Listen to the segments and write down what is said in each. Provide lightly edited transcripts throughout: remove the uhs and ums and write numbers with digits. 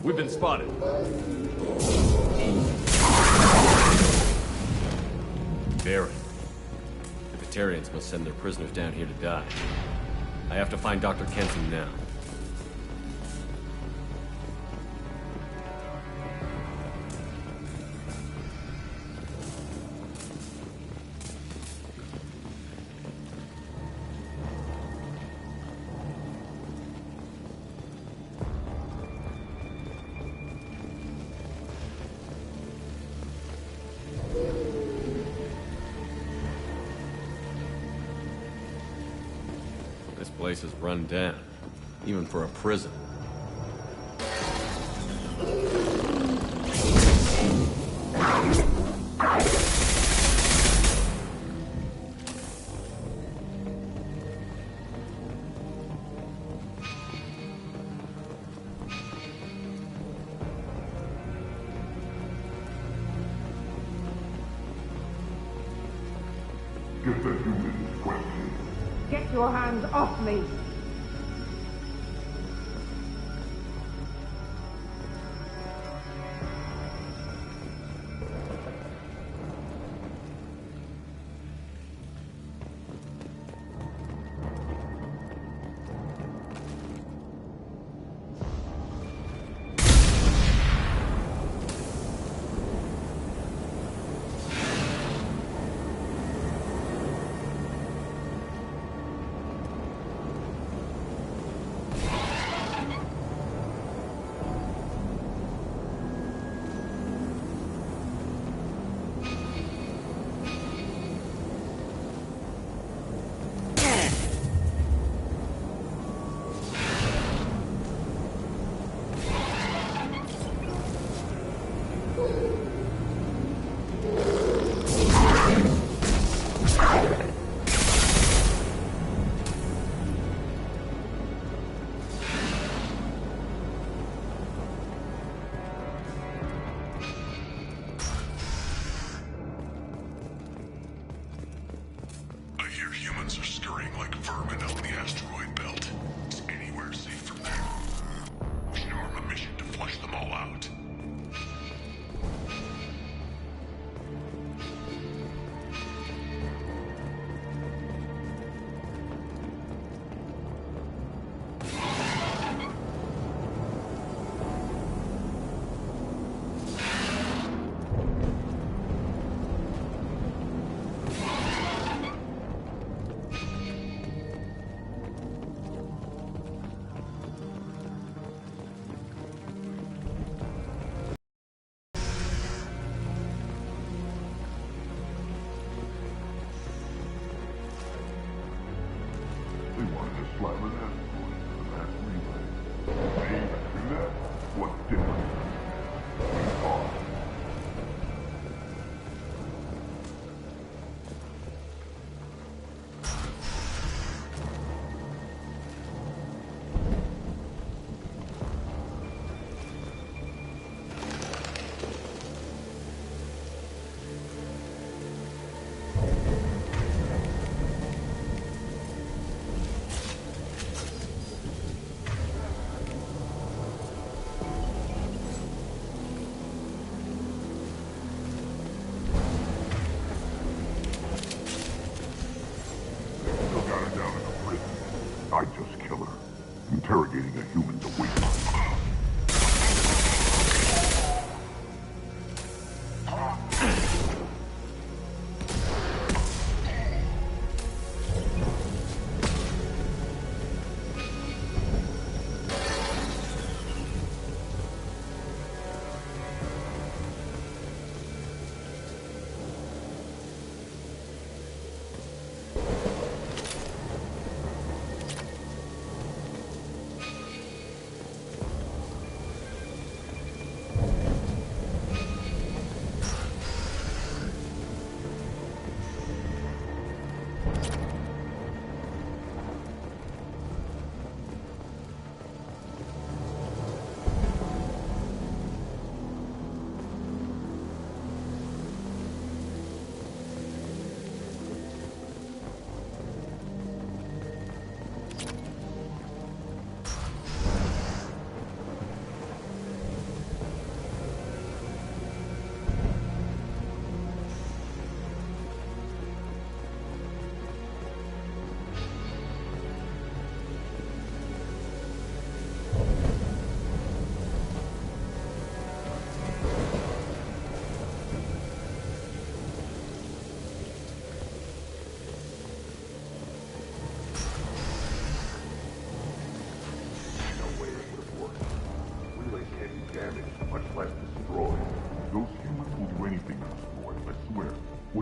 We've been spotted. Baron. The Batarians must send their prisoners down here to die. I have to find Dr. Kenton now. This place is run down, even for a prison. Get the humans quickly. Get your hands off me! Humans are scurrying like vermin out in the asteroid belt. Is anywhere safe from there? We should arm a mission to flush them all out.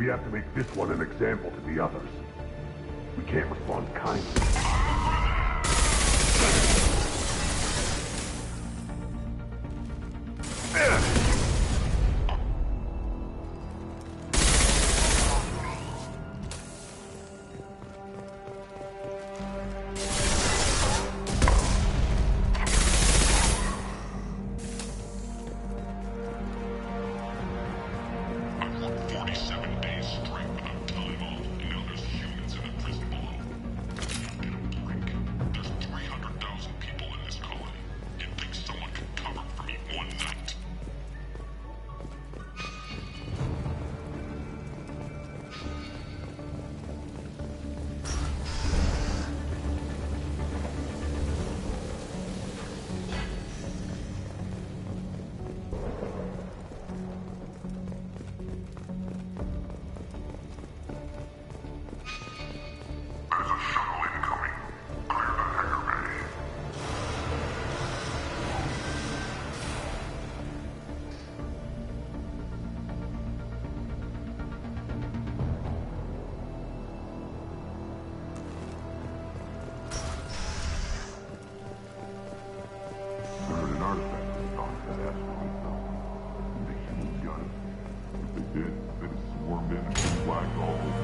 We have to make this one an example to the others. We can't respond kindly. I've worked 47 days straight without time off, and now there's humans in the prison below. Get a break. There's 300,000 people in this colony. You'd think someone could cover for me one night. There's a shuttle incoming. Clear the hangar bay. Heard an artifact was gone to that asteroid belt. And the humans got it. If they did, they'd have swarmed in and flagged all over.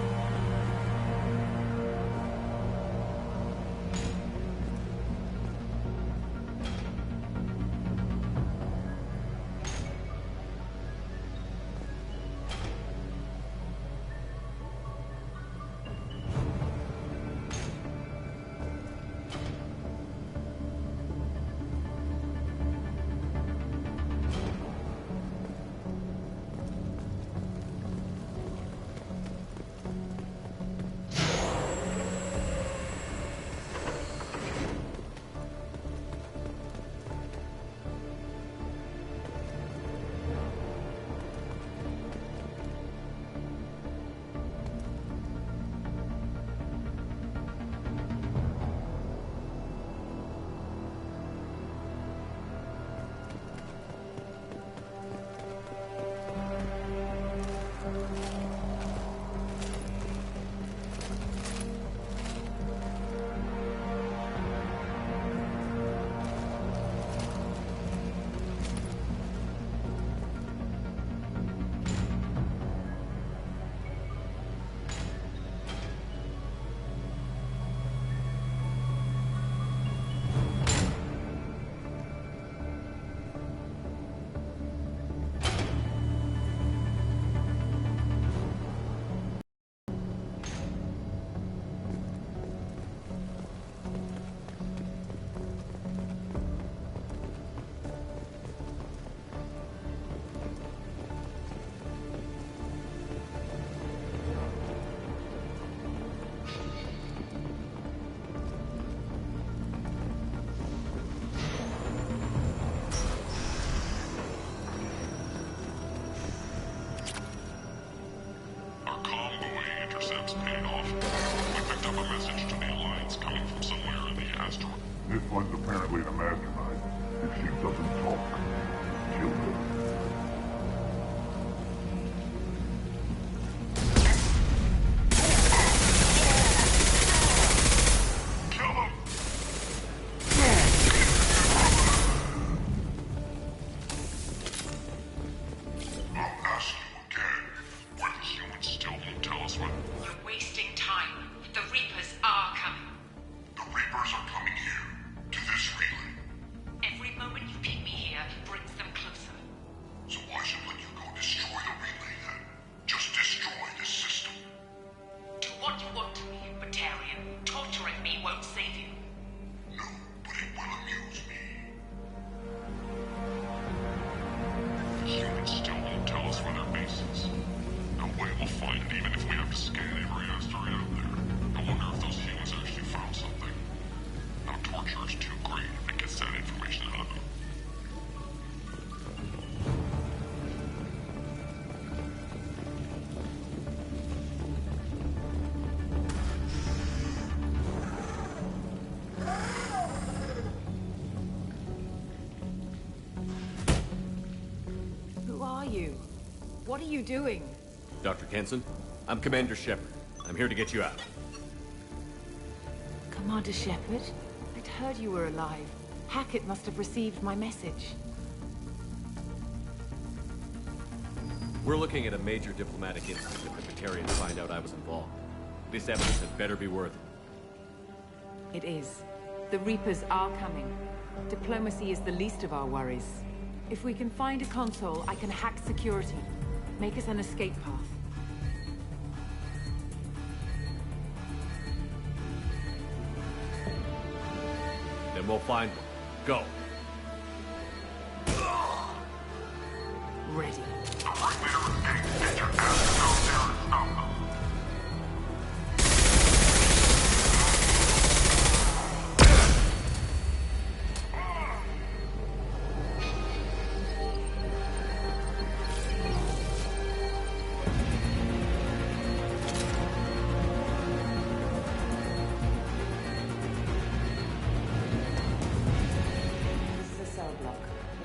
Our comm buoy intercepts paid off. We picked up a message to the Alliance coming from somewhere in the asteroid. This one's apparently the mastermind. If she doesn't talk, kill her. Kill him! I'll ask you again. Why the humans still won't tell us what? You're wasting time. The Reapers are coming. The Reapers are coming here, to this relay. Every moment you keep me here brings them closer. So why should let you go destroy the relay then? Just destroy this system. Do what you want to me, Batarian. Torturing me won't save you. No, but it will amuse me. The humans still won't tell us where their base is. No way we'll find it even if we have to scan every asteroid out there. I wonder if those humans actually found something. Our torture is too great if it gets that information out of them. Who are you? What are you doing? Dr. Kenson, I'm Commander Shepard. I'm here to get you out. Commander Shepard? I'd heard you were alive. Hackett must have received my message. We're looking at a major diplomatic incident if the Batarians find out I was involved. This evidence had better be worth it. It is. The Reapers are coming. Diplomacy is the least of our worries. If we can find a console, I can hack security. Make us an escape path. Then we'll find one. Go. Ready.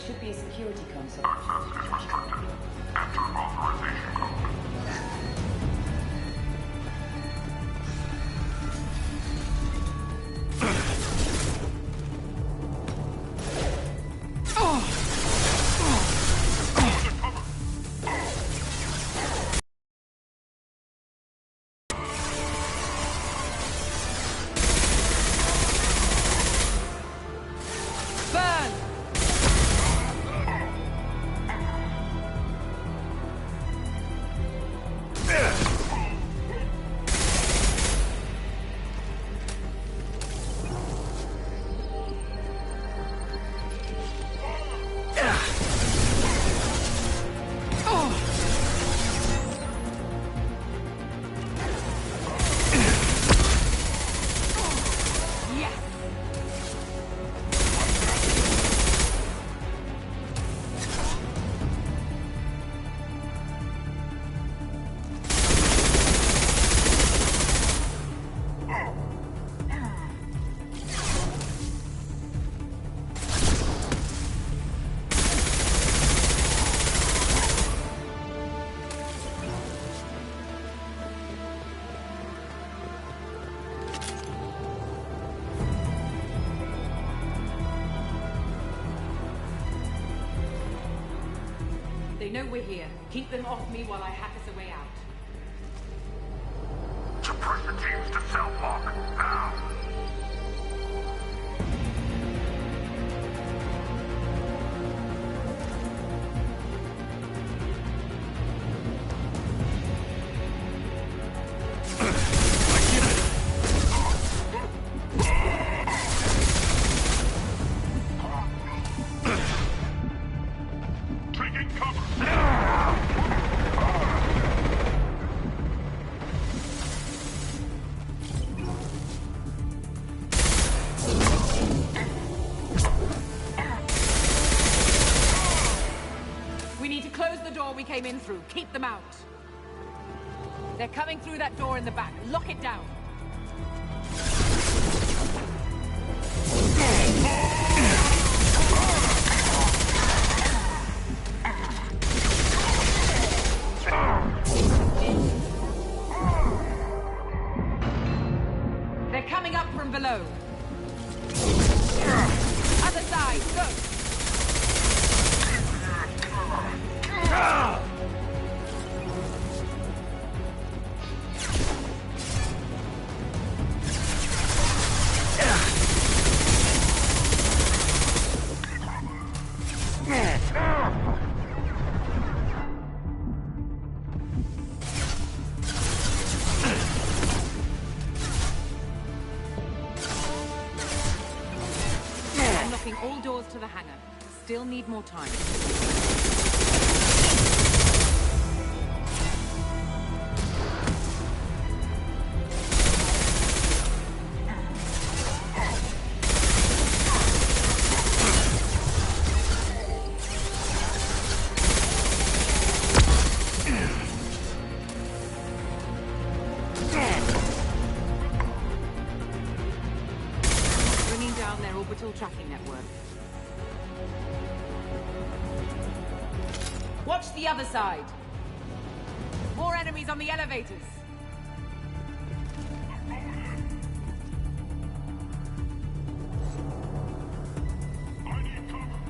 Should be a security console. Access is restricted. Enter authorization code. They know we're here. Keep them off me while I hack us a way out. Suppress the teams to cell block. Now. Taking cover. We need to close the door we came in through. Keep them out. They're coming through that door in the back. Lock it down. They're coming up from below. Other side, go! I'm locking all doors to the hangar. Still need more time. Bringing down their orbital tracking network. Watch the other side. More enemies on the elevators. I need cover.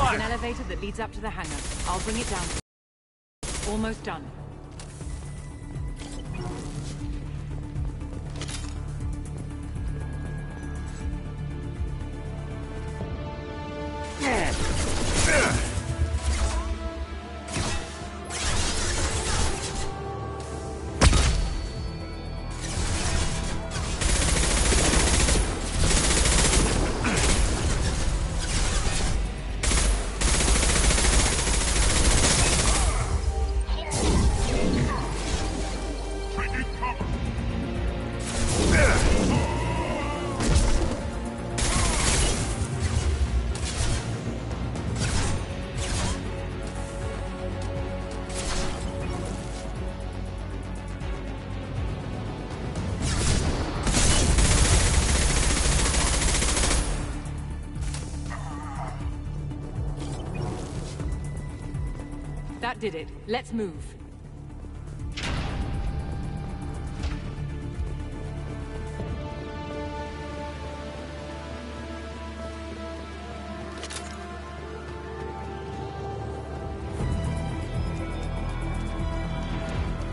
There's an elevator that leads up to the hangar. I'll bring it down. Almost done. Taking cover. That did it. Let's move.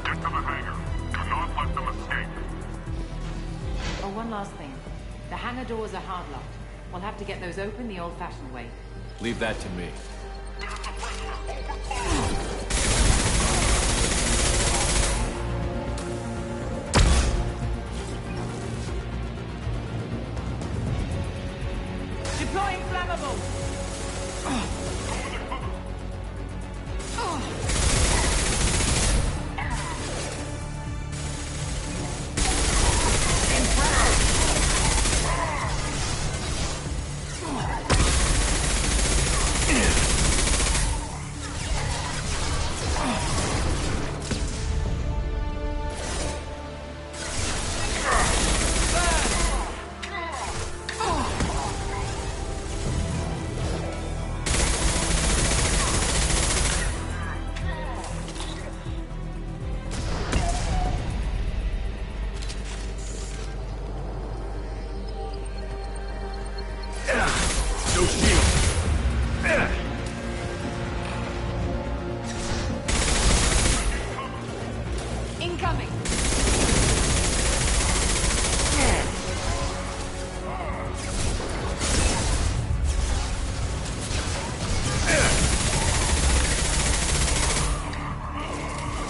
Get to the hangar. Do not let them escape. Oh, one last thing. The hangar doors are hard-locked. We'll have to get those open the old-fashioned way. Leave that to me. There's the prisoner. Overcome. Deploying flammable! Go into cover. No shield. Incoming!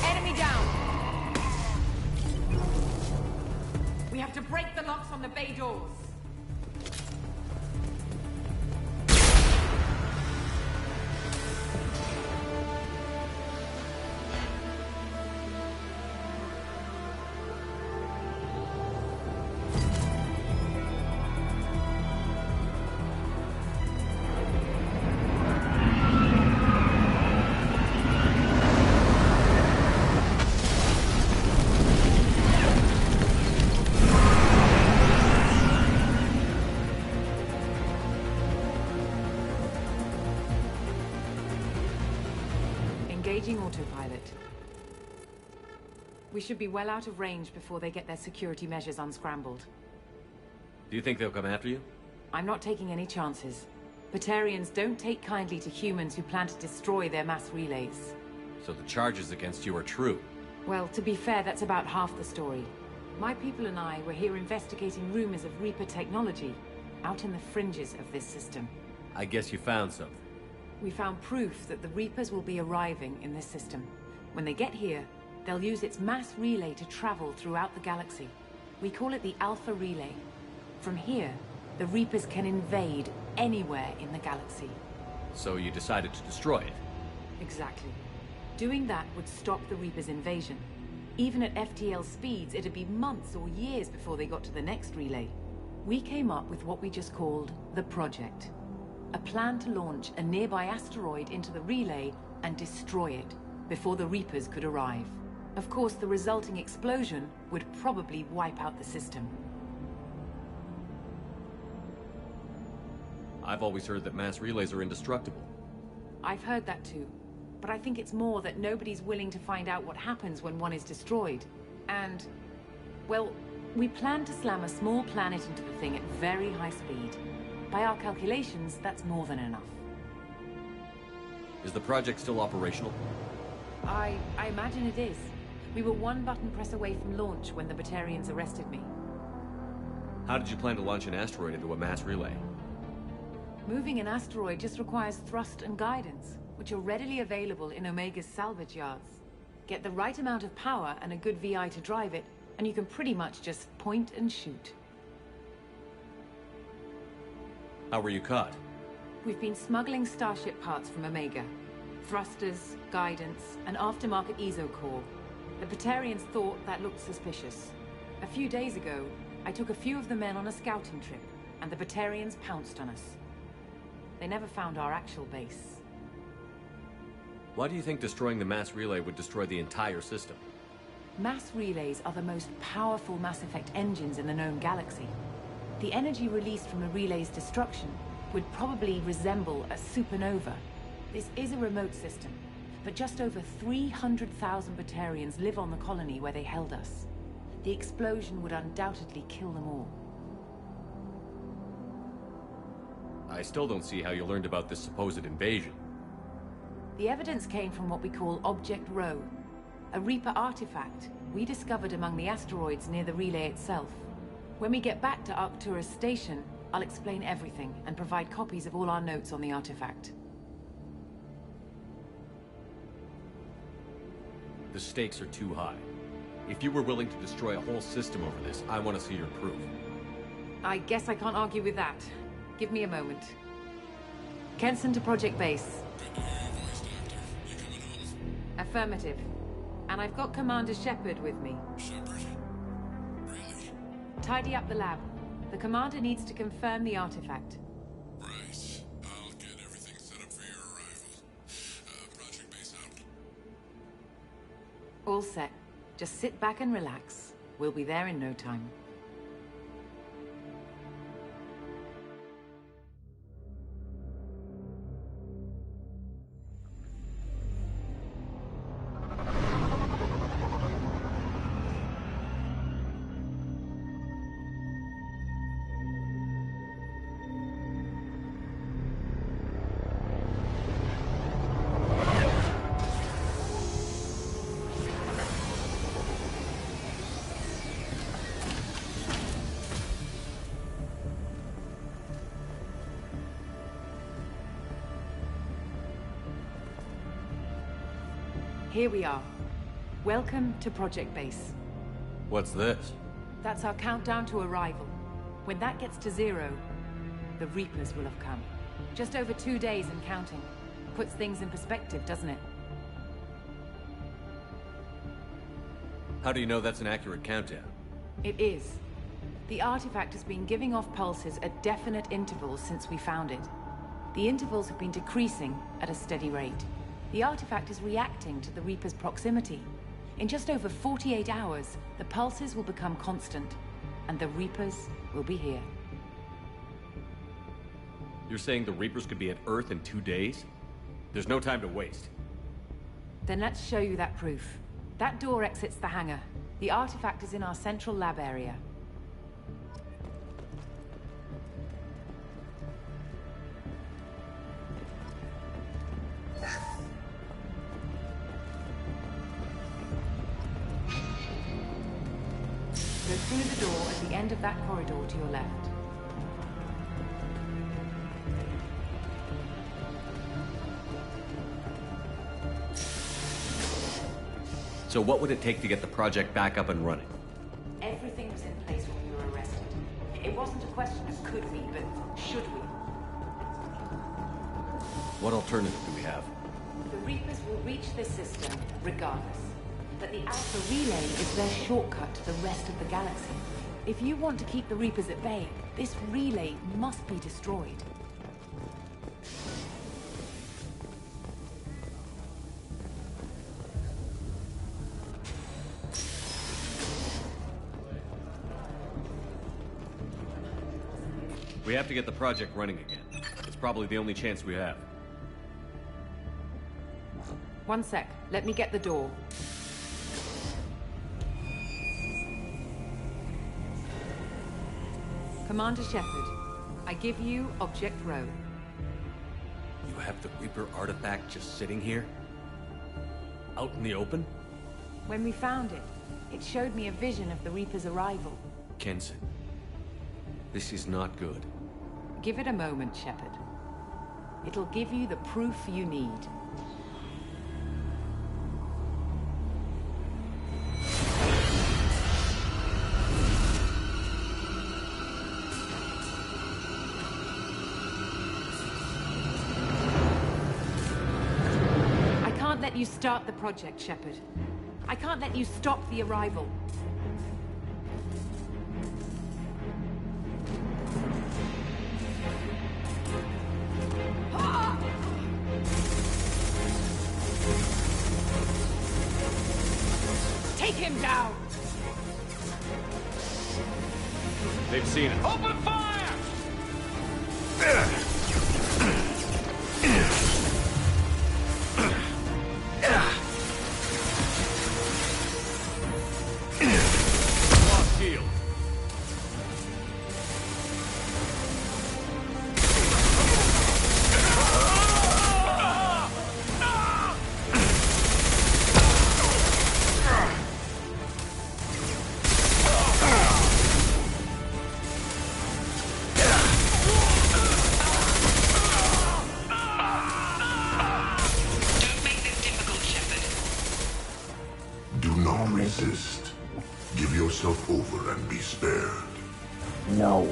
Enemy down! We have to break the locks on the bay doors. Engaging autopilot. We should be well out of range before they get their security measures unscrambled. Do you think they'll come after you? I'm not taking any chances. Batarians don't take kindly to humans who plan to destroy their mass relays. So the charges against you are true. Well, to be fair, that's about half the story. My people and I were here investigating rumors of Reaper technology, out in the fringes of this system. I guess you found something. We found proof that the Reapers will be arriving in this system. When they get here, they'll use its mass relay to travel throughout the galaxy. We call it the Alpha Relay. From here, the Reapers can invade anywhere in the galaxy. So you decided to destroy it? Exactly. Doing that would stop the Reapers' invasion. Even at FTL speeds, it'd be months or years before they got to the next relay. We came up with what we just called the Project. A plan to launch a nearby asteroid into the relay and destroy it before the Reapers could arrive. Of course, the resulting explosion would probably wipe out the system. I've always heard that mass relays are indestructible. I've heard that too. But I think it's more that nobody's willing to find out what happens when one is destroyed. And, well, we plan to slam a small planet into the thing at very high speed. By our calculations, that's more than enough. Is the project still operational? I imagine it is. We were one button press away from launch when the Batarians arrested me. How did you plan to launch an asteroid into a mass relay? Moving an asteroid just requires thrust and guidance, which are readily available in Omega's salvage yards. Get the right amount of power and a good VI to drive it, and you can pretty much just point and shoot. How were you caught? We've been smuggling Starship parts from Omega. Thrusters, guidance, and aftermarket ESO core. The Batarians thought that looked suspicious. A few days ago, I took a few of the men on a scouting trip, and the Batarians pounced on us. They never found our actual base. Why do you think destroying the mass relay would destroy the entire system? Mass relays are the most powerful Mass Effect engines in the known galaxy. The energy released from a relay's destruction would probably resemble a supernova. This is a remote system, but just over 300,000 Batarians live on the colony where they held us. The explosion would undoubtedly kill them all. I still don't see how you learned about this supposed invasion. The evidence came from what we call Object Rho, a Reaper artifact we discovered among the asteroids near the relay itself. When we get back to Arcturus Station, I'll explain everything and provide copies of all our notes on the artifact. The stakes are too high. If you were willing to destroy a whole system over this, I want to see your proof. I guess I can't argue with that. Give me a moment. Kenson to Project Base. Affirmative. And I've got Commander Shepard with me. Shepard? Really? Tidy up the lab. The Commander needs to confirm the artifact. Right. I'll get everything set up for your arrival. Project Base out. All set. Just sit back and relax. We'll be there in no time. Here we are. Welcome to Project Base. What's this? That's our countdown to arrival. When that gets to 0, the Reapers will have come. Just over 2 days and counting. Puts things in perspective, doesn't it? How do you know that's an accurate countdown? It is. The artifact has been giving off pulses at definite intervals since we found it. The intervals have been decreasing at a steady rate. The artifact is reacting to the Reaper's proximity. In just over 48 hours, the pulses will become constant, and the Reapers will be here. You're saying the Reapers could be at Earth in 2 days? There's no time to waste. Then let's show you that proof. That door exits the hangar. The artifact is in our central lab area. Go through the door at the end of that corridor to your left. So what would it take to get the project back up and running? Everything was in place when we were arrested. It wasn't a question of could we, but should we. What alternative do we have? The Reapers will reach this system regardless. But the Alpha Relay is their shortcut to the rest of the galaxy. If you want to keep the Reapers at bay, this relay must be destroyed. We have to get the project running again. It's probably the only chance we have. One sec. Let me get the door. Commander Shepard, I give you Object Row. You have the Reaper artifact just sitting here? Out in the open? When we found it, it showed me a vision of the Reaper's arrival. Kenson, this is not good. Give it a moment, Shepard. It'll give you the proof you need. I can't let you start the project, Shepard. I can't let you stop the arrival. Take him down! They've seen it. Open fire! Lost shield. Don't make this difficult, Shepard. Do not resist. Give yourself over and be spared. No.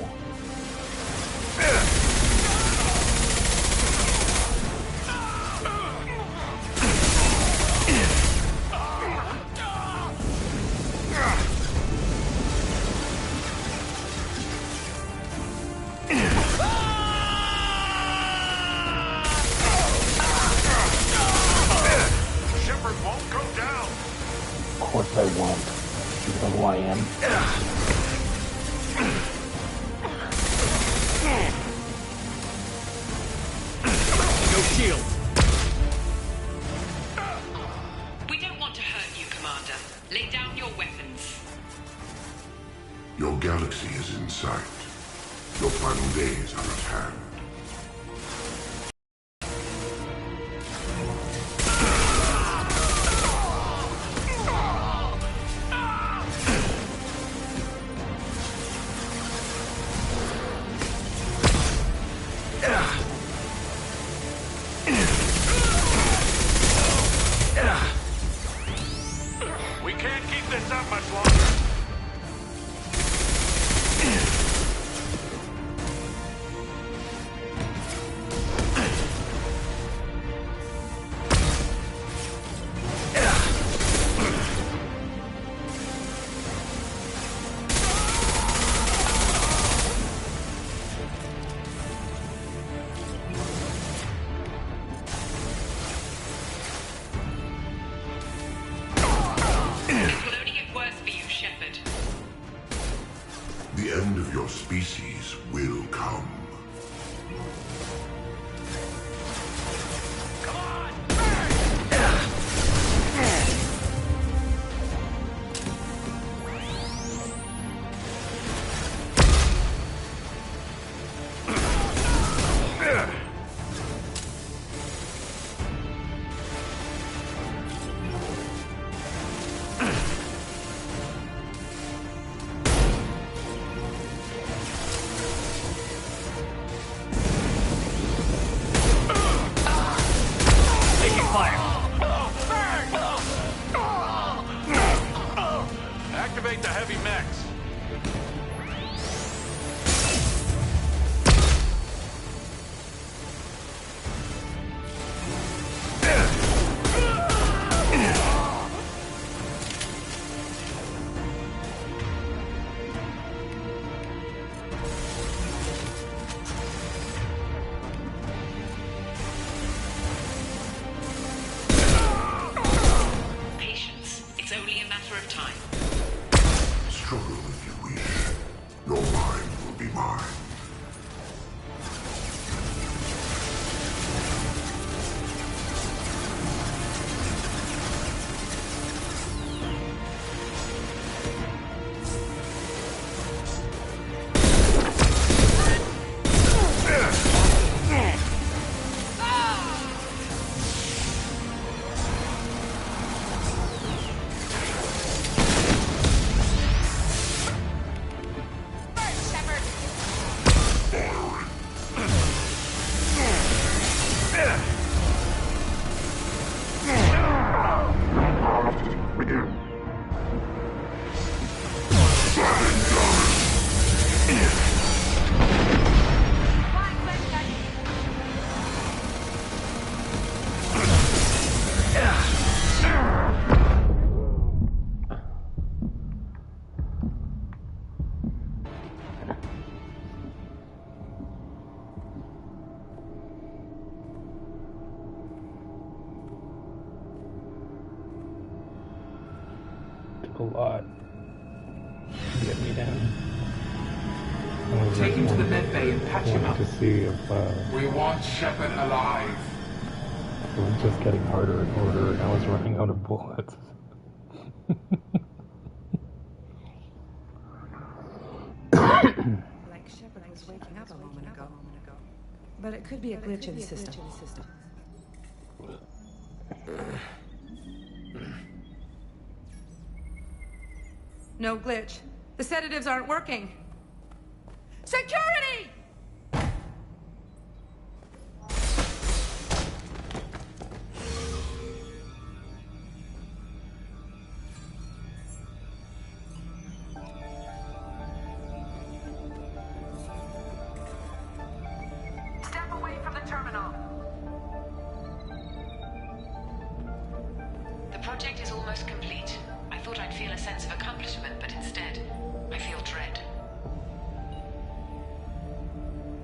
Shepard won't go down! Of course I won't. You know who I am? No shield. We don't want to hurt you, Commander. Lay down your weapons. Your galaxy is in sight. Your final days are at hand. We can't keep this up much longer! This will only get worse for you, Shepard. The end of your species will come. a lot to get me down. Take him to the med bay and patch him up. To see if We want Shepard alive. it was just getting harder and harder, and I was running out of bullets. Like Shepard was waking up a moment ago. But it could be a glitch in the system. No glitch. The sedatives aren't working. Security! Step away from the terminal. The project is almost complete. I thought I'd feel a sense of accomplishment, but instead, I feel dread.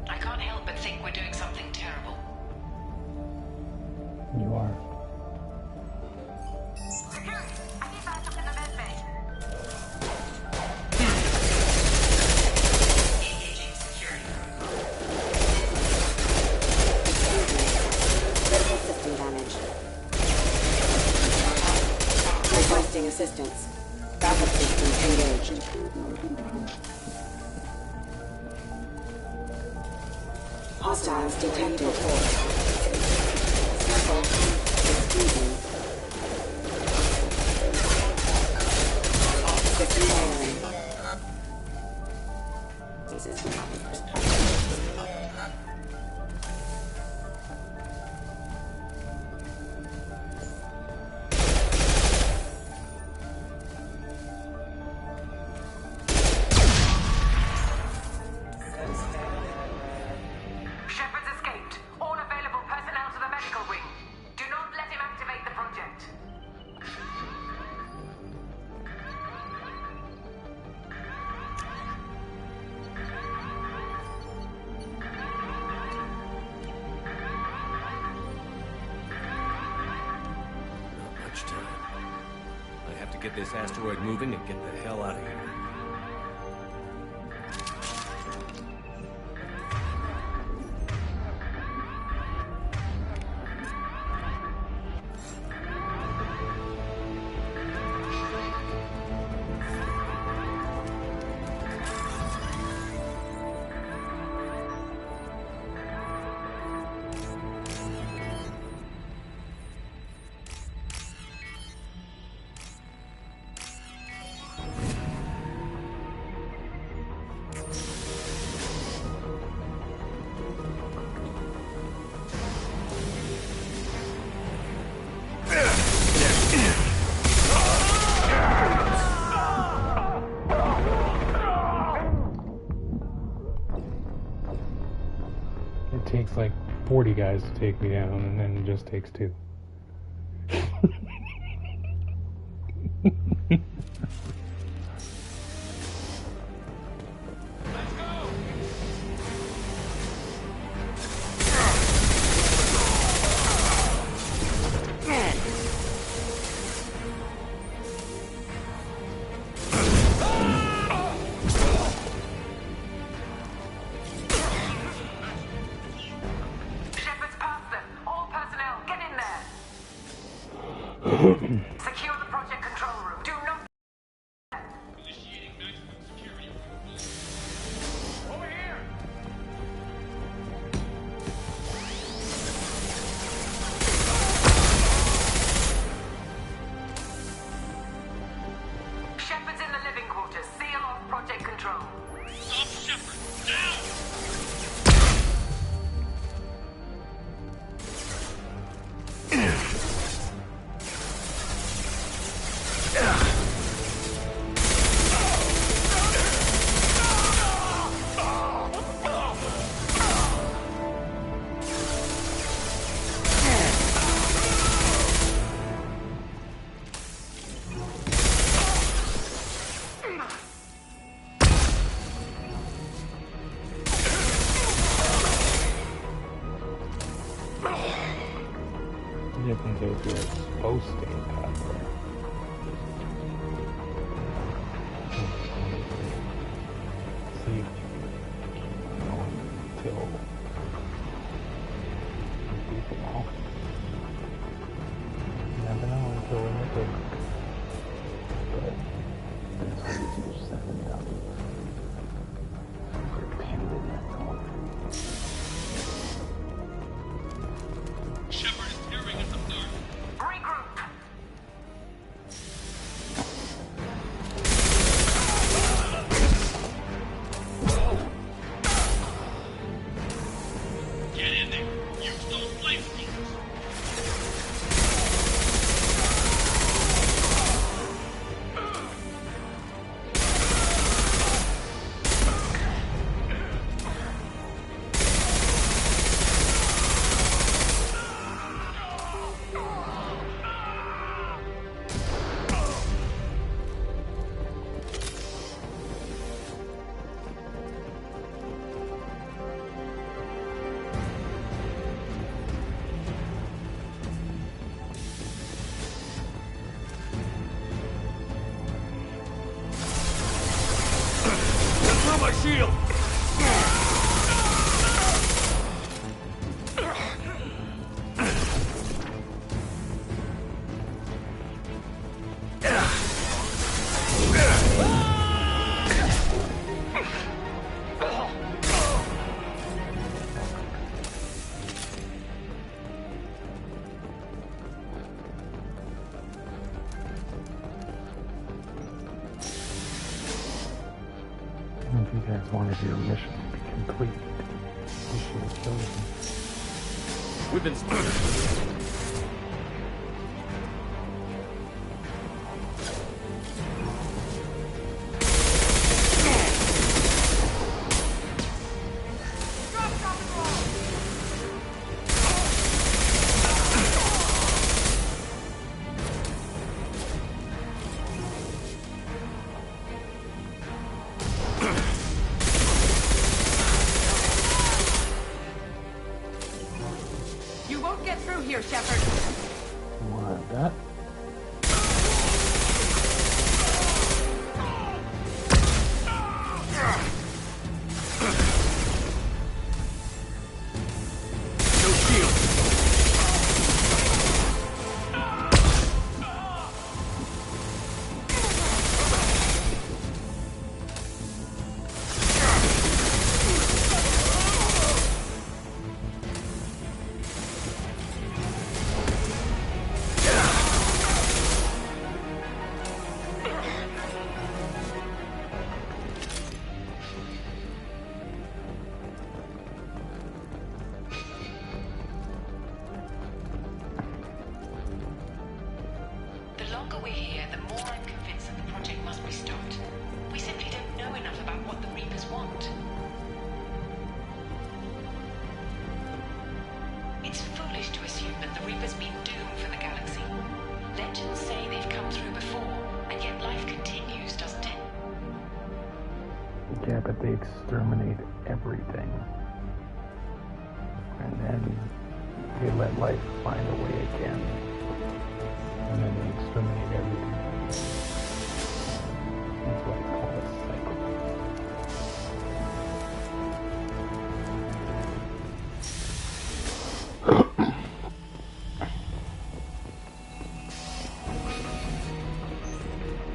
I can't help but think we're doing something terrible. You are. Security, I need backup in the med bay. Engaging security. Critical system damage. Requesting assistance. Backup system engaged. Hostiles detected. Circle. Exclusion. System wiring. Shepard's escaped. All available personnel to the medical wing. Do not let him activate the project. Not much time. I have to get this asteroid moving and get the hell out of here. It takes like 40 guys to take me down, and then it just takes 2. Shepard's past them. All personnel, get in there. Secure the project control room. Do not... Over here! Shepard's in the living quarters. Seal off project control. Stop Shepard! Down! Different is you're supposed to get that way. shield! If you guys wanted your mission to be complete, you should have killed him. We've been spotted. You won't get through here, Shepard. What, that? No shield. The longer we're here, the more I'm convinced that the project must be stopped. We simply don't know enough about what the Reapers want. It's foolish to assume that the Reapers mean doom for the galaxy. Legends say they've come through before, and yet life continues, doesn't it? Yeah, but they exterminate everything. And then they let life find a way again. And then they exterminate everything. That's why it's called a cycle.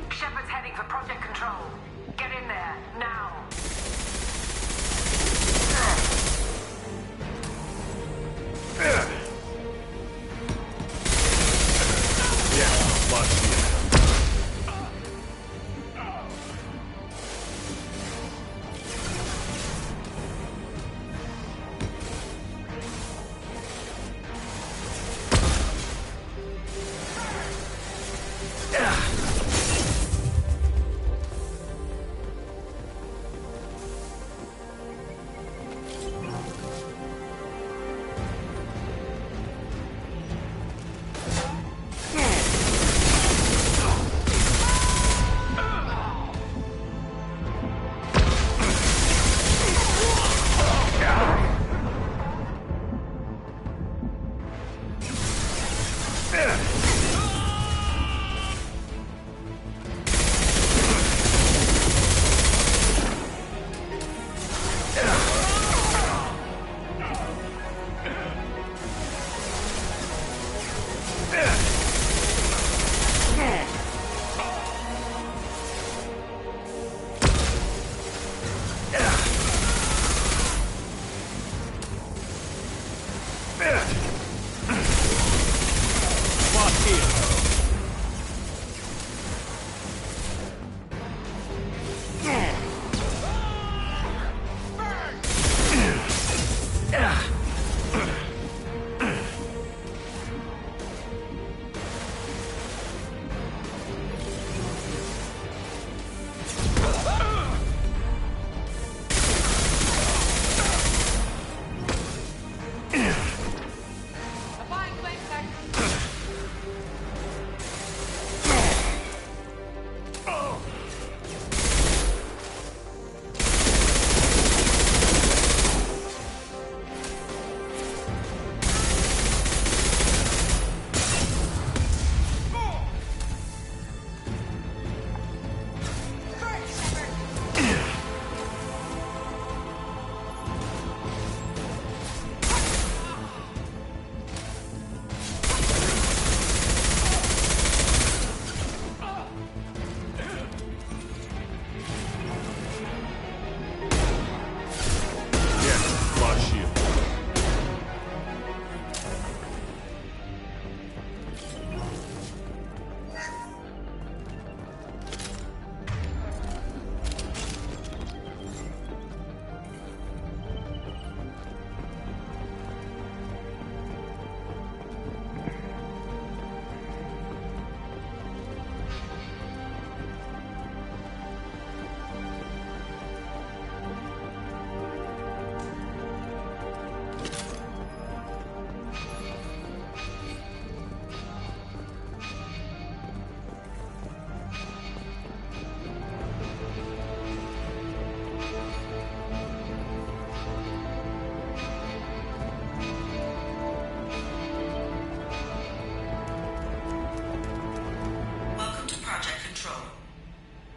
Shepard's heading for Project Control. Get in there, now! Yeah, lost you. Lost here.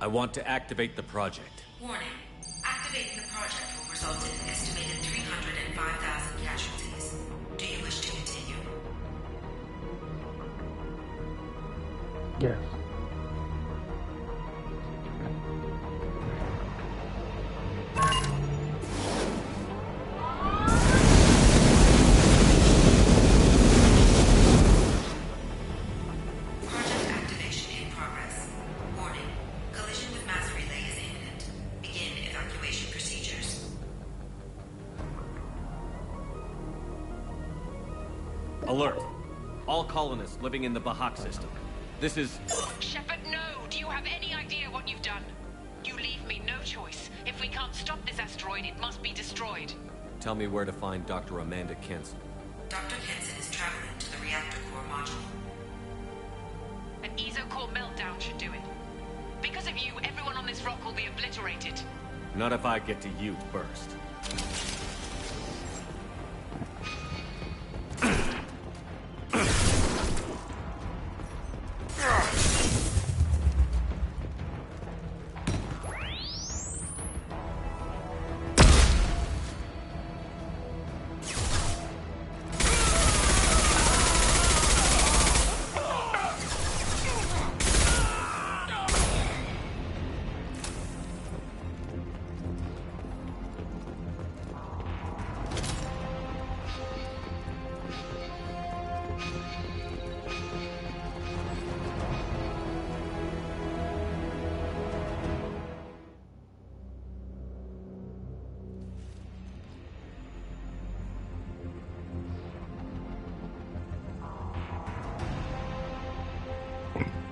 I want to activate the project. Warning. Activating the project will result in an estimated 305,000 casualties. Do you wish to continue? Yes. Project activation in progress. Warning. Collision with mass relay is imminent. Begin evacuation procedures. Alert! All colonists living in the Bahak system. This is... Shepard, no! Do you have any idea what you've done? You leave me no choice. If we can't stop this asteroid, it must be destroyed. Tell me where to find Dr. Amanda Kenson. Dr. Kenson is traveling to the reactor core module. An ESO-core meltdown should do it. Because of you, everyone on this rock will be obliterated. Not if I get to you first.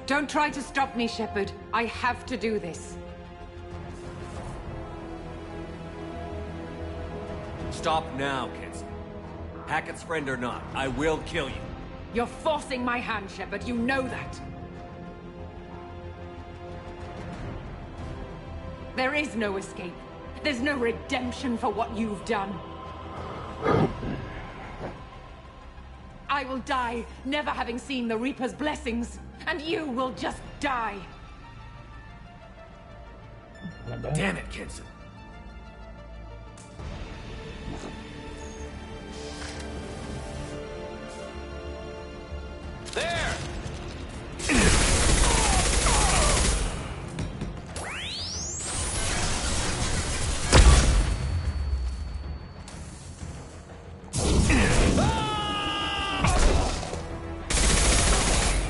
Don't try to stop me, Shepard. I have to do this. Stop now, Kenson. Hackett's friend or not, I will kill you. You're forcing my hand, Shepard. You know that. There is no escape. There's no redemption for what you've done. I will die, never having seen the Reaper's blessings, and you will just die. Damn it, Kenson. There!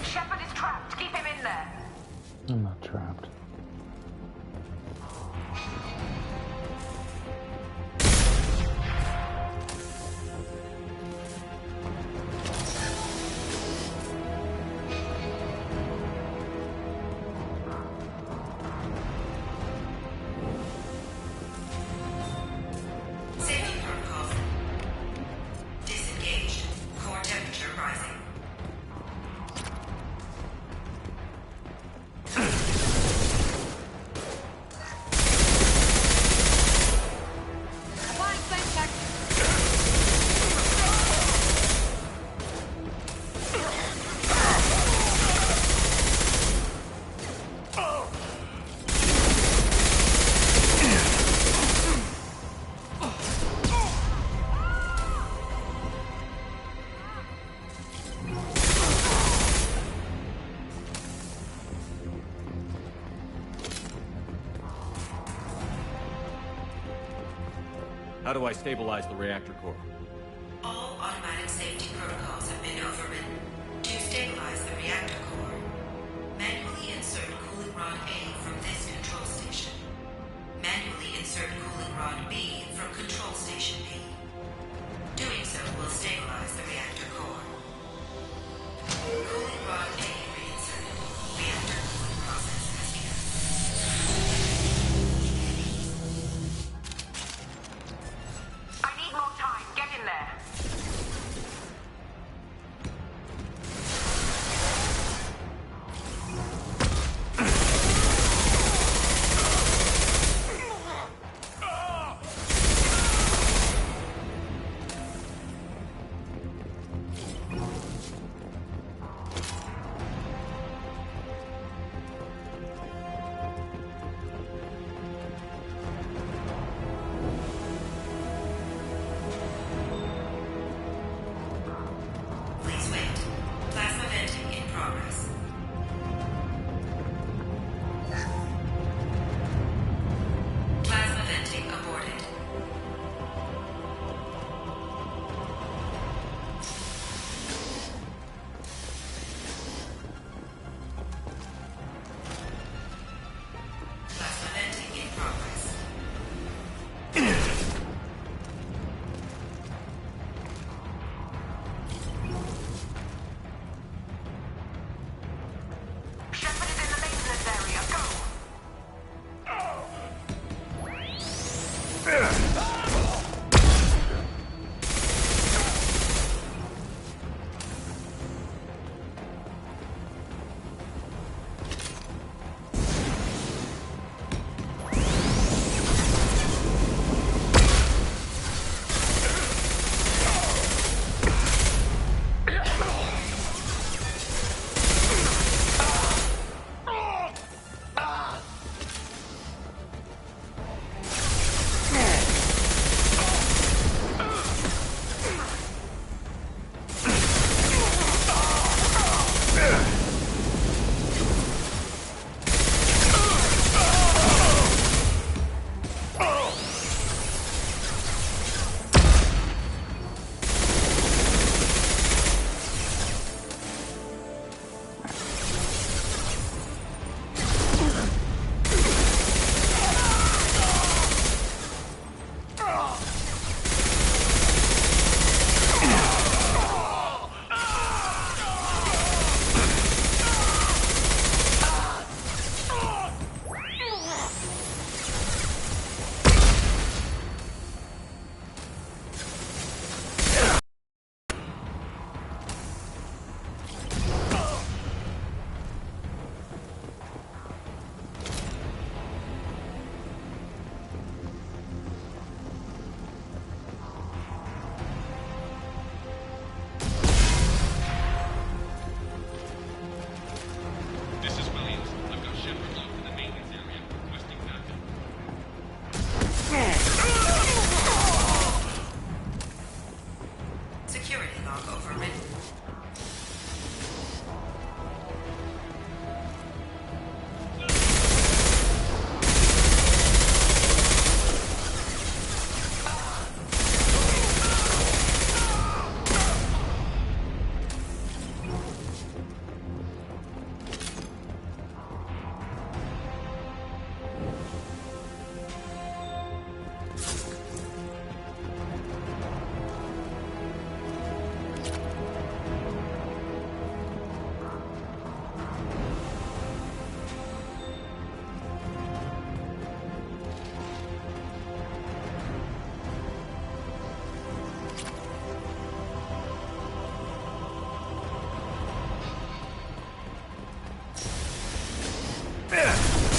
Shepard is trapped. Keep him in there. I'm not trapped. Safety protocols. Disengaged. Core temperature rising. Applying flame tech. How do I stabilize the reactor core? All automatic safety protocols have been overridden. To stabilize the reactor core, manually insert cooling rod A from this control station. Manually insert cooling rod B from control station B. Doing so will stabilize the reactor core. Cooling rod A reinserted. Reactor cooling process has begun. I need more time. Get in there.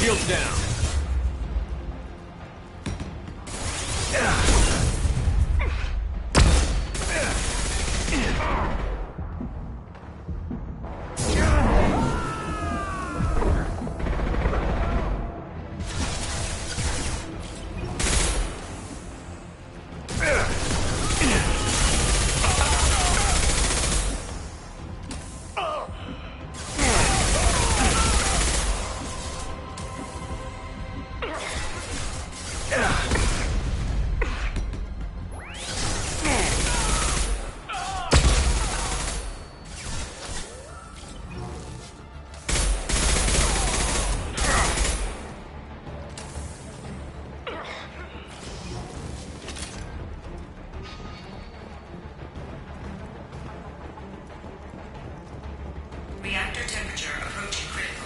shields down. Reactor temperature approaching critical.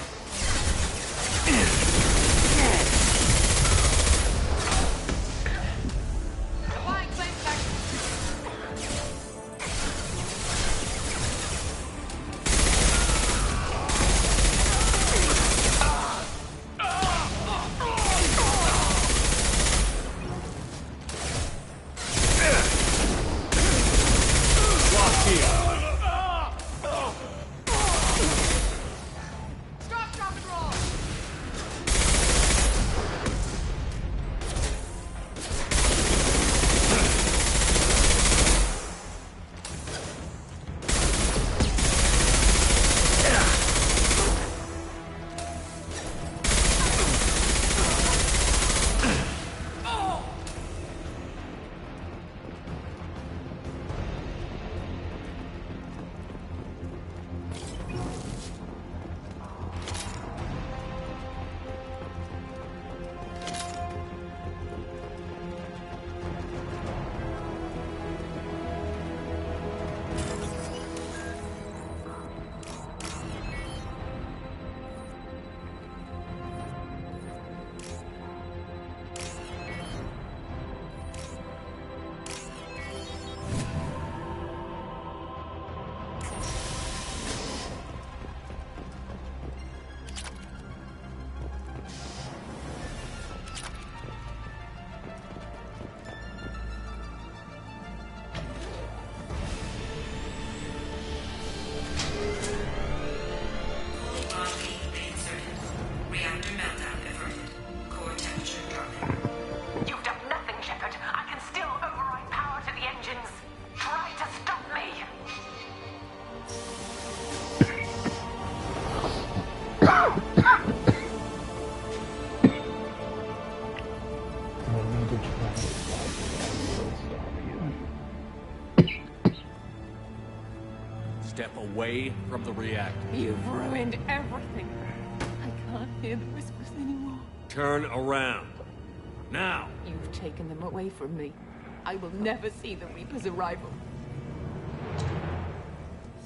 Step away from the reactor. You've ruined everything. I can't hear the whispers anymore. Turn around. Now! You've taken them away from me. I will never see the Reaper's arrival.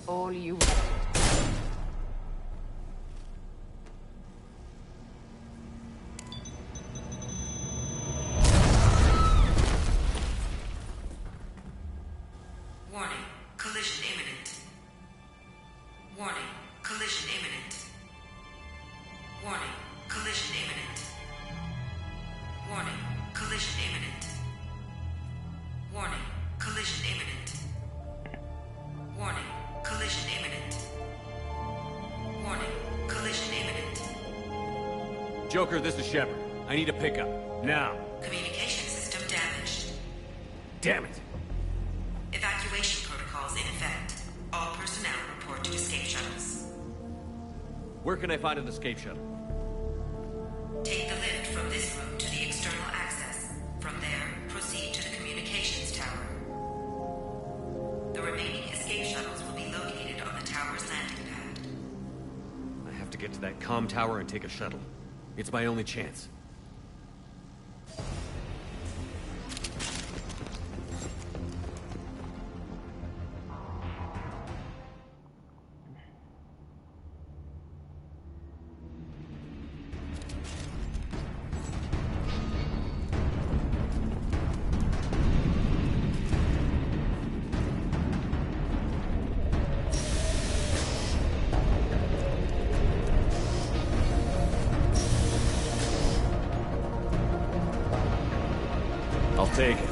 All you want. Warning, collision imminent. Warning, collision imminent. Warning, collision imminent. Warning, collision imminent. Warning, collision imminent. Warning, collision imminent. Warning, collision imminent. Joker, this is Shepard. I need a pickup. Now. Communication system damaged. Damn it! Evacuation protocols in effect. All personnel report to escape shuttles. Where can I find an escape shuttle? Take the lift from this room to the external access. From there, proceed to the communications tower. The remaining escape shuttles will be located on the tower's landing pad. I have to get to that comm tower and take a shuttle. It's my only chance. take it.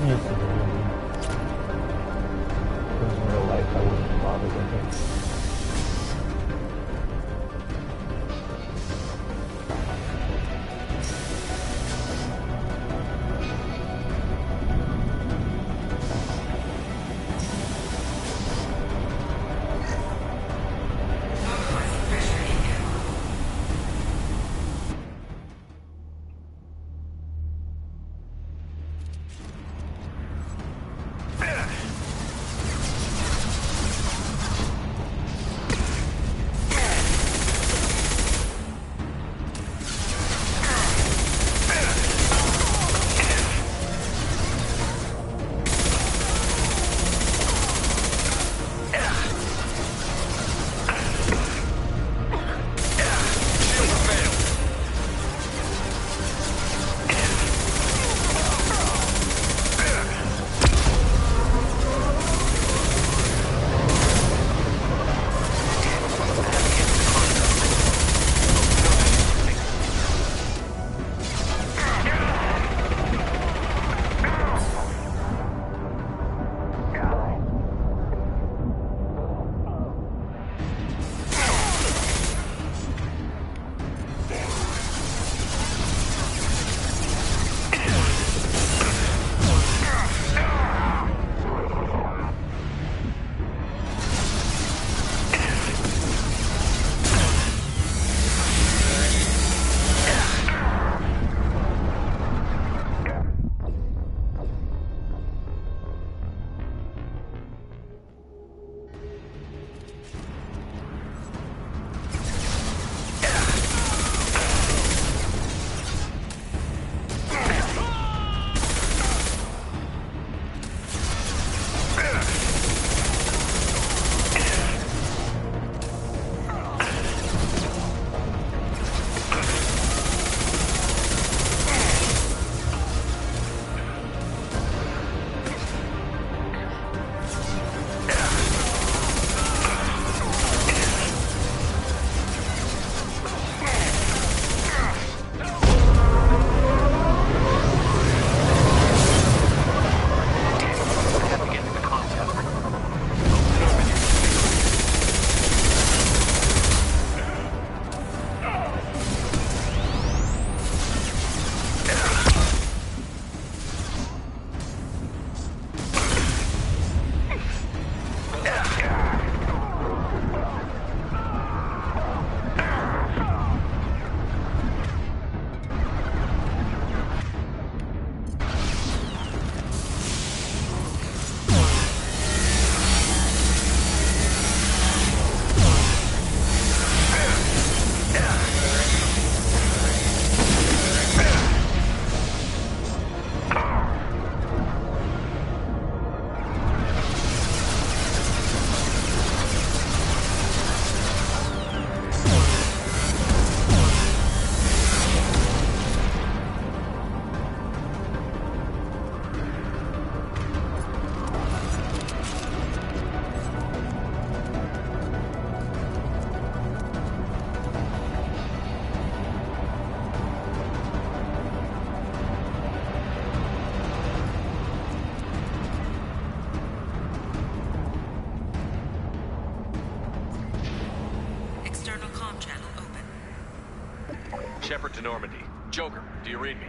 Yes, it will be. Because in real life, I wouldn't bother with it. Shepard to Normandy. Joker, do you read me?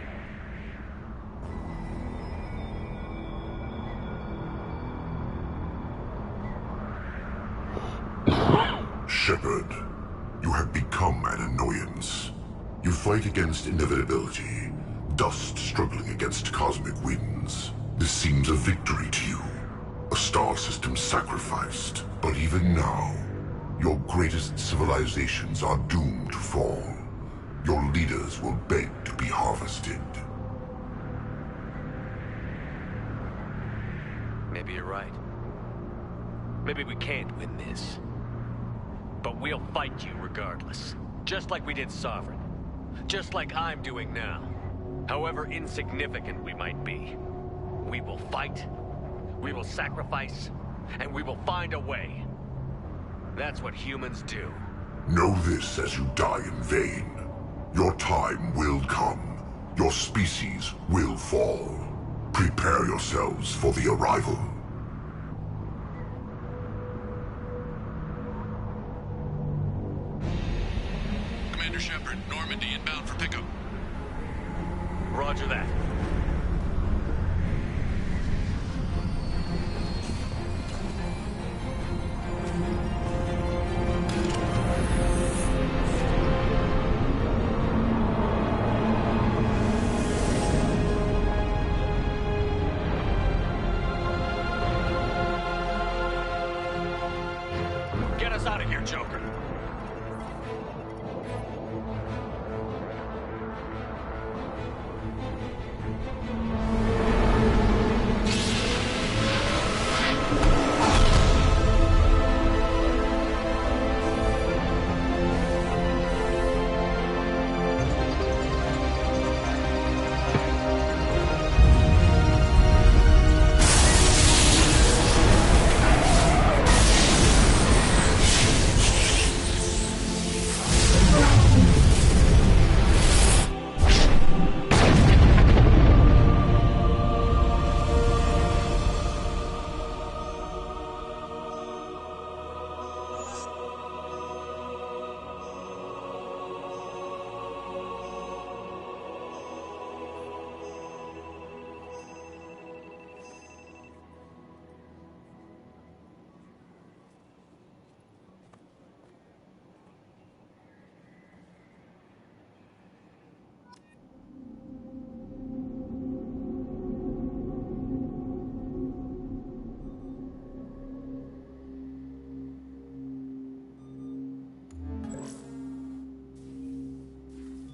Shepard, you have become an annoyance. You fight against inevitability, dust struggling against cosmic winds. This seems a victory to you, a star system sacrificed. But even now, your greatest civilizations are doomed to fall. Your leaders will beg to be harvested. Maybe you're right. Maybe we can't win this. But we'll fight you regardless. Just like we did Sovereign. Just like I'm doing now. However insignificant we might be. We will fight, we will sacrifice, and we will find a way. That's what humans do. Know this as you die in vain. Your time will come. Your species will fall. Prepare yourselves for the arrival. Commander Shepard, Normandy inbound for pickup. Roger that. Get us out of here, Joker.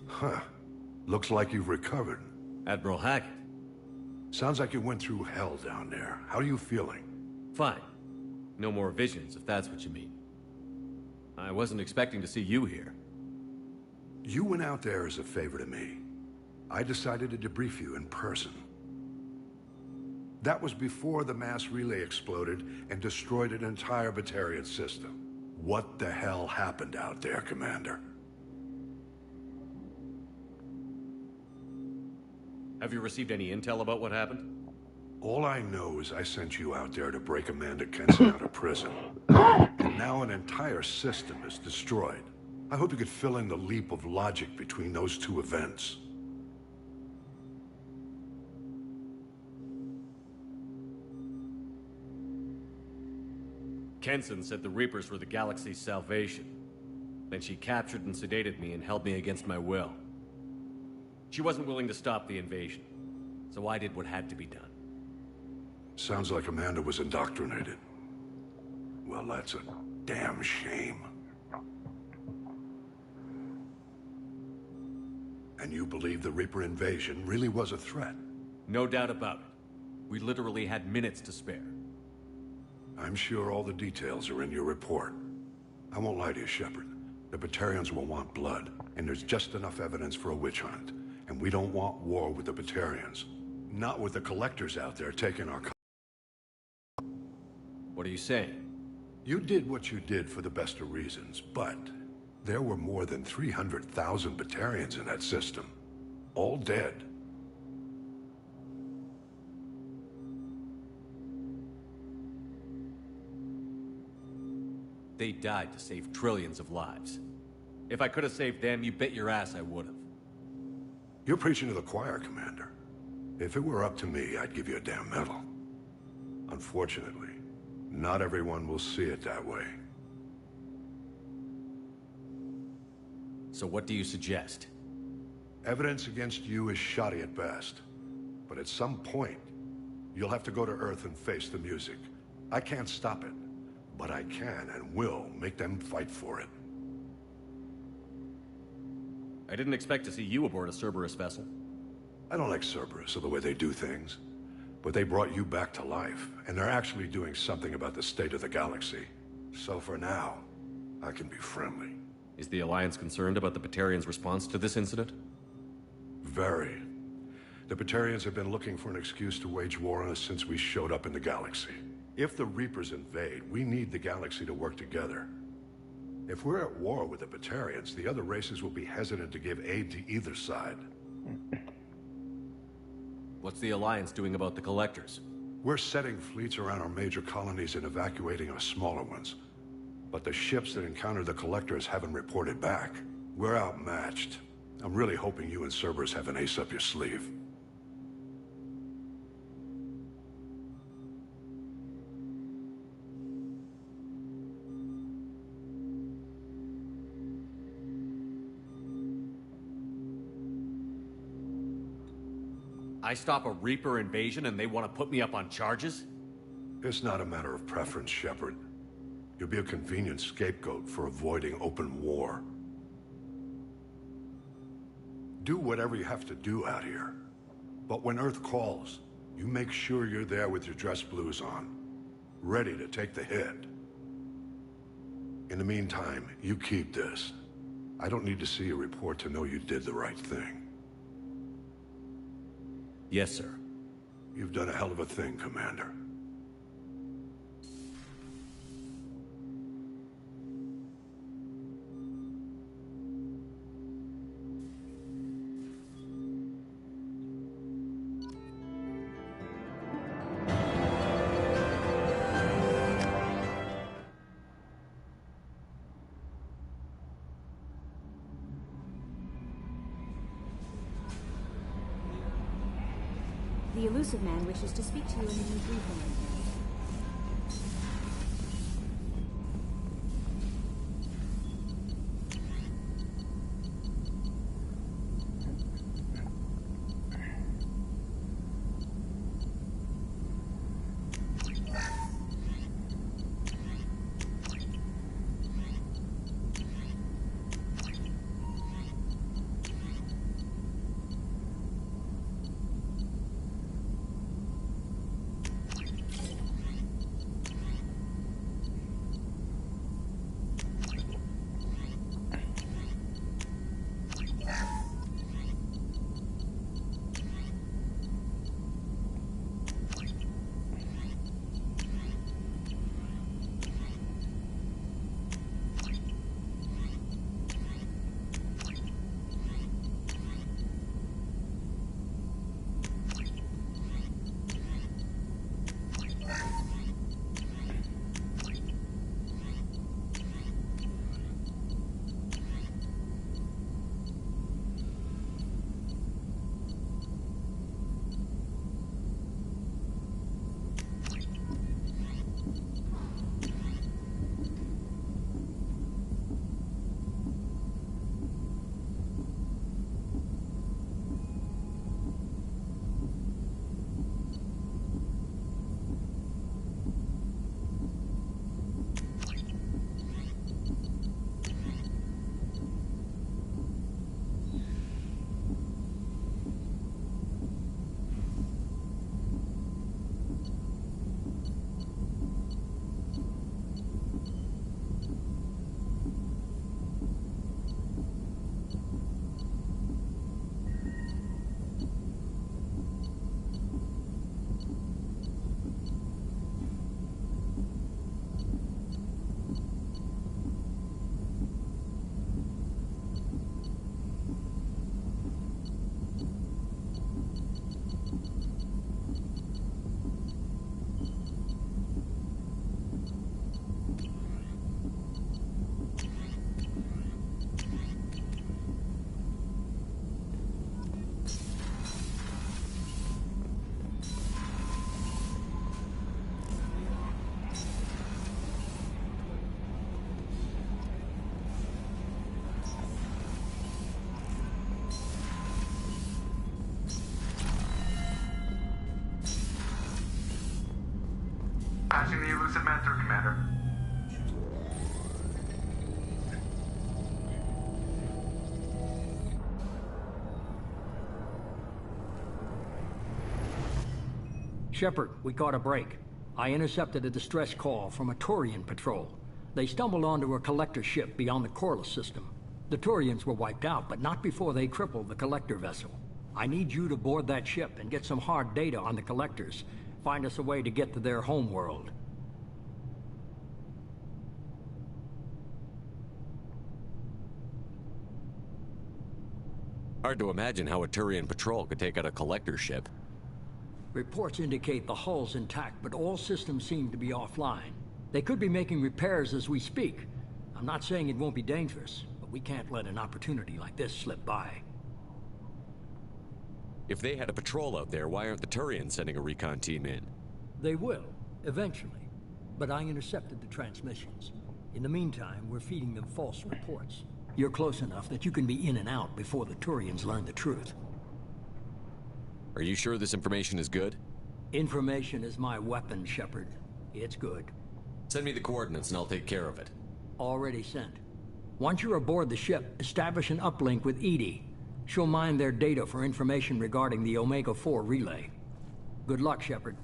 Huh. Looks like you've recovered. Admiral Hackett. Sounds like you went through hell down there. How are you feeling? Fine. No more visions, if that's what you mean. I wasn't expecting to see you here. You went out there as a favor to me. I decided to debrief you in person. That was before the mass relay exploded and destroyed an entire Batarian system. What the hell happened out there, Commander? Have you received any intel about what happened? All I know is I sent you out there to break Amanda Kenson out of prison. And now an entire system is destroyed. I hope you could fill in the leap of logic between those two events. Kenson said the Reapers were the galaxy's salvation. Then she captured and sedated me and held me against my will. She wasn't willing to stop the invasion, so I did what had to be done. Sounds like Amanda was indoctrinated. Well, that's a damn shame. And you believe the Reaper invasion really was a threat? No doubt about it. We literally had minutes to spare. I'm sure all the details are in your report. I won't lie to you, Shepard. The Batarians will want blood, and there's just enough evidence for a witch hunt. And we don't want war with the Batarians. Not with the collectors out there taking our... What are you saying? You did what you did for the best of reasons, but there were more than 300,000 Batarians in that system. All dead. They died to save trillions of lives. If I could have saved them, you bet your ass I would have. You're preaching to the choir, Commander. If it were up to me, I'd give you a damn medal. Unfortunately, not everyone will see it that way. So what do you suggest? Evidence against you is shoddy at best. But at some point, you'll have to go to Earth and face the music. I can't stop it, but I can and will make them fight for it. I didn't expect to see you aboard a Cerberus vessel. I don't like Cerberus or the way they do things. But they brought you back to life, and they're actually doing something about the state of the galaxy. So for now, I can be friendly. Is the Alliance concerned about the Batarians' response to this incident? Very. The Batarians have been looking for an excuse to wage war on us since we showed up in the galaxy. If the Reapers invade, we need the galaxy to work together. If we're at war with the Batarians, the other races will be hesitant to give aid to either side. What's the Alliance doing about the Collectors? We're setting fleets around our major colonies and evacuating our smaller ones. But the ships that encountered the Collectors haven't reported back. We're outmatched. I'm really hoping you and Cerberus have an ace up your sleeve. I stop a Reaper invasion and they want to put me up on charges? It's not a matter of preference, Shepard. You'll be a convenient scapegoat for avoiding open war. Do whatever you have to do out here. But when Earth calls, you make sure you're there with your dress blues on, ready to take the hit. In the meantime, you keep this. I don't need to see a report to know you did the right thing. Yes, sir. You've done a hell of a thing, Commander. The elusive man wishes to speak to you in a debriefing. Patching the elusive man through, Commander. Shepard, we caught a break. I intercepted a distress call from a Turian patrol. They stumbled onto a collector ship beyond the Corliss system. The Turians were wiped out, but not before they crippled the collector vessel. I need you to board that ship and get some hard data on the collectors. Find us a way to get to their homeworld. Hard to imagine how a Turian patrol could take out a collector ship. Reports indicate the hull's intact, but all systems seem to be offline. They could be making repairs as we speak. I'm not saying it won't be dangerous, but we can't let an opportunity like this slip by. If they had a patrol out there, why aren't the Turians sending a recon team in? They will, eventually. But I intercepted the transmissions. In the meantime, we're feeding them false reports. You're close enough that you can be in and out before the Turians learn the truth. Are you sure this information is good? Information is my weapon, Shepard. It's good. Send me the coordinates and I'll take care of it. Already sent. Once you're aboard the ship, establish an uplink with Edie. She'll mine their data for information regarding the Omega-4 relay. Good luck, Shepard.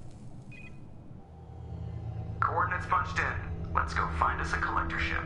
Coordinates punched in. Let's go find us a collector ship.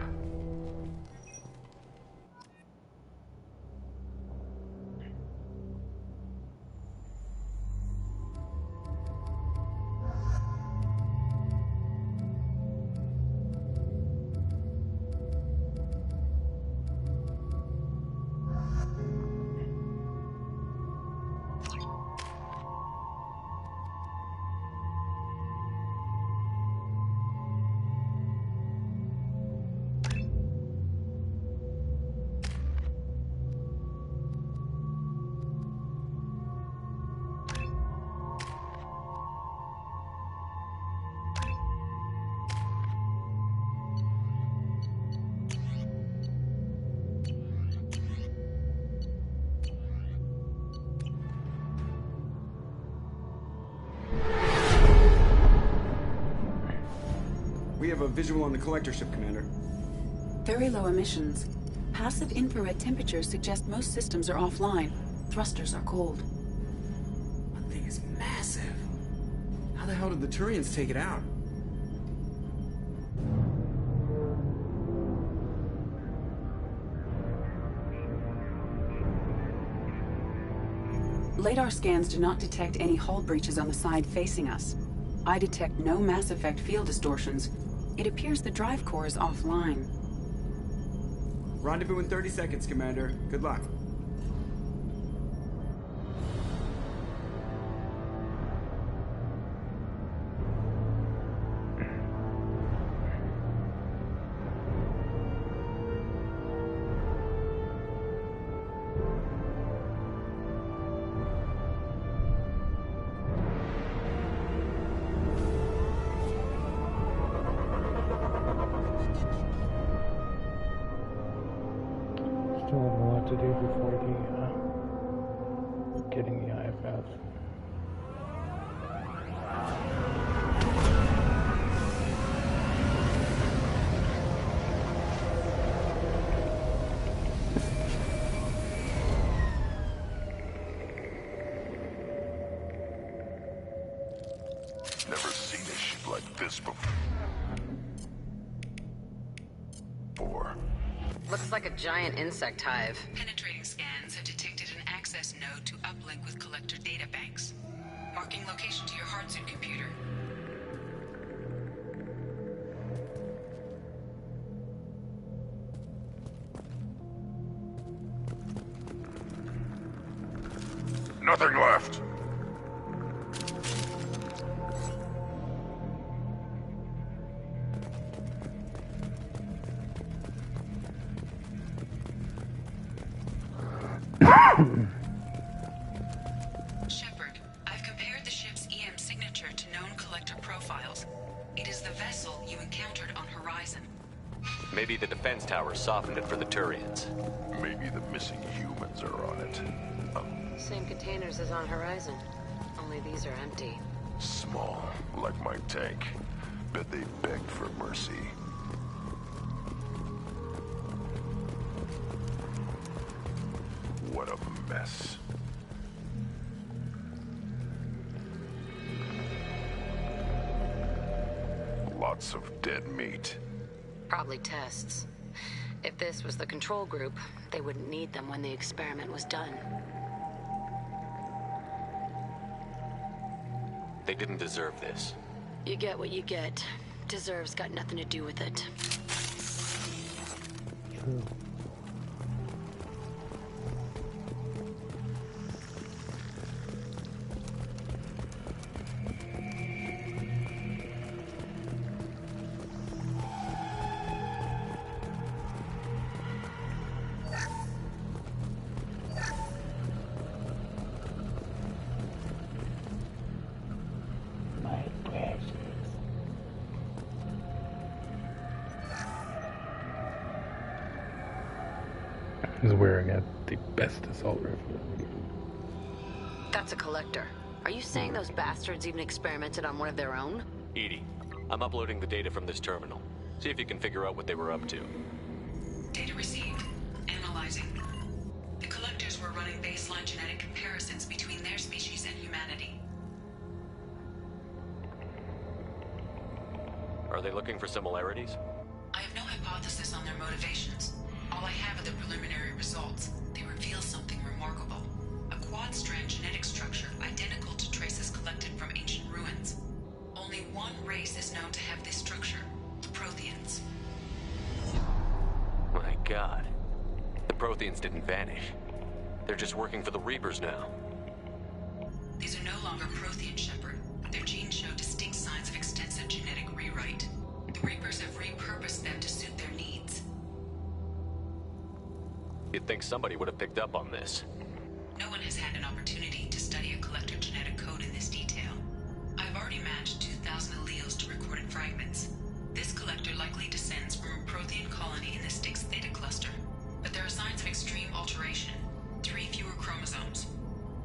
We have a visual on the collector ship, Commander. Very low emissions. Passive infrared temperatures suggest most systems are offline. Thrusters are cold. That thing is massive. How the hell did the Turians take it out? Radar scans do not detect any hull breaches on the side facing us. I detect no mass effect field distortions. It appears the drive core is offline. Rendezvous in 30 seconds, Commander. Good luck. Still have a lot to do before getting the IFF. Never seen a ship like this before. Looks like a giant insect hive. Penetrating scans have detected an access node to uplink with collector data banks. Marking location to your hardsuit computer. Nothing left. Shepard, I've compared the ship's EM signature to known collector profiles. It is the vessel you encountered on Horizon. Maybe the defense tower softened it for the Turians. Maybe the missing humans are on it. Same containers as on Horizon, only these are empty. Small, like my tank. Bet they begged for mercy. What a mess. Lots of dead meat. Probably tests. If this was the control group, they wouldn't need them when the experiment was done. They didn't deserve this. You get what you get. Deserve's got nothing to do with it. True. is where I got the best assault rifle. That's a collector. Are you saying those bastards even experimented on one of their own? Edie, I'm uploading the data from this terminal. See if you can figure out what they were up to. Data received. Analyzing. The collectors were running baseline genetic comparisons between their species and humanity. Are they looking for similarities? I have no hypothesis on their motivations. All I have are the preliminary results. They reveal something remarkable. A quad-strand genetic structure identical to traces collected from ancient ruins. Only one race is known to have this structure, the Protheans. My God. The Protheans didn't vanish. They're just working for the Reapers now. These are no longer Prothean, Shepard. Their genes show distinct signs of extensive genetic rewrite. The Reapers have repurposed them to suit their needs. You'd think somebody would have picked up on this. No one has had an opportunity to study a collector genetic code in this detail. I've already matched 2,000 alleles to recorded fragments. This collector likely descends from a Prothean colony in the Styx Theta cluster. But there are signs of extreme alteration. 3 fewer chromosomes.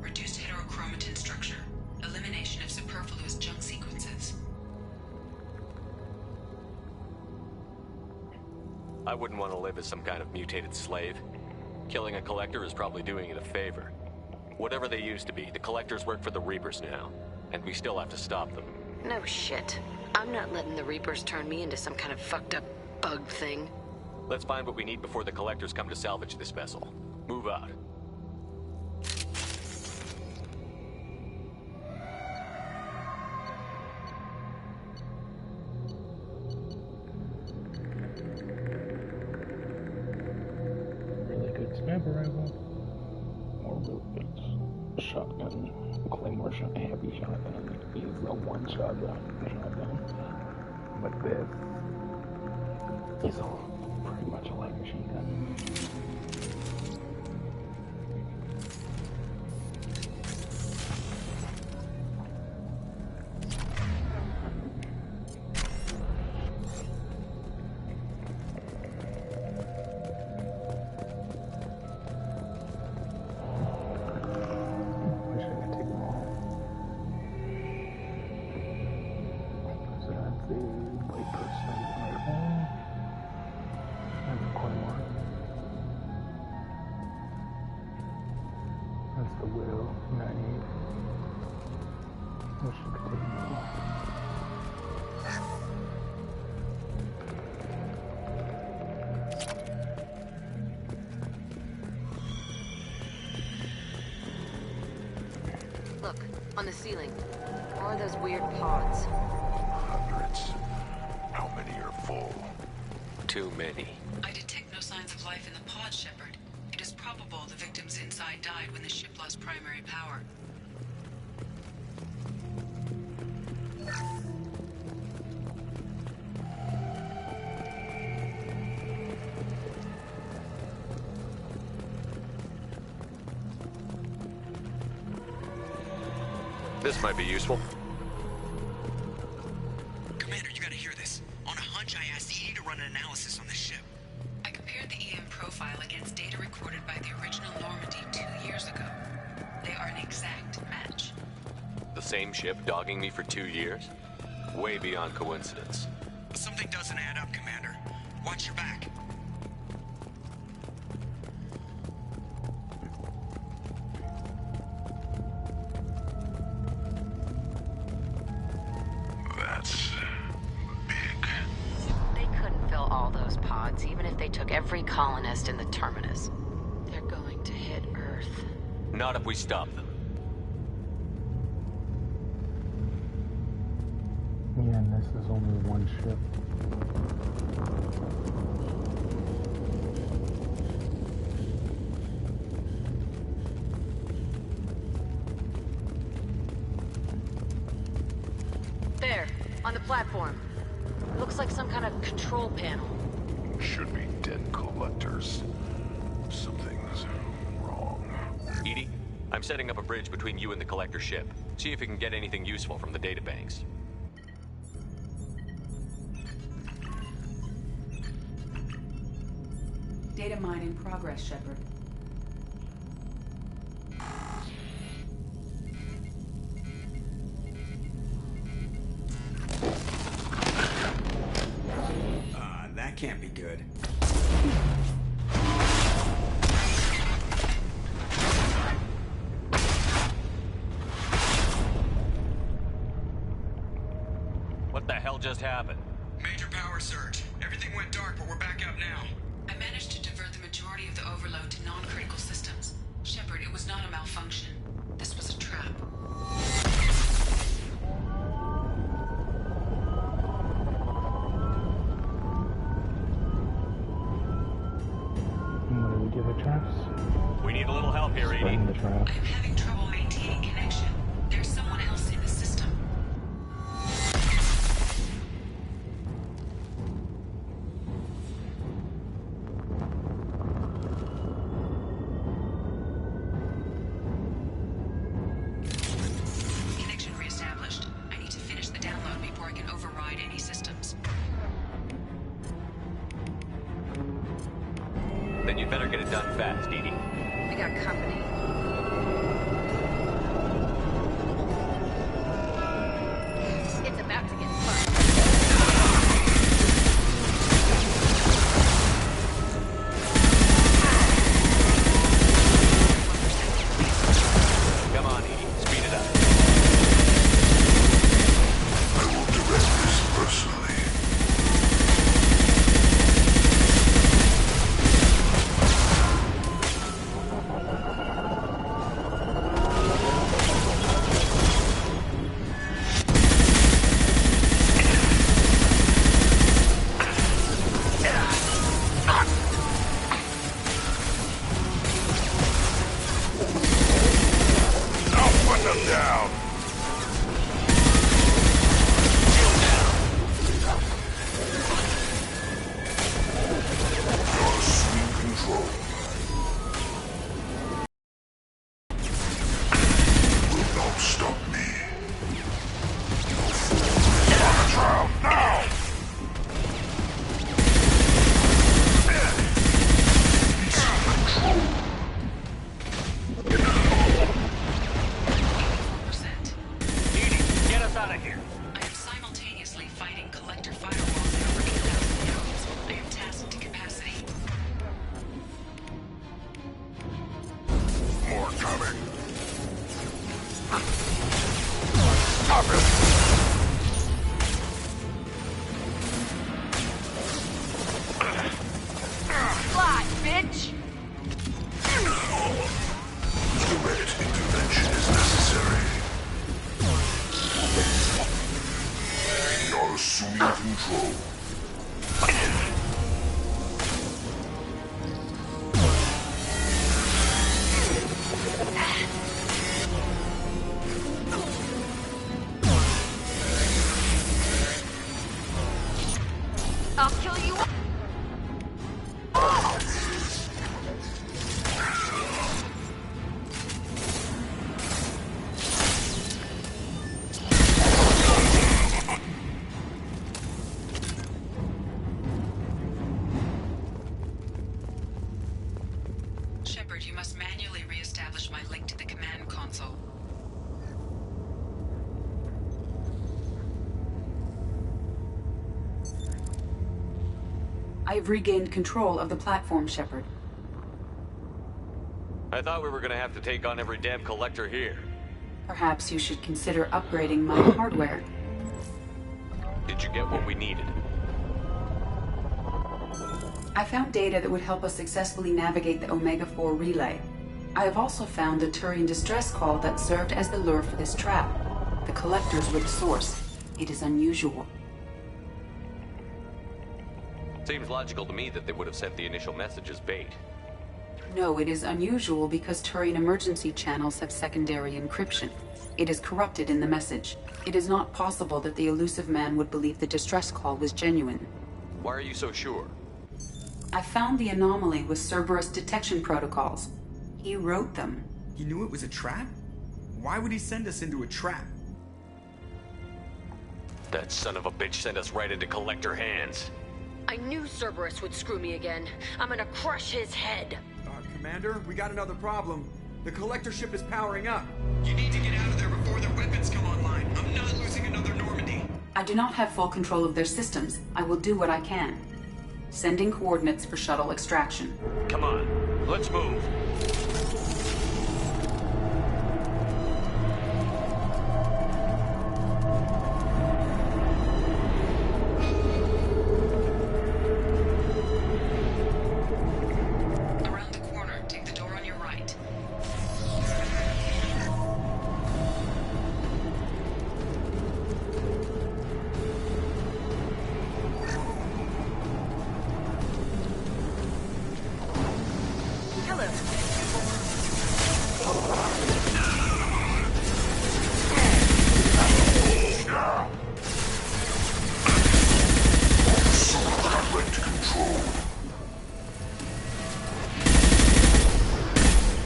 Reduced heterochromatin structure. Elimination of superfluous junk sequences. I wouldn't want to live as some kind of mutated slave. Killing a collector is probably doing it a favor. Whatever they used to be, the collectors work for the Reapers now. And we still have to stop them. No shit. I'm not letting the Reapers turn me into some kind of fucked up bug thing. Let's find what we need before the collectors come to salvage this vessel. Move out. Really good sniper rifle. Or really good shotgun. Claymore shot, heavy shotgun. Is the one shotgun. But this is pretty much a light machine gun. That's the Widow 98. Wish you could take them all. Look, on the ceiling. What are those weird pods? Hundreds. How many are full? Too many. I detect no signs of life in the pod, Shepard. It is probable the victims inside died when the ship lost primary power. This might be useful. Commander, you gotta hear this. On a hunch, I asked Edie to run an analysis on this ship. I compared the EM profile against data recorded by the original Normandy 2 years ago. They are an exact match. The same ship dogging me for 2 years? Way beyond coincidence. Something doesn't add up, Commander. Watch your back. That's big. They couldn't fill all those pods, even if they took every colonist in the terminus. They're going to hit Earth. Not if we stop them. Yeah, and this is only one ship. There, on the platform. Looks like some kind of control panel. Should be dead collectors. Something's wrong. Edie, I'm setting up a bridge between you and the collector ship. See if you can get anything useful from the databanks. Data mine in progress, Shepard. That can't be good. What the hell just happened? Major power surge. Everything went dark, but we're back up now. I managed to divert the majority of the overload to non-critical systems. Shepard, it was not a malfunction. This was a trap. What do we do the traps? We need a little help here, Edie. Explain the trap. I'm having trouble maintaining connection. There's someone else in the system. Connection reestablished. I need to finish the download before I can override any systems. Then you better get it done fast, Edie. We got company. It's about to get fun. Come on, Edie. Speed it up. I will direct this personally. I'll kill you. Shepard, you must manually re-establish my link to the command console. I have regained control of the platform, Shepard. I thought we were gonna have to take on every damn collector here. Perhaps you should consider upgrading my hardware. Did you get what we needed? I found data that would help us successfully navigate the Omega-4 relay. I have also found a Turian distress call that served as the lure for this trap. The collectors were the source. It is unusual. Seems logical to me that they would have sent the initial message as bait. No, it is unusual because Turian emergency channels have secondary encryption. It is corrupted in the message. It is not possible that the elusive man would believe the distress call was genuine. Why are you so sure? I found the anomaly with Cerberus detection protocols. He wrote them. He knew it was a trap? Why would he send us into a trap? That son of a bitch sent us right into collector hands. I knew Cerberus would screw me again. I'm gonna crush his head. Commander, we got another problem. The collector ship is powering up. You need to get out of there before their weapons come online. I'm not losing another Normandy. I do not have full control of their systems. I will do what I can. Sending coordinates for shuttle extraction. Come on, let's move. Around the corner, take the door on your right.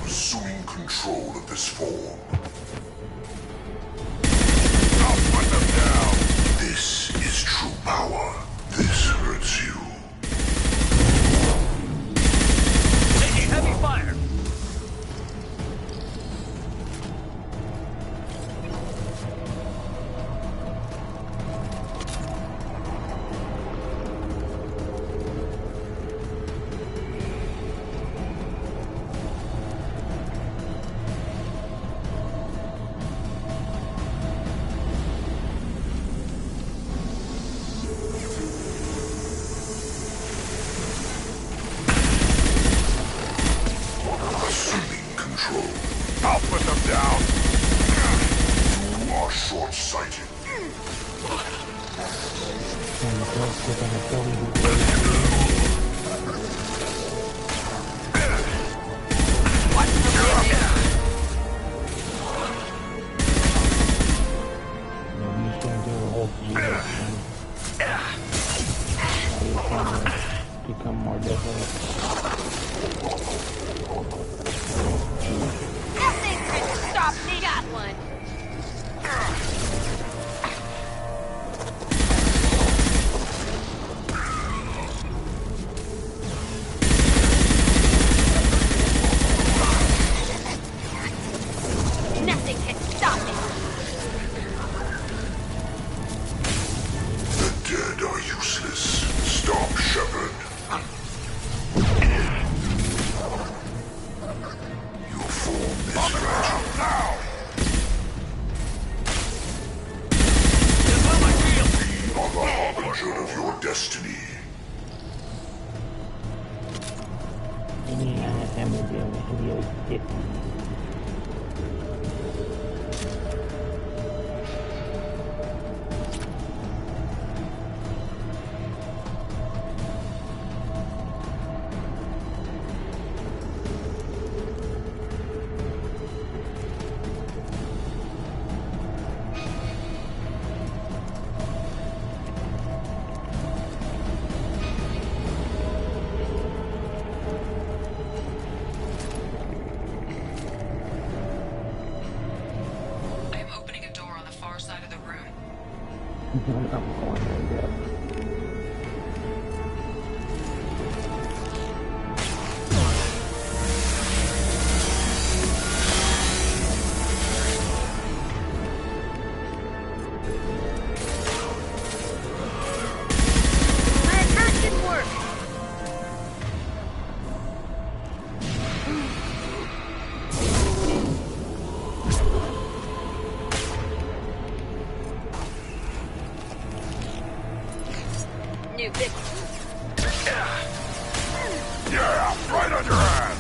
Assuming control of this form. This is true power. This hurts you. Taking heavy fire. Assuming control. I'll put them down. You are short-sighted. Become more desolate. Nothing can stop me. Got one. Nothing can stop me. The dead are useless. Stop, Shepard. Your form is fragile. Now! We are the harbinger of your destiny. Ini yang dia sedikit. I am opening a door on the far side of the room. I'm going there. My attack didn't work. New bit. Yeah, right on your ass!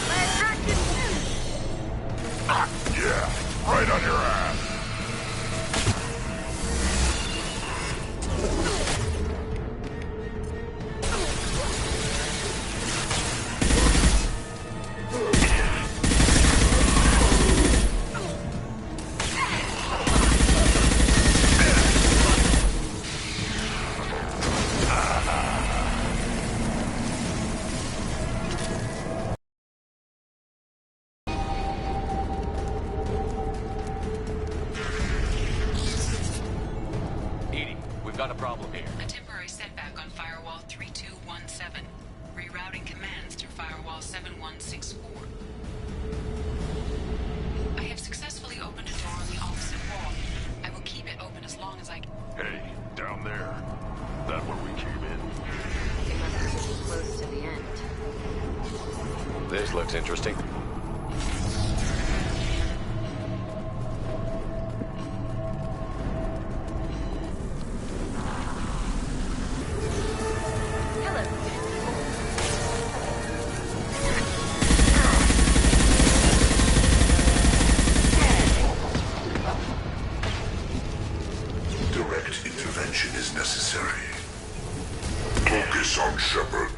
My attack didn't work. Yeah, right on your ass! We've got a problem here. A temporary setback on Firewall 3217. Rerouting commands through Firewall 7164. I have successfully opened a door on the opposite wall. I will keep it open as long as I can. Hey, down there. That where we came in? It must be getting close to the end. This looks interesting. Direct intervention is necessary. Focus on Shepard.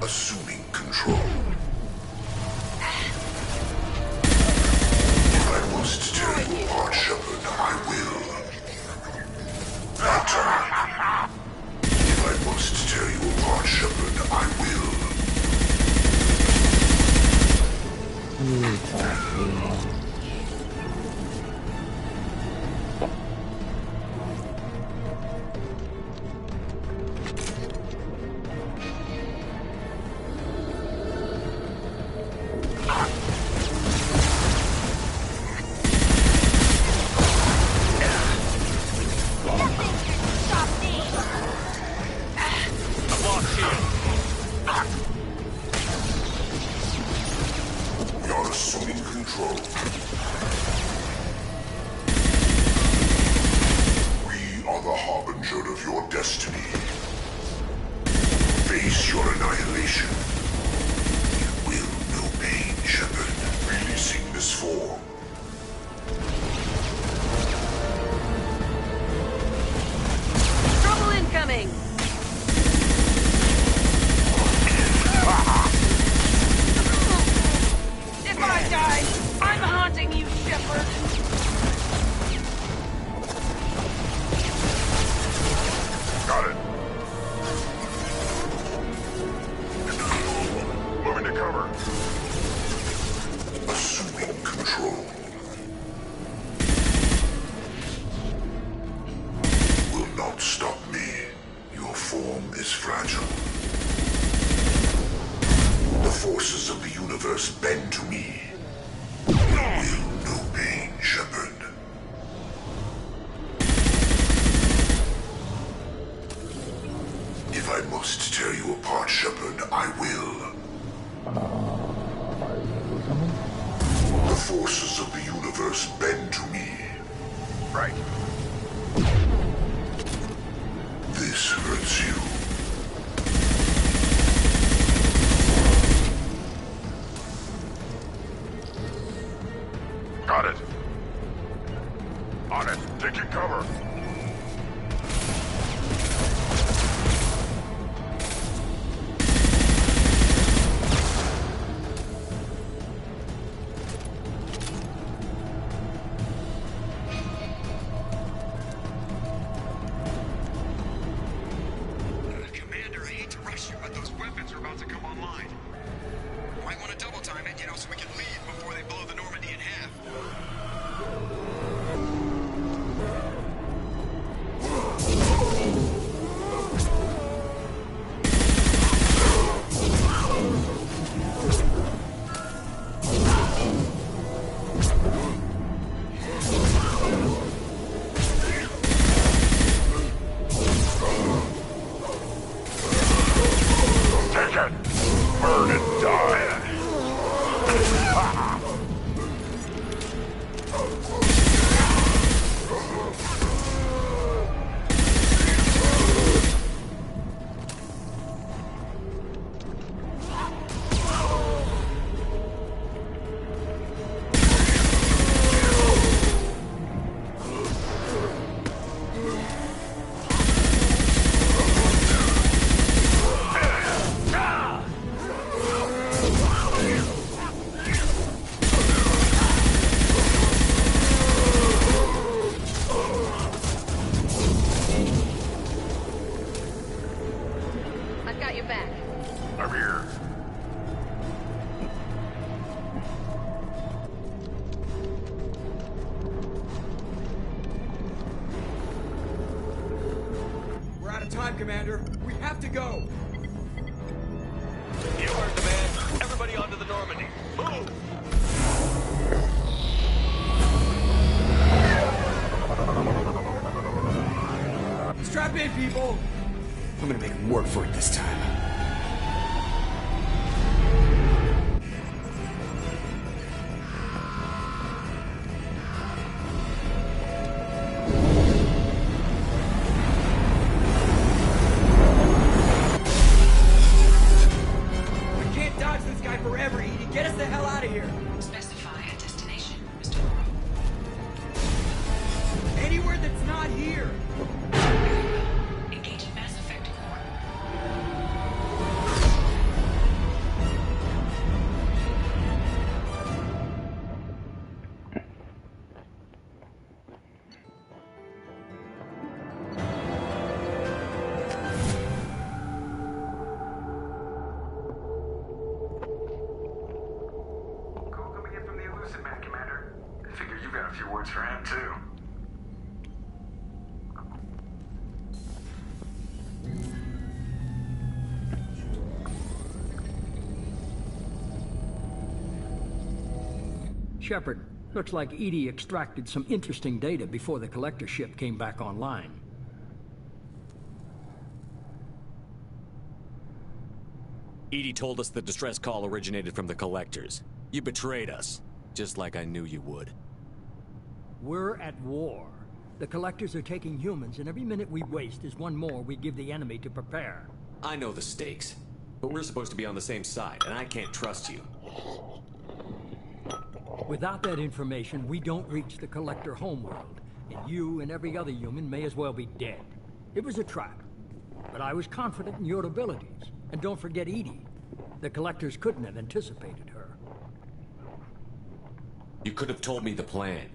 Assuming control. If I must tear you apart, Shepard, I will. Attack. If I must tear you apart, Shepard, I will. You're assuming control. We are the harbinger of your destiny. Face your annihilation. You will know pain, Shepard. Releasing this form. Trouble incoming! If I die, I'm haunting you, Shepard! Got it. Moving to cover. Assuming control. Will not stop me. Your form is fragile. The forces of the universe bend to me. You will know pain, Shepard. If I must tear you apart, Shepard, I will. The forces of the universe bend to me. Right. This hurts you. Got it. On it. Taking cover. Commander, I hate to rush you, but those weapons are about to come online. Might want to double time it, so we can leave before they blow the Normandy in half. Take it. Burn and die. of time, Commander. We have to go. You heard the man. Everybody onto the Normandy. Move! Strap in, people. I'm gonna make them work for it this time. We can't dodge this guy forever, Edie. Get us the hell out of here. Specify a destination, Mr. Laurel. Anywhere that's not here. Engage Mass Effect Core. Cool coming in from the Elusive Man, Commander. I figure you got a few words for him, too. Shepard, looks like Edie extracted some interesting data before the collector ship came back online. Edie told us the distress call originated from the collectors. You betrayed us, just like I knew you would. We're at war. The collectors are taking humans, and every minute we waste is one more we give the enemy to prepare. I know the stakes, but we're supposed to be on the same side, and I can't trust you. Without that information, we don't reach the collector homeworld, and you and every other human may as well be dead. It was a trap, but I was confident in your abilities. And don't forget Edie. The collectors couldn't have anticipated her. You could have told me the plan.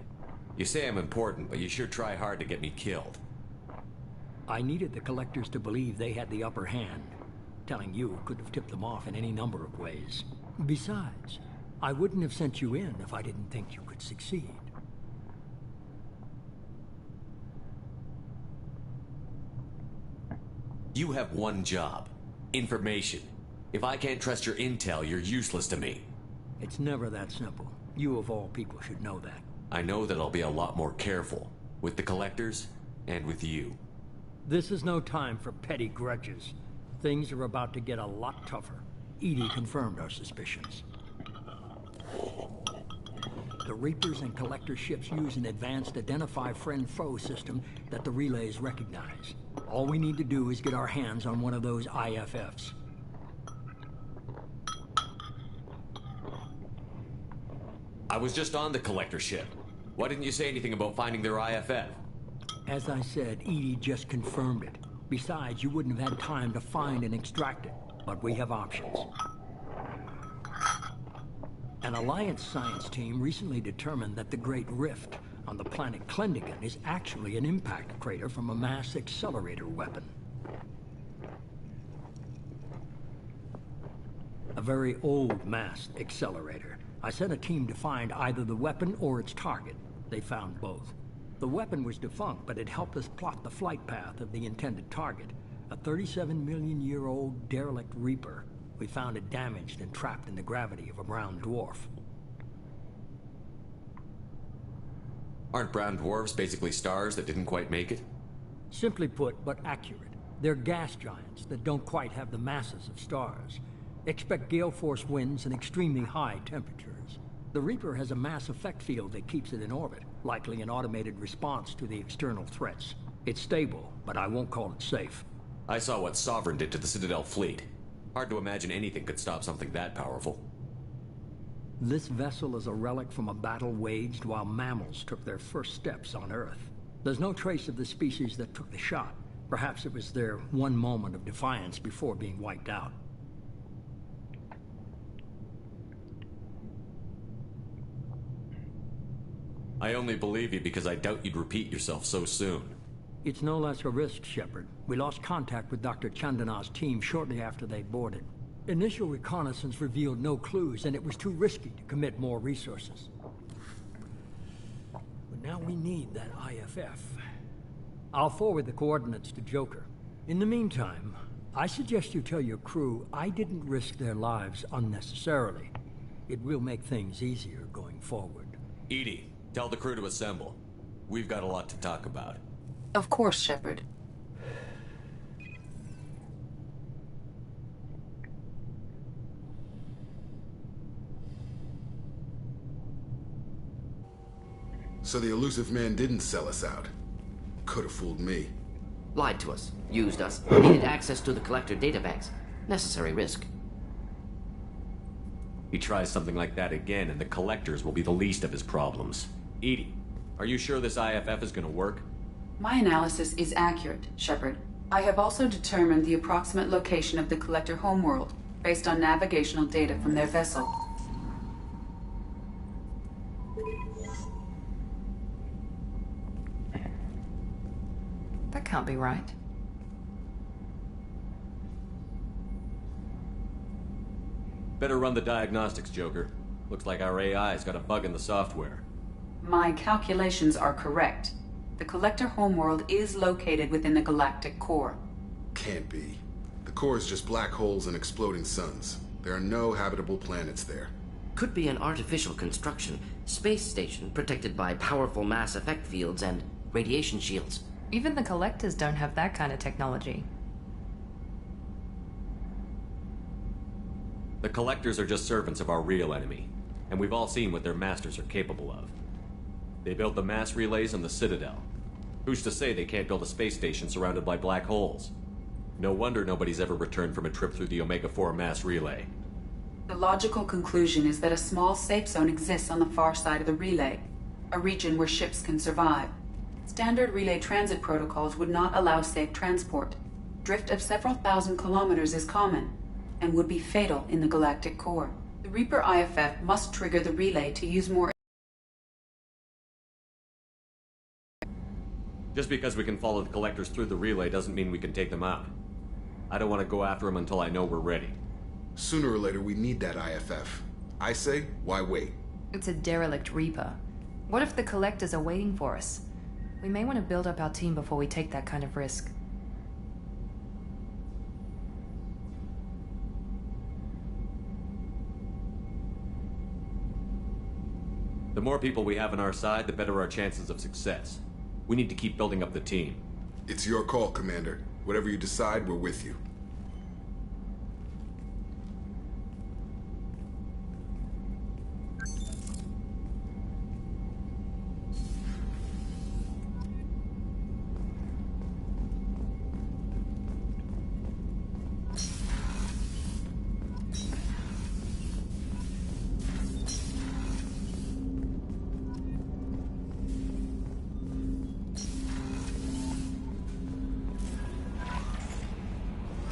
You say I'm important, but you sure try hard to get me killed. I needed the collectors to believe they had the upper hand. Telling you could have tipped them off in any number of ways. Besides, I wouldn't have sent you in if I didn't think you could succeed. You have one job. Information. If I can't trust your intel, you're useless to me. It's never that simple. You of all people should know that. I know that I'll be a lot more careful. With the collectors, and with you. This is no time for petty grudges. Things are about to get a lot tougher. Edie confirmed our suspicions. The Reapers and Collector ships use an advanced Identify Friend-Foe system that the relays recognize. All we need to do is get our hands on one of those IFFs. I was just on the Collector ship. Why didn't you say anything about finding their IFF? As I said, Edie just confirmed it. Besides, you wouldn't have had time to find and extract it. But we have options. An Alliance science team recently determined that the Great Rift on the planet Klendigan is actually an impact crater from a mass accelerator weapon. A very old mass accelerator. I sent a team to find either the weapon or its target. They found both. The weapon was defunct, but it helped us plot the flight path of the intended target. A 37-million-year-old derelict Reaper. We found it damaged and trapped in the gravity of a brown dwarf. Aren't brown dwarfs basically stars that didn't quite make it? Simply put, but accurate. They're gas giants that don't quite have the masses of stars. Expect gale force winds and extremely high temperatures. The Reaper has a mass effect field that keeps it in orbit, likely an automated response to the external threats. It's stable, but I won't call it safe. I saw what Sovereign did to the Citadel fleet. Hard to imagine anything could stop something that powerful. This vessel is a relic from a battle waged while mammals took their first steps on Earth. There's no trace of the species that took the shot. Perhaps it was their one moment of defiance before being wiped out. I only believe you because I doubt you'd repeat yourself so soon. It's no less a risk, Shepard. We lost contact with Dr. Chandana's team shortly after they boarded. Initial reconnaissance revealed no clues, and it was too risky to commit more resources. But now we need that IFF. I'll forward the coordinates to Joker. In the meantime, I suggest you tell your crew I didn't risk their lives unnecessarily. It will make things easier going forward. EDI, tell the crew to assemble. We've got a lot to talk about. Of course, Shepard. So the elusive man didn't sell us out. Could have fooled me. Lied to us, used us, needed access to the collector databanks. Necessary risk. He tries something like that again, and the collectors will be the least of his problems. EDI, are you sure this IFF is gonna work? My analysis is accurate, Shepard. I have also determined the approximate location of the collector homeworld, based on navigational data from their vessel. That can't be right. Better run the diagnostics, Joker. Looks like our AI's got a bug in the software. My calculations are correct. The collector homeworld is located within the galactic core. Can't be. The core is just black holes and exploding suns. There are no habitable planets there. Could be an artificial construction. Space station protected by powerful mass effect fields and radiation shields. Even the collectors don't have that kind of technology. The collectors are just servants of our real enemy, and we've all seen what their masters are capable of. They built the mass relays on the Citadel. Who's to say they can't build a space station surrounded by black holes? No wonder nobody's ever returned from a trip through the Omega-4 mass relay. The logical conclusion is that a small safe zone exists on the far side of the relay, a region where ships can survive. Standard relay transit protocols would not allow safe transport. Drift of several thousand kilometers is common, and would be fatal in the galactic core. The Reaper IFF must trigger the relay to use more. Just because we can follow the collectors through the relay doesn't mean we can take them out. I don't want to go after them until I know we're ready. Sooner or later, we need that IFF. I say, why wait? It's a derelict Reaper. What if the collectors are waiting for us? We may want to build up our team before we take that kind of risk. The more people we have on our side, the better our chances of success. We need to keep building up the team. It's your call, Commander. Whatever you decide, we're with you.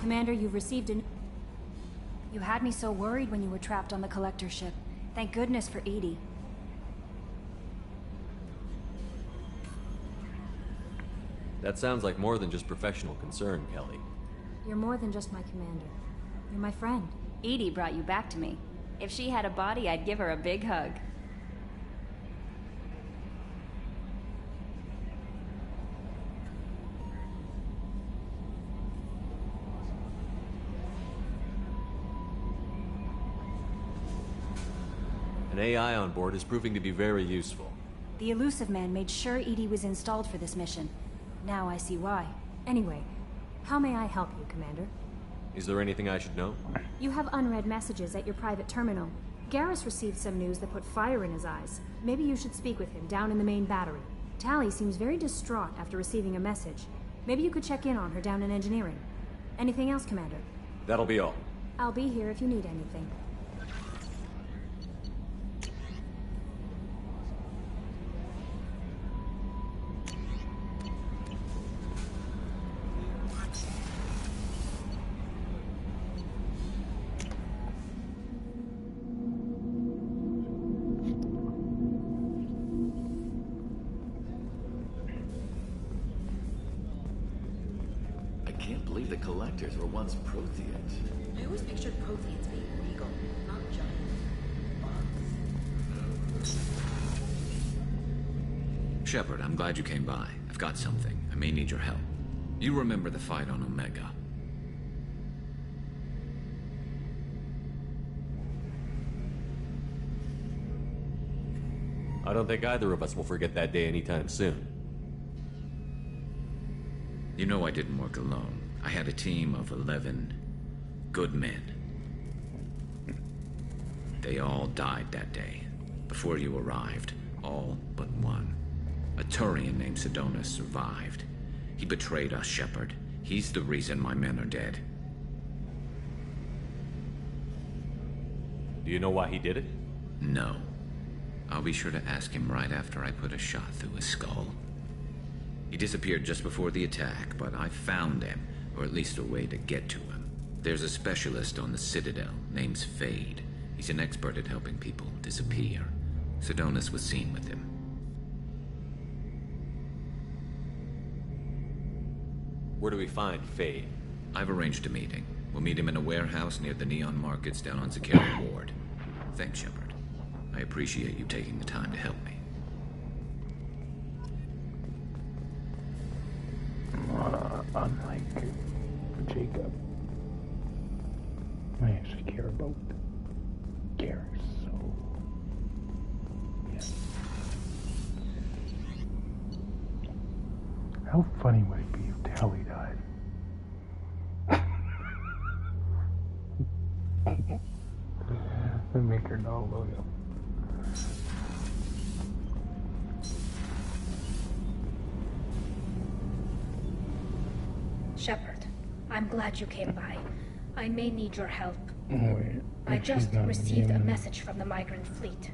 Commander, you've received an... You had me so worried when you were trapped on the collector ship. Thank goodness for EDI. That sounds like more than just professional concern, Kelly. You're more than just my commander. You're my friend. EDI brought you back to me. If she had a body, I'd give her a big hug. An AI on board is proving to be very useful. The elusive man made sure EDI was installed for this mission. Now I see why. Anyway, how may I help you, Commander? Is there anything I should know? You have unread messages at your private terminal. Garrus received some news that put fire in his eyes. Maybe you should speak with him down in the main battery. Tally seems very distraught after receiving a message. Maybe you could check in on her down in engineering. Anything else, Commander? That'll be all. I'll be here if you need anything. I can't believe the collectors were once Protheans. I always pictured Protheans being regal, not giant bugs. Shepard, I'm glad you came by. I've got something. I may need your help. You remember the fight on Omega. I don't think either of us will forget that day anytime soon. You know I didn't work alone. I had a team of 11 good men. They all died that day, before you arrived. All but one. A Turian named Sidonus survived. He betrayed us, Shepard. He's the reason my men are dead. Do you know why he did it? No. I'll be sure to ask him right after I put a shot through his skull. He disappeared just before the attack, but I found him, or at least a way to get to him. There's a specialist on the Citadel, named Fade. He's an expert at helping people disappear. Sidonus was seen with him. Where do we find Fade? I've arranged a meeting. We'll meet him in a warehouse near the Neon Markets down on Zakari Ward. Thanks, Shepard. I appreciate you taking the time to help me. Unlike Jacob, I actually care about Garrus, so yes. How funny would it be if Tali died? And make her no logo. Shepard, I'm glad you came by. I may need your help. Wait, I just received a in. message from the migrant fleet.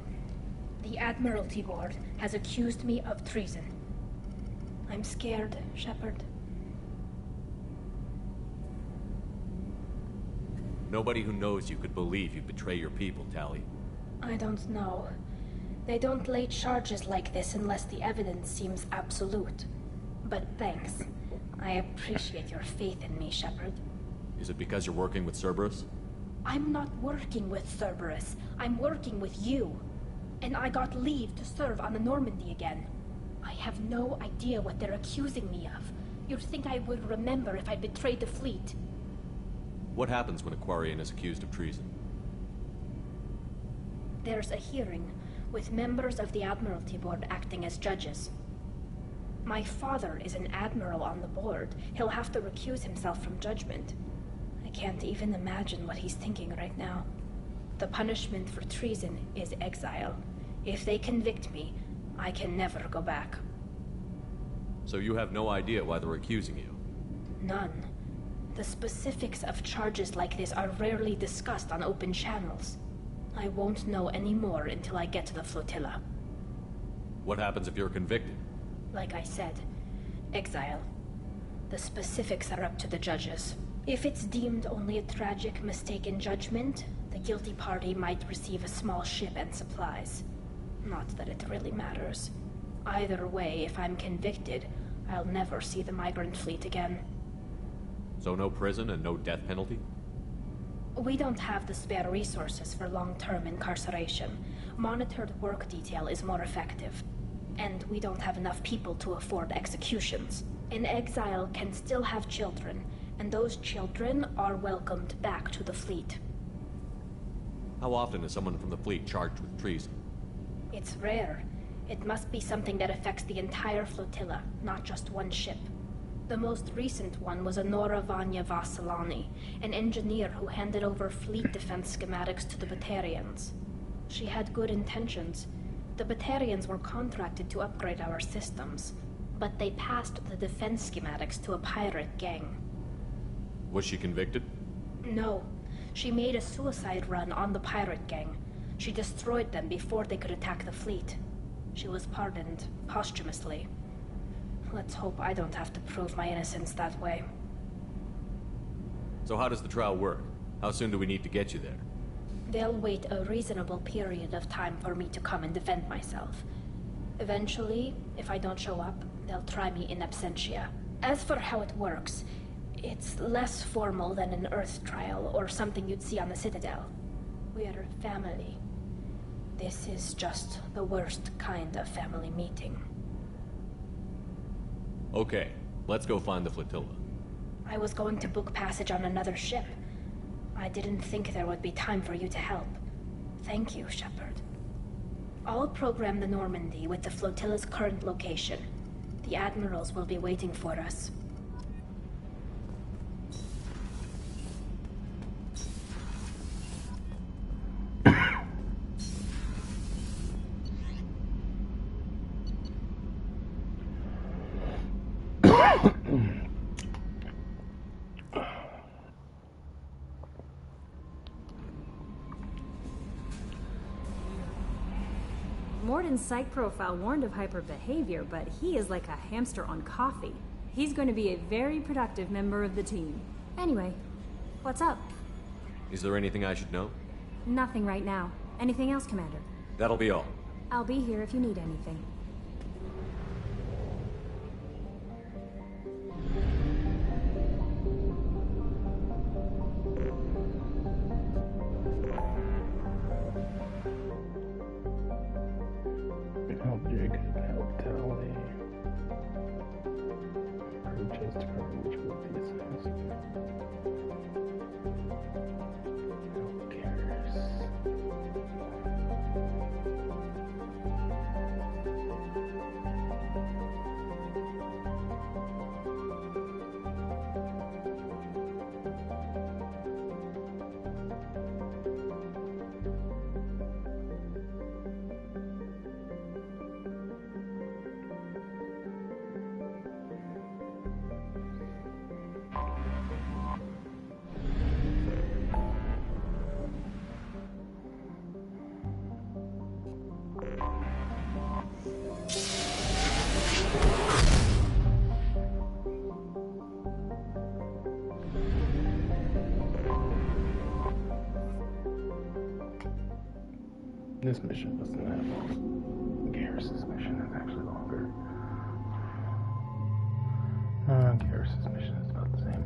The Admiralty Board has accused me of treason. I'm scared, Shepard. Nobody who knows you could believe you betray your people, Tali. I don't know. They don't lay charges like this unless the evidence seems absolute. But thanks. I appreciate your faith in me, Shepard. Is it because you're working with Cerberus? I'm not working with Cerberus. I'm working with you. And I got leave to serve on the Normandy again. I have no idea what they're accusing me of. You'd think I would remember if I betrayed the fleet. What happens when a Quarian is accused of treason? There's a hearing, with members of the Admiralty Board acting as judges. My father is an admiral on the board. He'll have to recuse himself from judgment. I can't even imagine what he's thinking right now. The punishment for treason is exile. If they convict me, I can never go back. So you have no idea why they're accusing you? None. The specifics of charges like this are rarely discussed on open channels. I won't know any more until I get to the flotilla. What happens if you're convicted? Like I said, exile. The specifics are up to the judges. If it's deemed only a tragic mistake in judgment, the guilty party might receive a small ship and supplies. Not that it really matters. Either way, if I'm convicted, I'll never see the migrant fleet again. So no prison and no death penalty? We don't have the spare resources for long-term incarceration. Monitored work detail is more effective. And we don't have enough people to afford executions. An exile can still have children, and those children are welcomed back to the fleet. How often is someone from the fleet charged with treason? It's rare. It must be something that affects the entire flotilla, not just one ship. The most recent one was Honora Vanya Vassilani, an engineer who handed over fleet defense schematics to the Batarians. She had good intentions. The Batarians were contracted to upgrade our systems, but they passed the defense schematics to a pirate gang. Was she convicted? No. She made a suicide run on the pirate gang. She destroyed them before they could attack the fleet. She was pardoned posthumously. Let's hope I don't have to prove my innocence that way. So how does the trial work? How soon do we need to get you there? They'll wait a reasonable period of time for me to come and defend myself. Eventually, if I don't show up, they'll try me in absentia. As for how it works, it's less formal than an Earth trial or something you'd see on the Citadel. We're family. This is just the worst kind of family meeting. Okay, Let's go find the flotilla. I was going to book passage on another ship. I didn't think there would be time for you to help. Thank you, Shepard. I'll program the Normandy with the flotilla's current location. The admirals will be waiting for us. Morden's psych profile warned of hyper behavior, but he is like a hamster on coffee. He's going to be a very productive member of the team. Anyway, what's up? Is there anything I should know? Nothing right now. Anything else, Commander? That'll be all. I'll be here if you need anything. Help Jacob, help Tally. Purchased courage with the assassin. Who cares? This mission doesn't have long. Garrus's mission is actually longer. Garrus's mission is about the same.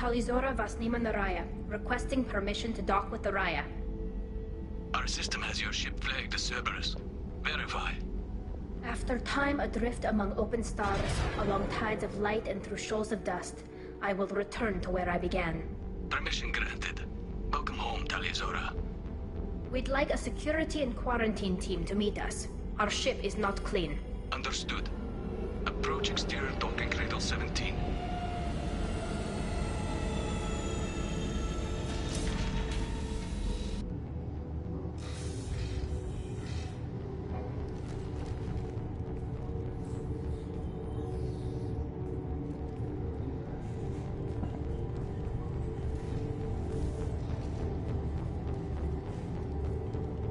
Talizora Vasnima Naraya, requesting permission to dock with the Raya. Our system has your ship flagged as Cerberus. Verify. After time adrift among open stars, along tides of light and through shoals of dust, I will return to where I began. Permission granted. Welcome home, Talizora. We'd like a security and quarantine team to meet us. Our ship is not clean. Understood. Approach exterior docking cradle 17.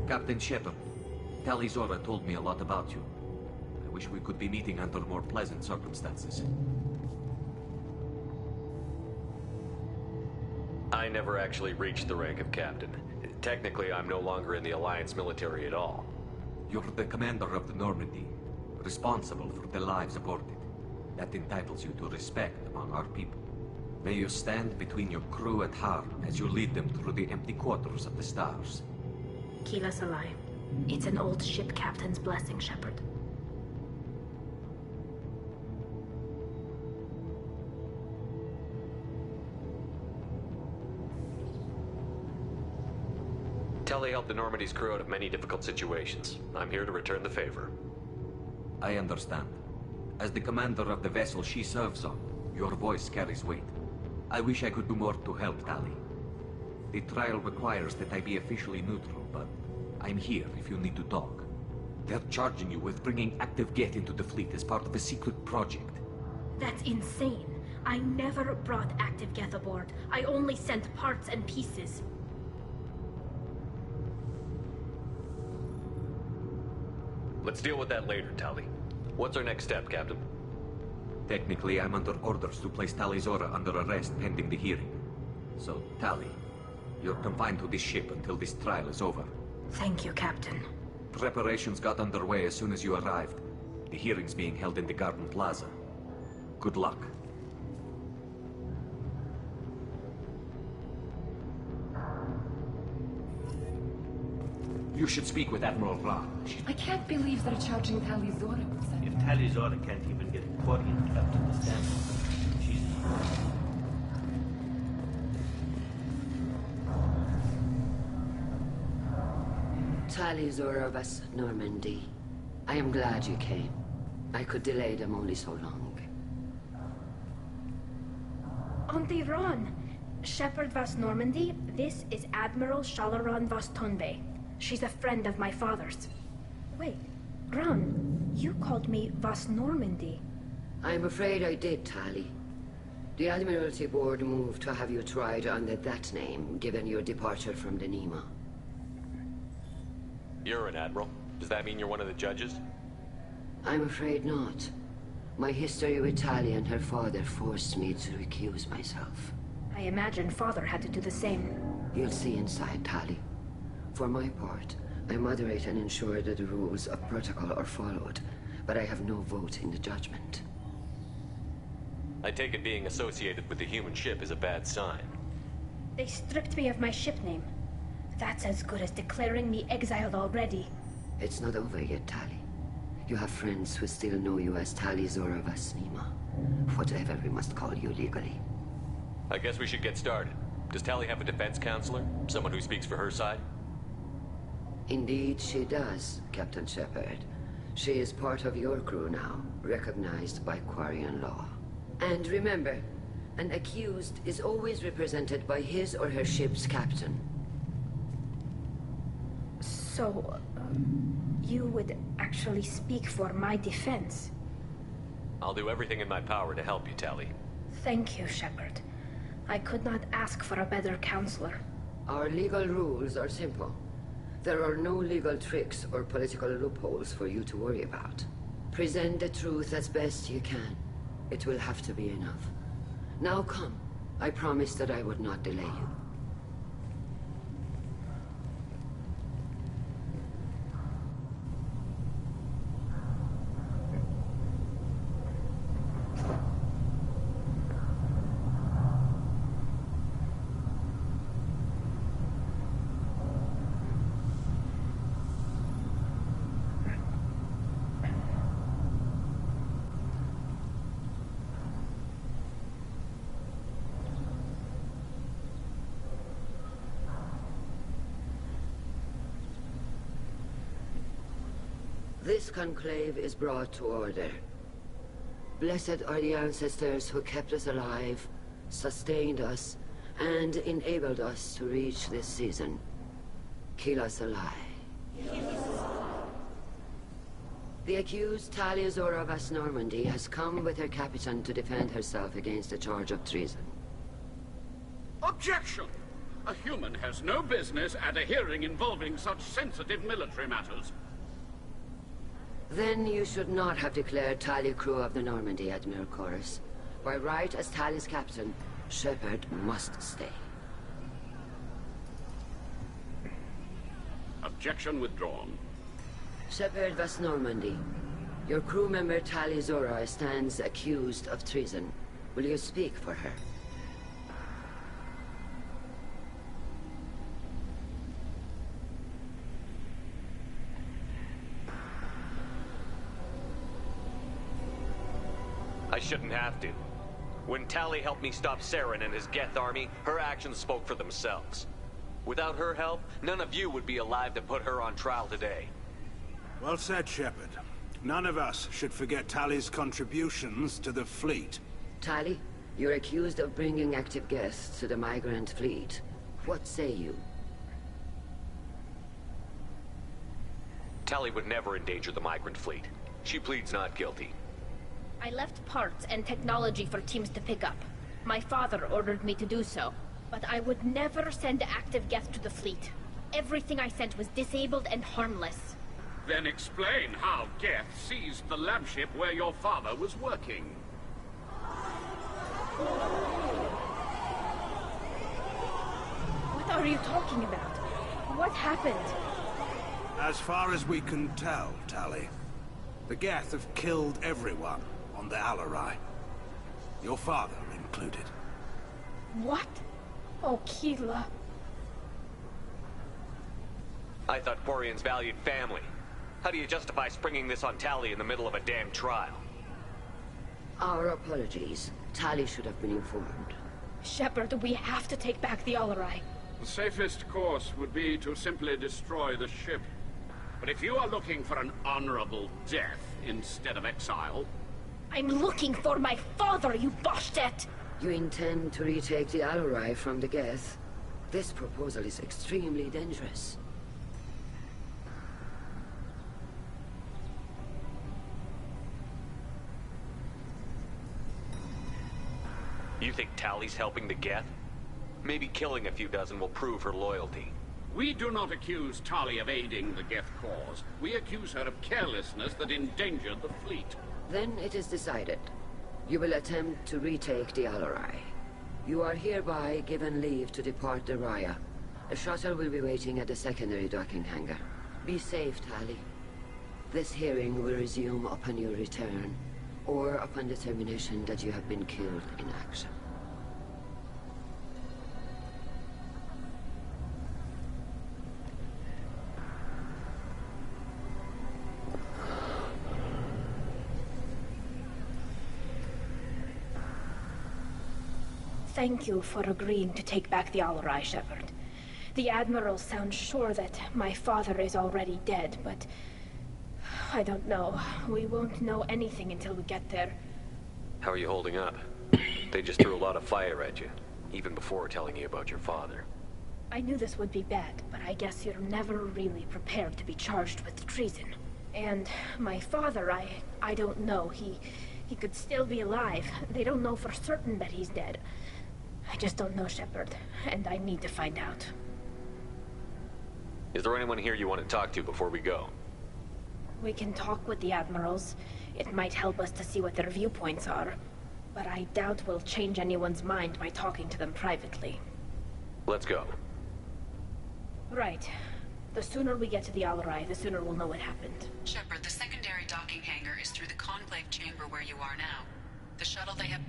Captain Shepard, Talizora told me a lot about you. I wish we could be meeting under more pleasant circumstances. I never actually reached the rank of captain. Technically, I'm no longer in the Alliance military at all. You're the commander of the Normandy, responsible for the lives aborted. That entitles you to respect among our people. May you stand between your crew and harm as you lead them through the empty quarters of the stars. Keela Salai. It's an old ship captain's blessing, Shepard. Telly helped the Normandy's crew out of many difficult situations. I'm here to return the favor. I understand. As the commander of the vessel she serves on, your voice carries weight. I wish I could do more to help Tali. The trial requires that I be officially neutral, but I'm here if you need to talk. They're charging you with bringing active Geth into the fleet as part of a secret project. That's insane. I never brought active Geth aboard. I only sent parts and pieces. Let's deal with that later, Tali. What's our next step, Captain? Technically, I'm under orders to place Tali Zora under arrest pending the hearing. So, Tali, you're confined to this ship until this trial is over. Thank you, Captain. Preparations got underway as soon as you arrived. The hearing's being held in the Garden Plaza. Good luck. You should speak with Admiral Ra. I can't believe they're charging Tali Zora with that. If Tali Zora can't even get a Quarian captain to stand for her, she's... Tali Zora of us, Normandy. I am glad you came. I could delay them only so long. Auntie Ron! Shepard Vas Normandy, this is Admiral Shalaran Vas Tonbe. She's a friend of my father's. Wait, Ron, you called me Vas Normandy. I'm afraid I did, Tali. The Admiralty Board moved to have you tried under that name, given your departure from the Nima. You're an admiral. Does that mean you're one of the judges? I'm afraid not. My history with Tali and her father forced me to recuse myself. I imagine father had to do the same. You'll see inside, Tali. For my part, I moderate and ensure that the rules of protocol are followed, but I have no vote in the judgment. I take it being associated with the human ship is a bad sign. They stripped me of my ship name. That's as good as declaring me exiled already. It's not over yet, Tali. You have friends who still know you as Tali Zora Vas Nima. Whatever we must call you legally. I guess we should get started. Does Tali have a defense counselor? Someone who speaks for her side? Indeed she does, Captain Shepard. She is part of your crew now, recognized by Quarian law. And remember, an accused is always represented by his or her ship's captain. So, you would actually speak for my defense? I'll do everything in my power to help you, Tali. Thank you, Shepard. I could not ask for a better counselor. Our legal rules are simple. There are no legal tricks or political loopholes for you to worry about. Present the truth as best you can. It will have to be enough. Now come. I promised that I would not delay you. This conclave is brought to order. Blessed are the ancestors who kept us alive, sustained us, and enabled us to reach this season. Keela Salai. The accused Tali Zora Vas Normandy has come with her captain to defend herself against a charge of treason. Objection! A human has no business at a hearing involving such sensitive military matters. Then you should not have declared Tali crew of the Normandy, Admiral Chorus. By right as Tali's captain, Shepard must stay. Objection withdrawn. Shepard, West Normandy. Your crew member Tali Zora stands accused of treason. Will you speak for her? I shouldn't have to. When Tali helped me stop Saren and his Geth army, her actions spoke for themselves. Without her help, none of you would be alive to put her on trial today. Well said, Shepard. None of us should forget Tali's contributions to the fleet. Tali, you're accused of bringing active Geth to the migrant fleet. What say you? Tali would never endanger the migrant fleet. She pleads not guilty. I left parts and technology for teams to pick up. My father ordered me to do so, but I would never send active Geth to the fleet. Everything I sent was disabled and harmless. Then explain how Geth seized the lab ship where your father was working. What are you talking about? What happened? As far as we can tell, Tali, the Geth have killed everyone on the Alarai. Your father included. What? Oh, Keela. I thought Quarians valued family. How do you justify springing this on Tali in the middle of a damn trial? Our apologies. Tali should have been informed. Shepard, we have to take back the Alarai. The safest course would be to simply destroy the ship. But if you are looking for an honorable death instead of exile... I'm looking for my father, you bastet! You intend to retake the Alarai from the Geth? This proposal is extremely dangerous. You think Tali's helping the Geth? Maybe killing a few dozen will prove her loyalty. We do not accuse Tali of aiding the Geth cause. We accuse her of carelessness that endangered the fleet. Then it is decided. You will attempt to retake the Alarai. You are hereby given leave to depart the Raya. A shuttle will be waiting at the secondary docking hangar. Be safe, Tali. This hearing will resume upon your return, or upon determination that you have been killed in action. Thank you for agreeing to take back the Alarai, Shepard. The Admiral sounds sure that my father is already dead, but... I don't know. We won't know anything until we get there. How are you holding up? They just threw a lot of fire at you, even before telling you about your father. I knew this would be bad, but I guess you're never really prepared to be charged with treason. And my father, I don't know. He could still be alive. They don't know for certain that he's dead. I just don't know, Shepard, and I need to find out. Is there anyone here you want to talk to before we go? We can talk with the Admirals. It might help us to see what their viewpoints are. But I doubt we'll change anyone's mind by talking to them privately. Let's go. Right. The sooner we get to the Alarai, the sooner we'll know what happened. Shepard, the secondary docking hangar is through the conclave chamber where you are now. The shuttle they have...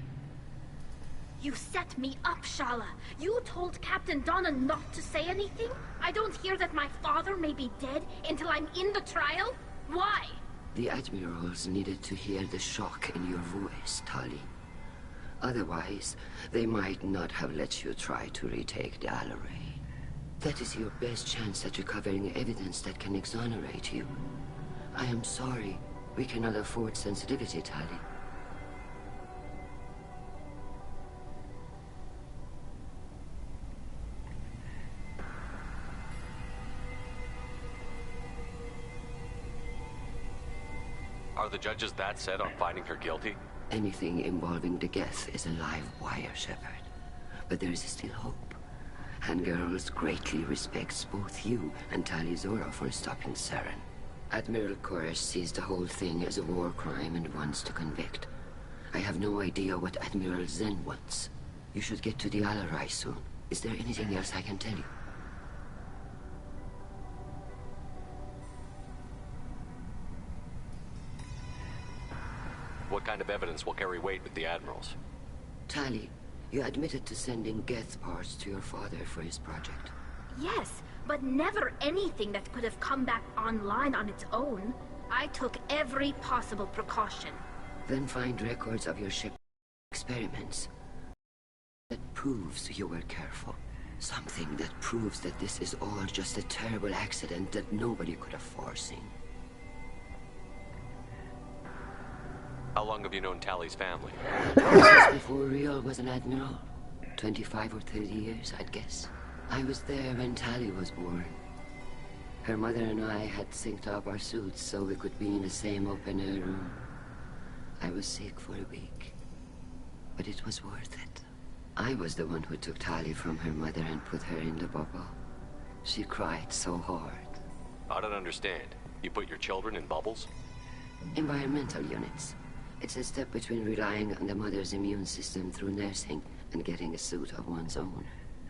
You set me up, Shala. You told Captain Donna not to say anything? I don't hear that my father may be dead until I'm in the trial? Why? The Admirals needed to hear the shock in your voice, Tali. Otherwise, they might not have let you try to retake the Alarai. That is your best chance at recovering evidence that can exonerate you. I am sorry. We cannot afford sensitivity, Tali. Are the judges that set on finding her guilty? Anything involving the Geth is a live wire, Shepard. But there is still hope. And Girls greatly respects both you and Tali Zora for stopping Saren. Admiral Koresh sees the whole thing as a war crime and wants to convict. I have no idea what Admiral Zen wants. You should get to the Alarai soon. Is there anything else I can tell you? What kind of evidence will carry weight with the Admirals? Tali, you admitted to sending Geth parts to your father for his project. Yes, but never anything that could have come back online on its own. I took every possible precaution. Then find records of your ship experiments. That proves you were careful. Something that proves that this is all just a terrible accident that nobody could have foreseen. How long have you known Tali's family? Since before Riel was an admiral. 25 or 30 years, I'd guess. I was there when Tali was born. Her mother and I had synced up our suits so we could be in the same open-air room. I was sick for a week, but it was worth it. I was the one who took Tali from her mother and put her in the bubble. She cried so hard. I don't understand. You put your children in bubbles? Environmental units. It's a step between relying on the mother's immune system through nursing and getting a suit of one's own.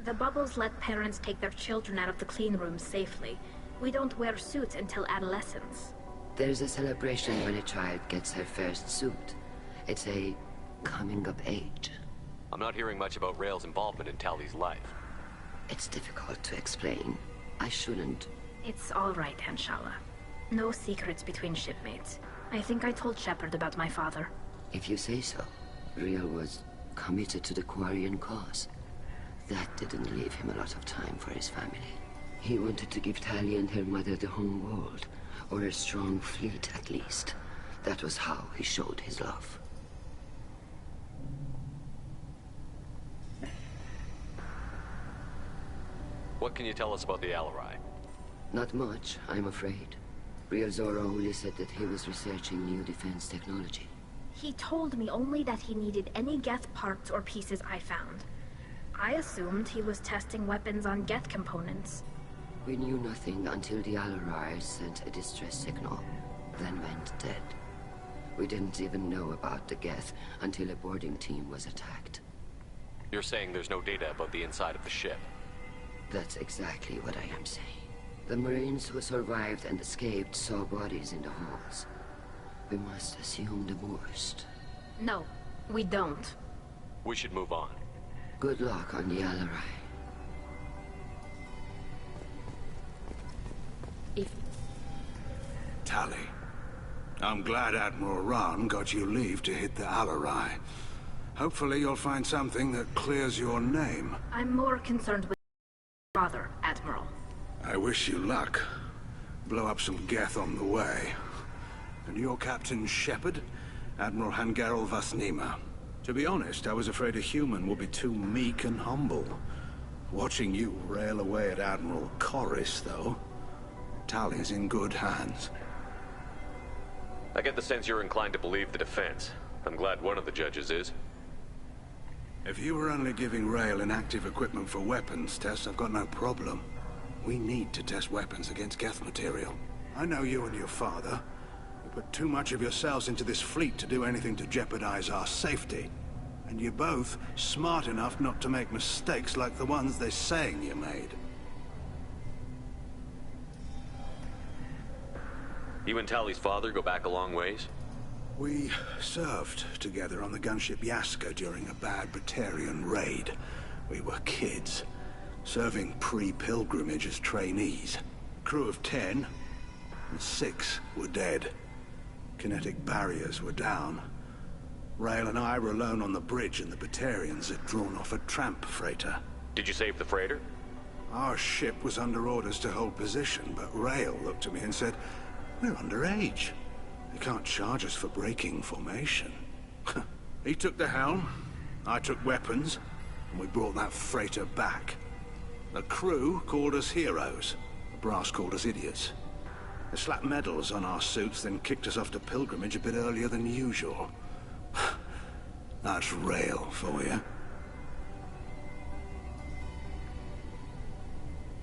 The bubbles let parents take their children out of the clean rooms safely. We don't wear suits until adolescence. There's a celebration when a child gets her first suit. It's a coming of age. I'm not hearing much about Rael's involvement in Tali's life. It's difficult to explain. I shouldn't. It's all right, Anshala. No secrets between shipmates. I think I told Shepard about my father. If you say so. Riel was committed to the Quarian cause. That didn't leave him a lot of time for his family. He wanted to give Tali and her mother the home world, or a strong fleet at least. That was how he showed his love. What can you tell us about the Alarai? Not much, I'm afraid. Riel Zoro only said that he was researching new defense technology. He told me only that he needed any Geth parts or pieces I found. I assumed he was testing weapons on Geth components. We knew nothing until the Alarai sent a distress signal, then went dead. We didn't even know about the Geth until a boarding team was attacked. You're saying there's no data about the inside of the ship? That's exactly what I am saying. The Marines who survived and escaped saw bodies in the halls. We must assume the worst. No, we don't. We should move on. Good luck on the Alarai. Tali, I'm glad Admiral Rahn got you leave to hit the Alarai. Hopefully you'll find something that clears your name. I'm more concerned with father, Admiral. I wish you luck. Blow up some Geth on the way. And your Captain Shepard? Admiral Hangarel Vasnima. To be honest, I was afraid a human would be too meek and humble. Watching you rail away at Admiral Corris, though. Tali's in good hands. I get the sense you're inclined to believe the defense. I'm glad one of the judges is. If you were only giving Rael inactive equipment for weapons tests, I've got no problem. We need to test weapons against Geth material. I know you and your father. You put too much of yourselves into this fleet to do anything to jeopardize our safety. And you're both smart enough not to make mistakes like the ones they're saying you made. You and Tali's father go back a long ways? We served together on the gunship Yaska during a bad Batarian raid. We were kids, serving pre-pilgrimage as trainees. Crew of 10, and 6 were dead. Kinetic barriers were down. Rael and I were alone on the bridge, and the Batarians had drawn off a tramp freighter. Did you save the freighter? Our ship was under orders to hold position, but Rael looked at me and said, "We're underage. They can't charge us for breaking formation." He took the helm, I took weapons, and we brought that freighter back. The crew called us heroes. The brass called us idiots. They slapped medals on our suits, then kicked us off to pilgrimage a bit earlier than usual. That's Rael for you.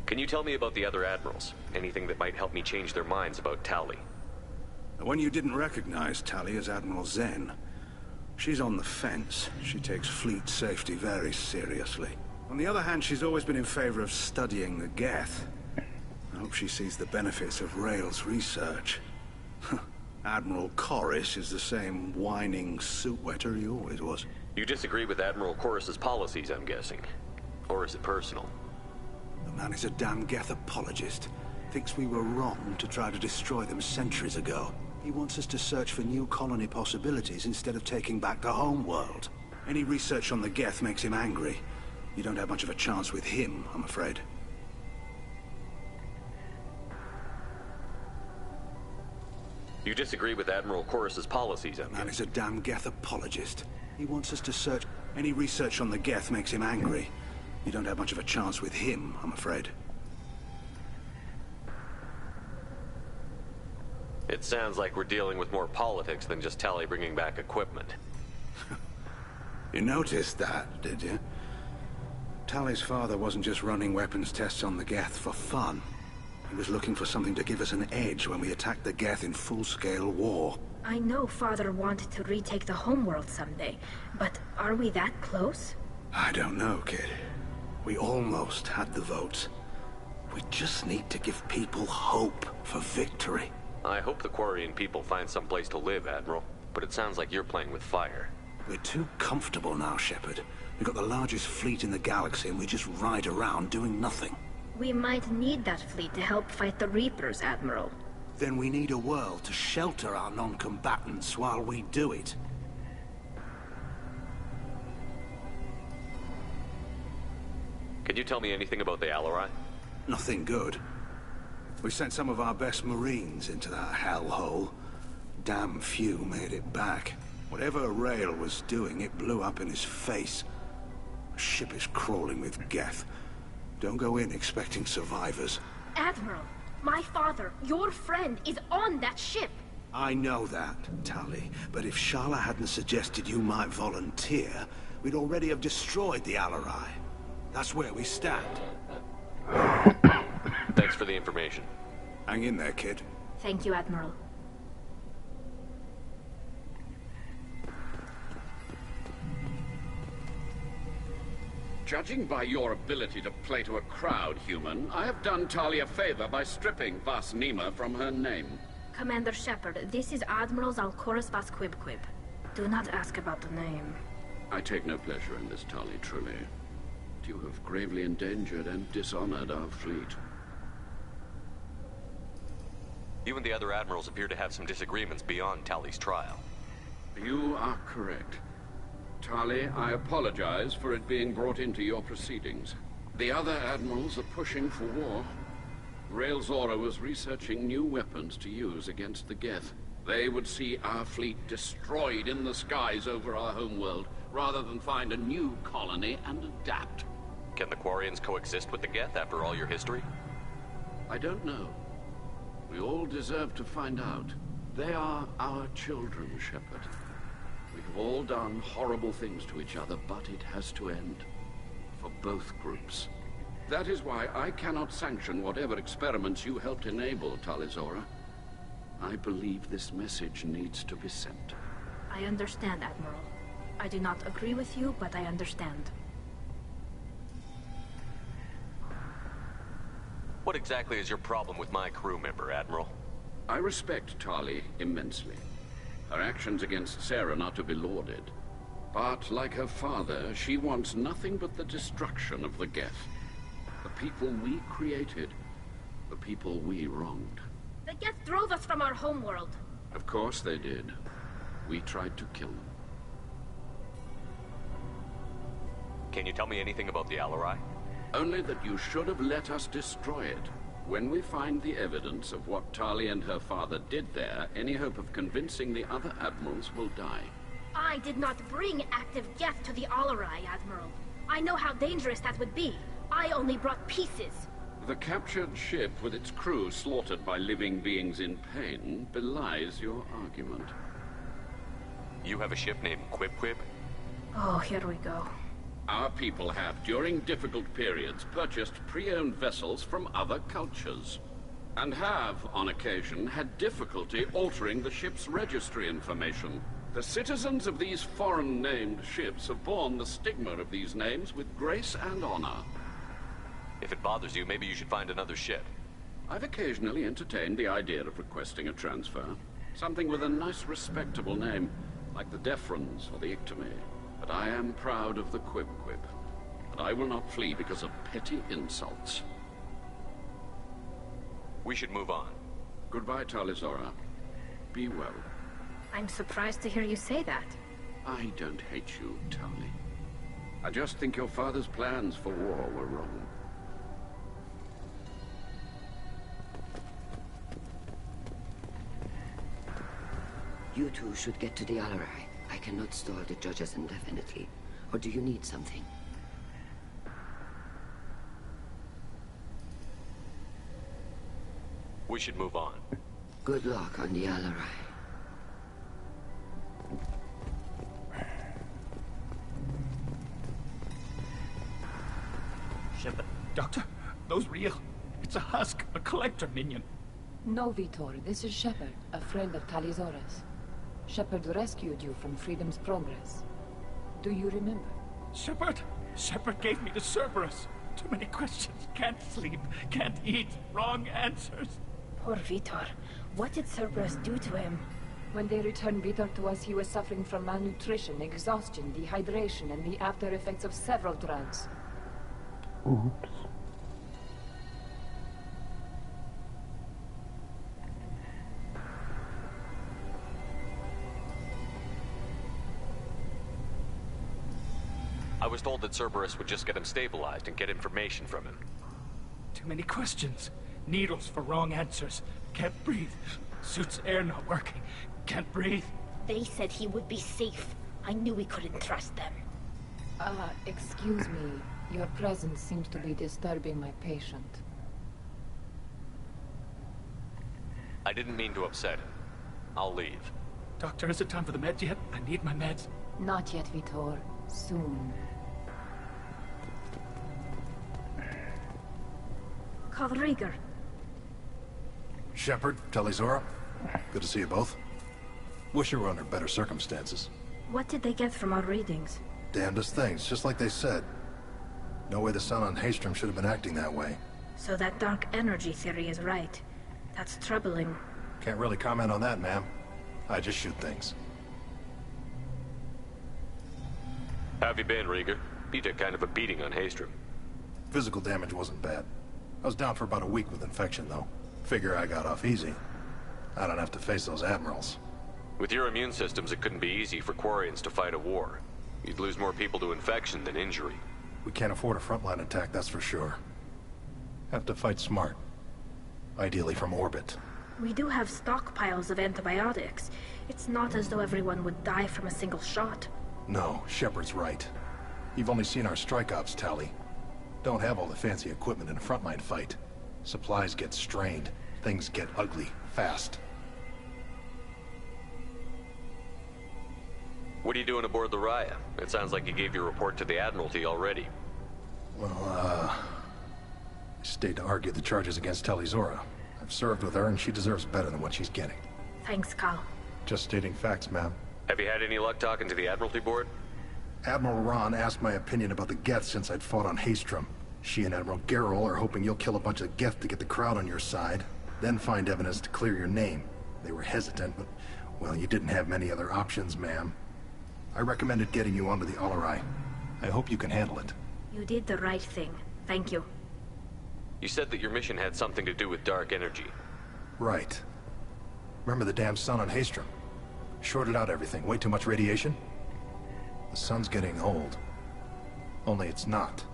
Can you tell me about the other admirals? Anything that might help me change their minds about Tali? The one you didn't recognize, Tali, is Admiral Zen. She's on the fence. She takes fleet safety very seriously. On the other hand, she's always been in favor of studying the Geth. I hope she sees the benefits of Rael's research. Admiral Corris is the same whining suit-wetter he always was. You disagree with Admiral Corris's policies, I'm guessing. Or is it personal? The man is a damn Geth apologist. Thinks we were wrong to try to destroy them centuries ago. He wants us to search for new colony possibilities instead of taking back the home world. Any research on the Geth makes him angry. You don't have much of a chance with him, I'm afraid. You disagree with Admiral Corris's policies, The man is a damn Geth apologist. He wants us to search... Any research on the Geth makes him angry. You don't have much of a chance with him, I'm afraid. It sounds like we're dealing with more politics than just Tali bringing back equipment. You noticed that, did you? Tali's father wasn't just running weapons tests on the Geth for fun. He was looking for something to give us an edge when we attacked the Geth in full-scale war. I know Father wanted to retake the homeworld someday, but are we that close? I don't know, kid. We almost had the votes. We just need to give people hope for victory. I hope the Quarian people find some place to live, Admiral. But it sounds like you're playing with fire. We're too comfortable now, Shepard. We've got the largest fleet in the galaxy and we just ride around doing nothing. We might need that fleet to help fight the Reapers, Admiral. Then we need a world to shelter our non-combatants while we do it. Can you tell me anything about the Alarai? Nothing good. We sent some of our best Marines into that hellhole. Damn few made it back. Whatever Rail was doing, it blew up in his face. The ship is crawling with Geth. Don't go in expecting survivors. Admiral, my father, your friend, is on that ship. I know that, Tali. But if Shala hadn't suggested you might volunteer, we'd already have destroyed the Alarai. That's where we stand. Thanks for the information. Hang in there, kid. Thank you, Admiral. Judging by your ability to play to a crowd, human, I have done Tali a favor by stripping Vas Nima from her name. Commander Shepard, this is Admiral Zalkoris Vas Quib. Do not ask about the name. I take no pleasure in this, Tali, truly. You have gravely endangered and dishonored our fleet. You and the other admirals appear to have some disagreements beyond Tali's trial. You are correct. Tali, I apologize for it being brought into your proceedings. The other admirals are pushing for war. Rail Zora was researching new weapons to use against the Geth. They would see our fleet destroyed in the skies over our homeworld, rather than find a new colony and adapt. Can the Quarians coexist with the Geth after all your history? I don't know. We all deserve to find out. They are our children, Shepard. We have all done horrible things to each other, but it has to end. For both groups. That is why I cannot sanction whatever experiments you helped enable, Tali Zora. I believe this message needs to be sent. I understand, Admiral. I do not agree with you, but I understand. What exactly is your problem with my crew member, Admiral? I respect Tali immensely. Her actions against Saren are to be lauded. But, like her father, she wants nothing but the destruction of the Geth. The people we created. The people we wronged. The Geth drove us from our homeworld. Of course they did. We tried to kill them. Can you tell me anything about the Alarai? Only that you should have let us destroy it. When we find the evidence of what Tali and her father did there, any hope of convincing the other admirals will die. I did not bring active Geth to the Alarai, Admiral. I know how dangerous that would be. I only brought pieces. The captured ship with its crew slaughtered by living beings in pain belies your argument. You have a ship named Quib? Oh, here we go. Our people have, during difficult periods, purchased pre-owned vessels from other cultures. And have, on occasion, had difficulty altering the ship's registry information. The citizens of these foreign-named ships have borne the stigma of these names with grace and honor. If it bothers you, maybe you should find another ship. I've occasionally entertained the idea of requesting a transfer. Something with a nice, respectable name, like the Defrons or the Ictomy. But I am proud of the Quib-Quib, and I will not flee because of petty insults. We should move on. Goodbye, Talizora. Be well. I'm surprised to hear you say that. I don't hate you, Tali. I just think your father's plans for war were wrong. You two should get to the Alarai. I cannot stall the judges indefinitely. Or do you need something? We should move on. Good luck on the Alarai. Shepard. Doctor, those real. It's a husk, a collector minion. No, Vitor. This is Shepard, a friend of Talizora's. Shepard rescued you from Freedom's Progress. Do you remember? Shepard! Shepard gave me the Cerberus. Too many questions. Can't sleep. Can't eat. Wrong answers. Poor Vitor. What did Cerberus do to him? When they returned Vitor to us, he was suffering from malnutrition, exhaustion, dehydration, and the after effects of several drugs. Oops. I was told that Cerberus would just get him stabilized and get information from him. Too many questions. Needles for wrong answers. Can't breathe. Suit's air not working. Can't breathe. They said he would be safe. I knew we couldn't trust them. Excuse me. Your presence seems to be disturbing my patient. I didn't mean to upset him. I'll leave. Doctor, is it time for the meds yet? I need my meds. Not yet, Vitor. Soon. Call Rieger. Shepard, Talizora, good to see you both. Wish you were under better circumstances. What did they get from our readings? Damnedest things, just like they said. No way the sun on Haystrom should have been acting that way. So that dark energy theory is right. That's troubling. Can't really comment on that, ma'am. I just shoot things. How have you been, Rieger? You took kind of a beating on Haystrom. Physical damage wasn't bad. I was down for about a week with infection, though. Figure I got off easy. I don't have to face those admirals. With your immune systems, it couldn't be easy for Quarians to fight a war. You'd lose more people to infection than injury. We can't afford a frontline attack, that's for sure. Have to fight smart. Ideally from orbit. We do have stockpiles of antibiotics. It's not as though everyone would die from a single shot. No, Shepard's right. You've only seen our strike ops tally. Don't have all the fancy equipment in a frontline fight. Supplies get strained. Things get ugly, fast. What are you doing aboard the Raya? It sounds like you gave your report to the Admiralty already. Well, I stayed to argue the charges against Talizora. I've served with her, and she deserves better than what she's getting. Thanks, Cal. Just stating facts, ma'am. Have you had any luck talking to the Admiralty Board? Admiral Ron asked my opinion about the Geth since I'd fought on Haystrom. She and Admiral Gerrel are hoping you'll kill a bunch of Geth to get the crowd on your side, then find evidence to clear your name. They were hesitant, but, well, you didn't have many other options, ma'am. I recommended getting you onto the Alarai. I hope you can handle it. You did the right thing. Thank you. You said that your mission had something to do with dark energy. Right. Remember the damn sun on Haystrom? Shorted out everything. Way too much radiation? The sun's getting old. Only it's not.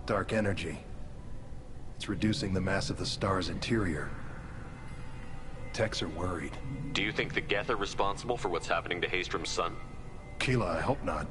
Dark energy. It's reducing the mass of the star's interior. Techs are worried. Do you think the Geth are responsible for what's happening to Haystrom's sun? Keela, I hope not.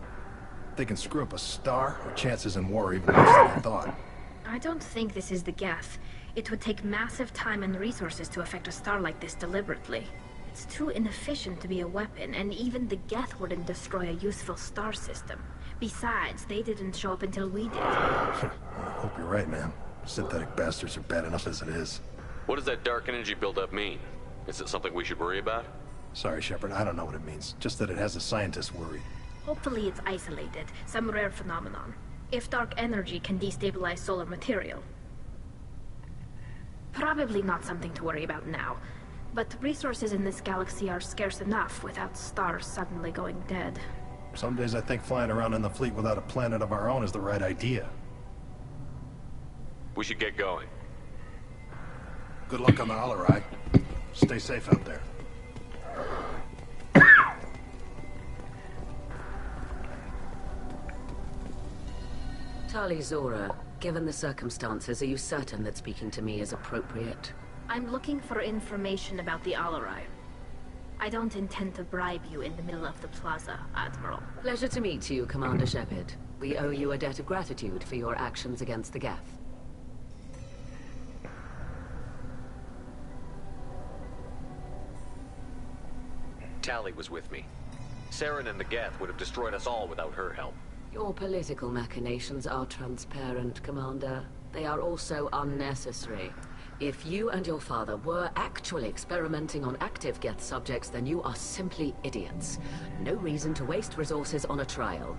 If they can screw up a star, our chances in war are even worse than I thought. I don't think this is the Geth. It would take massive time and resources to affect a star like this deliberately. It's too inefficient to be a weapon, and even the Geth wouldn't destroy a useful star system. Besides, they didn't show up until we did. I hope you're right, man. Synthetic bastards are bad enough as it is. What does that dark energy buildup mean? Is it something we should worry about? Sorry, Shepard, I don't know what it means. Just that it has the scientists worried. Hopefully it's isolated, some rare phenomenon. If dark energy can destabilize solar material. Probably not something to worry about now. But resources in this galaxy are scarce enough without stars suddenly going dead. Some days I think flying around in the fleet without a planet of our own is the right idea. We should get going. Good luck on the Alarai. Stay safe out there. Tali Zora, given the circumstances, are you certain that speaking to me is appropriate? I'm looking for information about the Alarai. I don't intend to bribe you in the middle of the plaza, Admiral. Pleasure to meet you, Commander Shepard. We owe you a debt of gratitude for your actions against the Geth. Tali was with me. Saren and the Geth would have destroyed us all without her help. Your political machinations are transparent, Commander. They are also unnecessary. If you and your father were actually experimenting on active Geth subjects, then you are simply idiots. No reason to waste resources on a trial.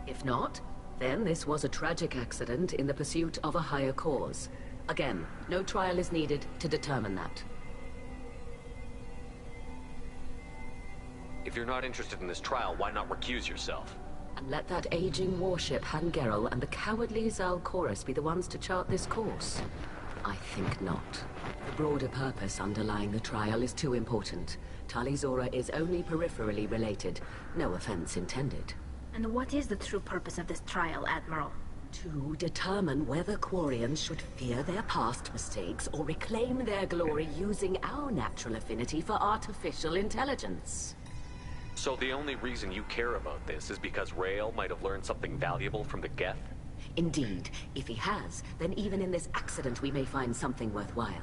If not, then this was a tragic accident in the pursuit of a higher cause. Again, no trial is needed to determine that. If you're not interested in this trial, why not recuse yourself? And let that aging warship Han Gerel and the cowardly Zal Chorus be the ones to chart this course? I think not. The broader purpose underlying the trial is too important. Tali Zora is only peripherally related. No offense intended. And what is the true purpose of this trial, Admiral? To determine whether Quarians should fear their past mistakes or reclaim their glory using our natural affinity for artificial intelligence. So the only reason you care about this is because Rael might have learned something valuable from the Geth? Indeed. If he has, then even in this accident we may find something worthwhile.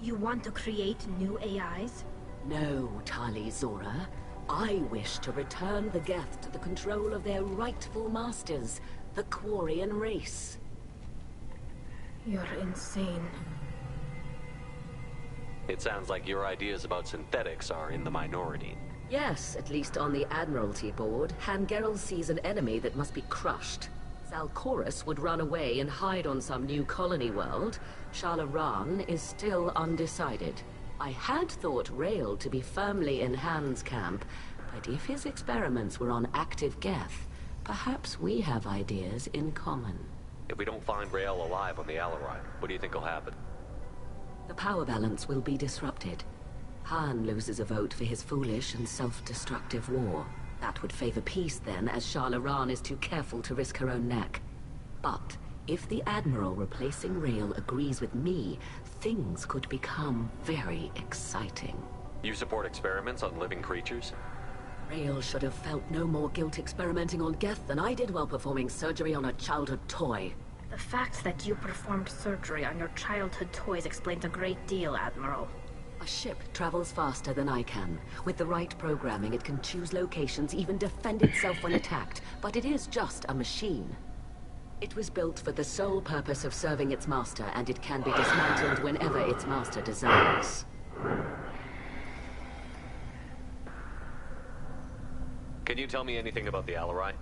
You want to create new AIs? No, Tali Zora. I wish to return the Geth to the control of their rightful masters, the Quarian race. You're insane. It sounds like your ideas about synthetics are in the minority. Yes, at least on the Admiralty board, Han Gerel sees an enemy that must be crushed. Zal Chorus would run away and hide on some new colony world. Shala Ran is still undecided. I had thought Rael to be firmly in Han's camp, but if his experiments were on active Geth, perhaps we have ideas in common. If we don't find Rael alive on the Alarai, what do you think will happen? The power balance will be disrupted. Han loses a vote for his foolish and self-destructive war. That would favor peace then, as Shala Ran is too careful to risk her own neck. But if the Admiral replacing Rael agrees with me, things could become very exciting. You support experiments on living creatures? Rael should have felt no more guilt experimenting on Geth than I did while performing surgery on a childhood toy. The fact that you performed surgery on your childhood toys explains a great deal, Admiral. A ship travels faster than I can. With the right programming, it can choose locations, even defend itself when attacked. But it is just a machine. It was built for the sole purpose of serving its master, and it can be dismantled whenever its master desires. Can you tell me anything about the Alarai?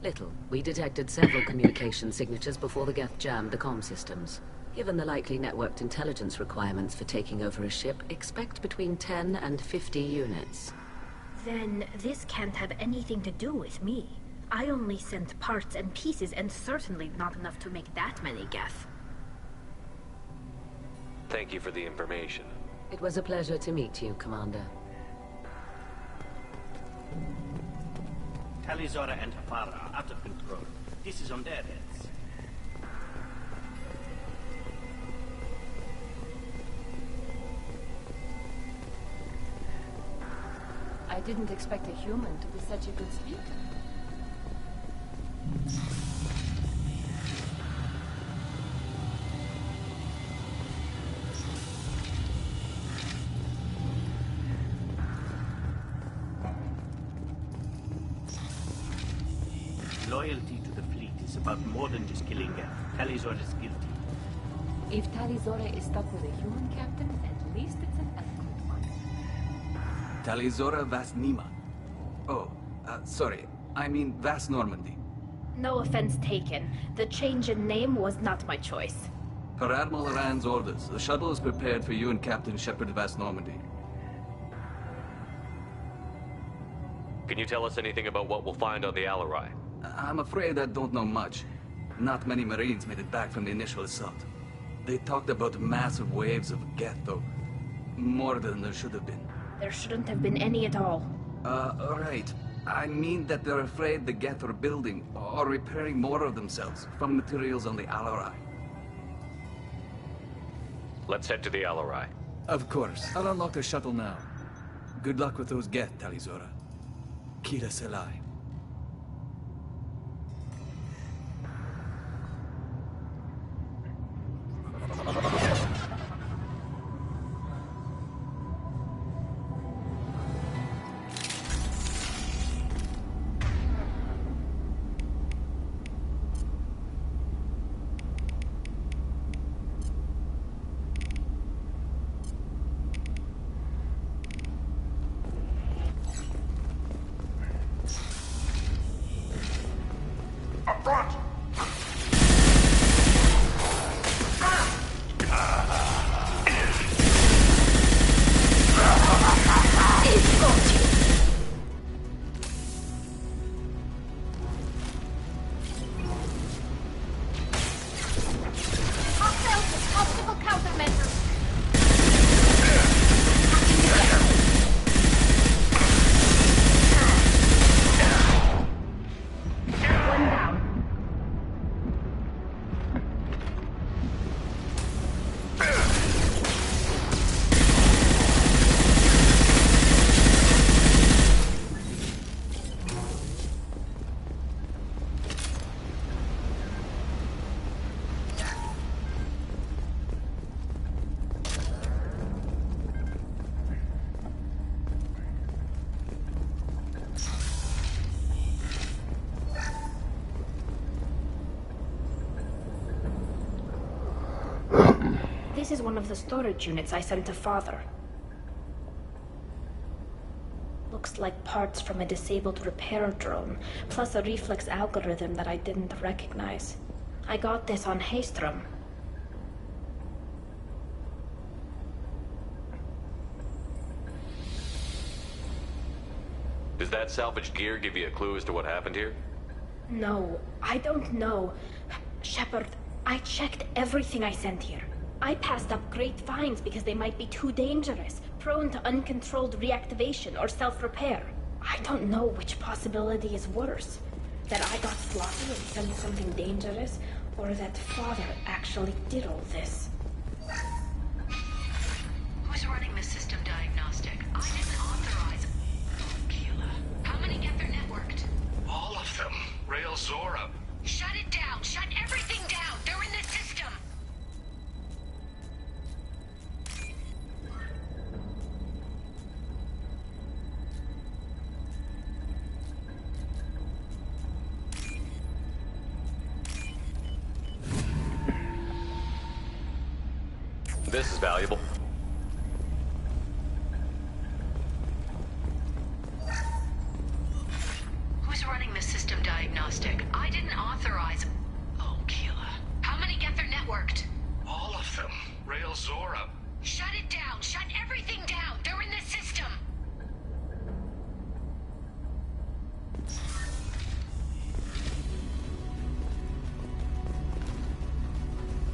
Little. We detected several communication signatures before the Geth jammed the comm systems. Given the likely networked intelligence requirements for taking over a ship, expect between 10 and 50 units. Then this can't have anything to do with me. I only sent parts and pieces, and certainly not enough to make that many Geth. Thank you for the information. It was a pleasure to meet you, Commander. Tali Zora and Hafara are out of control. This is on their heads. I didn't expect a human to be such a good speaker. Loyalty to the fleet is about more than just killing Geth. Tali Zora is guilty. If Tali Zora is stuck with a human captain, at least it's an eloquent one. Tali Zora Vas Nima. Oh, sorry. I mean Vas Normandy. No offense taken. The change in name was not my choice. Per Admiral Rand's orders, the shuttle is prepared for you and Captain Shepard Vas Normandy. Can you tell us anything about what we'll find on the Alarai? I'm afraid I don't know much. Not many Marines made it back from the initial assault. They talked about massive waves of Geth, though. More than there should have been. There shouldn't have been any at all. Right. I mean that they're afraid the Geth are building or repairing more of themselves from materials on the Alarai. Let's head to the Alarai. Of course. I'll unlock the shuttle now. Good luck with those Geth, Talizora. Kira Selai. This is one of the storage units I sent to Father. Looks like parts from a disabled repair drone, plus a reflex algorithm that I didn't recognize. I got this on Haystrom. Does that salvaged gear give you a clue as to what happened here? No, I don't know. Shepard, I checked everything I sent here. I passed up great finds because they might be too dangerous, prone to uncontrolled reactivation or self-repair. I don't know which possibility is worse. That I got sloppy and sent something dangerous, or that Father actually did all this. Who's running the system diagnostic? I didn't authorize. Keela. How many get their networked? All of them. Rail Zora. Shut it down! Shut everything down! They're in the system! This is valuable. Who's running the system diagnostic? I didn't authorize. Oh, Keela. How many get their networked? All of them. Rail Zora. Shut it down! Shut everything down! They're in the system!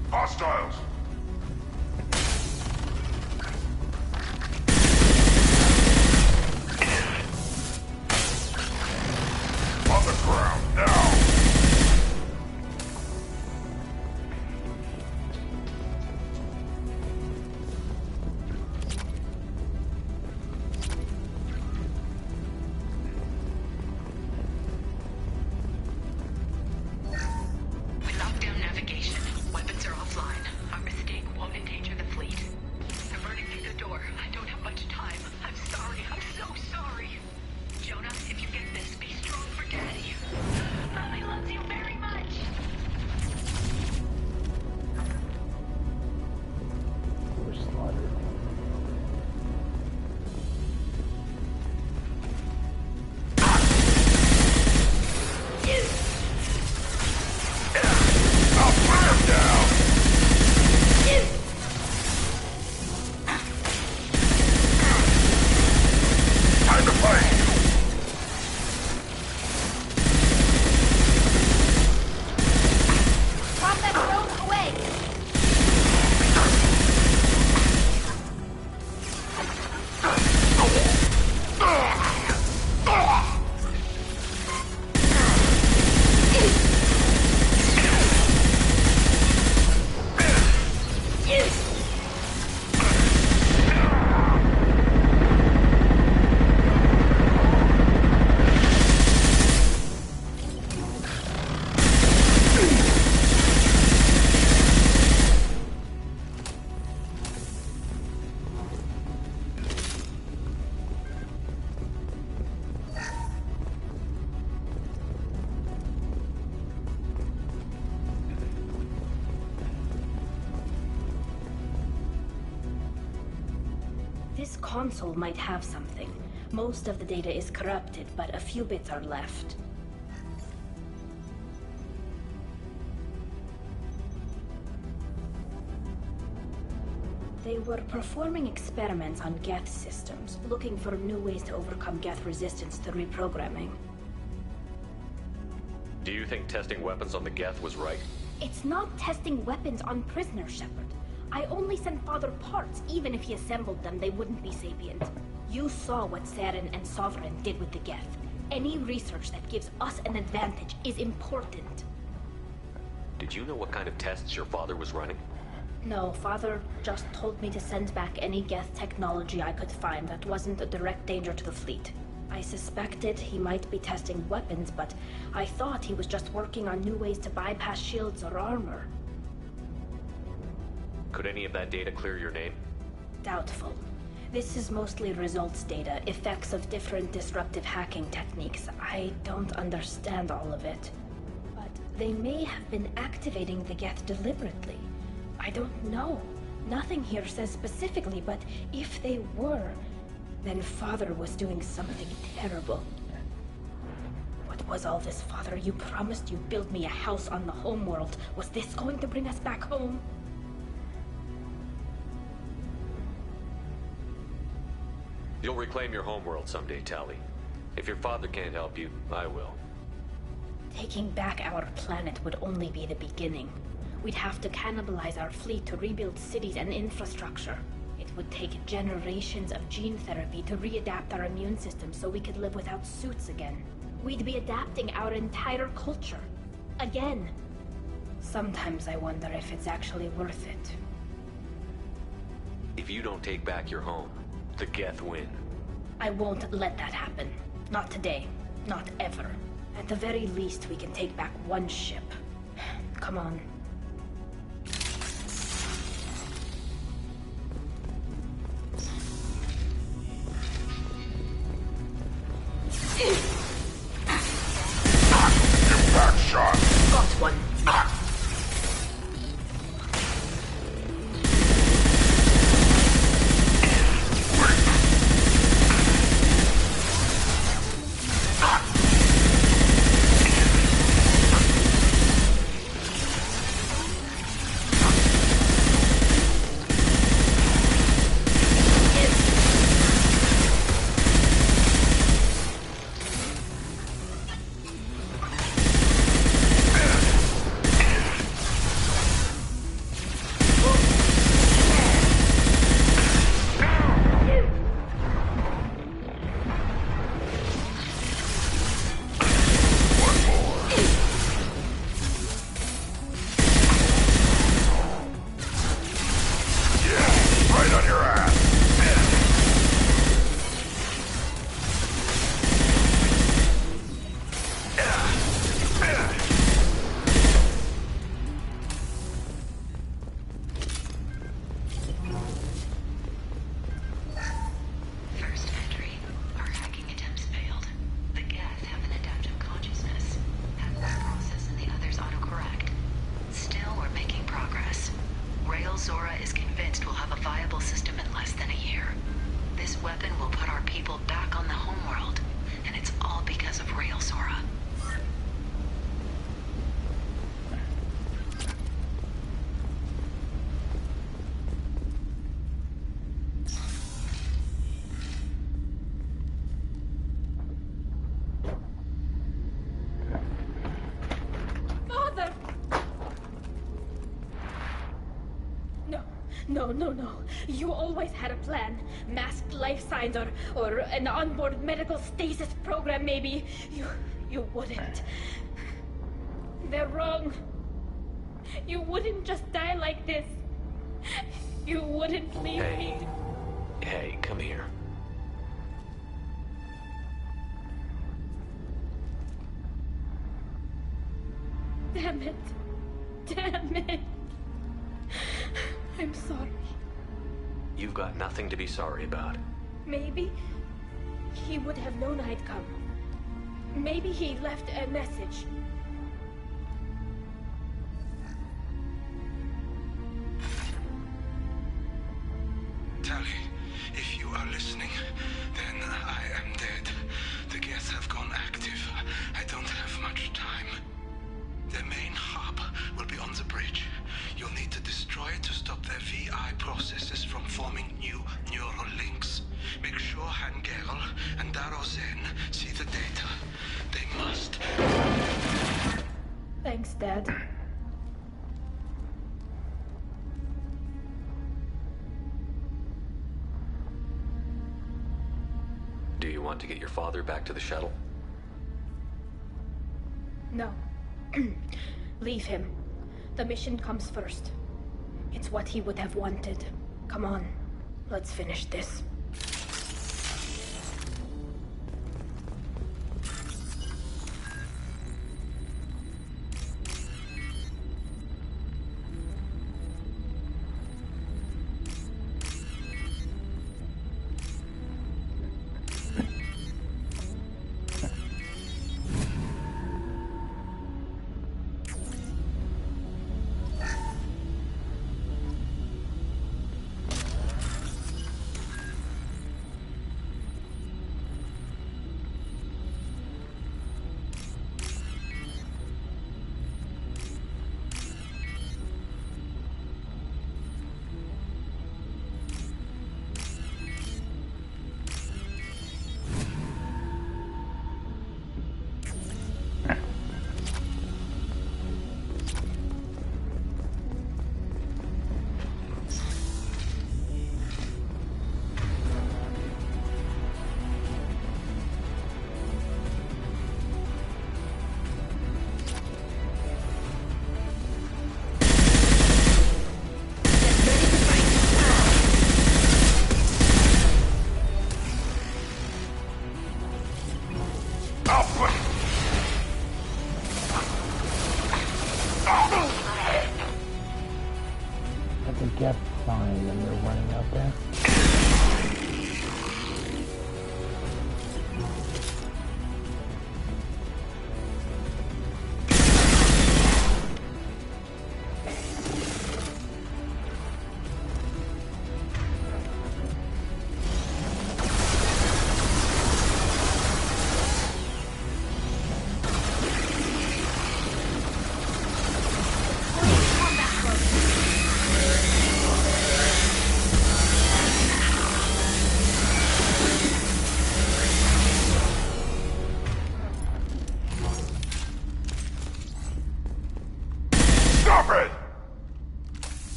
Hostiles! On the ground, now! We locked down navigation. Weapons are offline. Our console might have something. Most of the data is corrupted, but a few bits are left. They were performing experiments on Geth systems, looking for new ways to overcome Geth resistance to reprogramming. Do you think testing weapons on the Geth was right? It's not testing weapons on prisoners, Shepard. I only sent Father parts. Even if he assembled them, they wouldn't be sapient. You saw what Saren and Sovereign did with the Geth. Any research that gives us an advantage is important. Did you know what kind of tests your father was running? No, Father just told me to send back any Geth technology I could find that wasn't a direct danger to the fleet. I suspected he might be testing weapons, but I thought he was just working on new ways to bypass shields or armor. Could any of that data clear your name? Doubtful. This is mostly results data, effects of different disruptive hacking techniques. I don't understand all of it. But they may have been activating the Geth deliberately. I don't know. Nothing here says specifically, but if they were, then Father was doing something terrible. What was all this, Father? You promised you'd build me a house on the homeworld. Was this going to bring us back home? You'll reclaim your homeworld someday, Tali. If your father can't help you, I will. Taking back our planet would only be the beginning. We'd have to cannibalize our fleet to rebuild cities and infrastructure. It would take generations of gene therapy to readapt our immune system so we could live without suits again. We'd be adapting our entire culture. Again. Sometimes I wonder if it's actually worth it. If you don't take back your home, the Geth win. I won't let that happen. Not today. Not ever. At the very least, we can take back one ship. Come on. Impact shot. Got one. No. You always had a plan. Masked life signs or an onboard medical stasis program, maybe. You wouldn't. They're wrong. You wouldn't just die like this. You wouldn't leave me. Hey, come here. Damn it. I'm sorry. You've got nothing to be sorry about. Maybe he would have known I'd come. Maybe he left a message. Tali, if you are listening Thanks, Dad. Do you want to get your father back to the shuttle? No. Leave him. The mission comes first. It's what he would have wanted. Come on, let's finish this.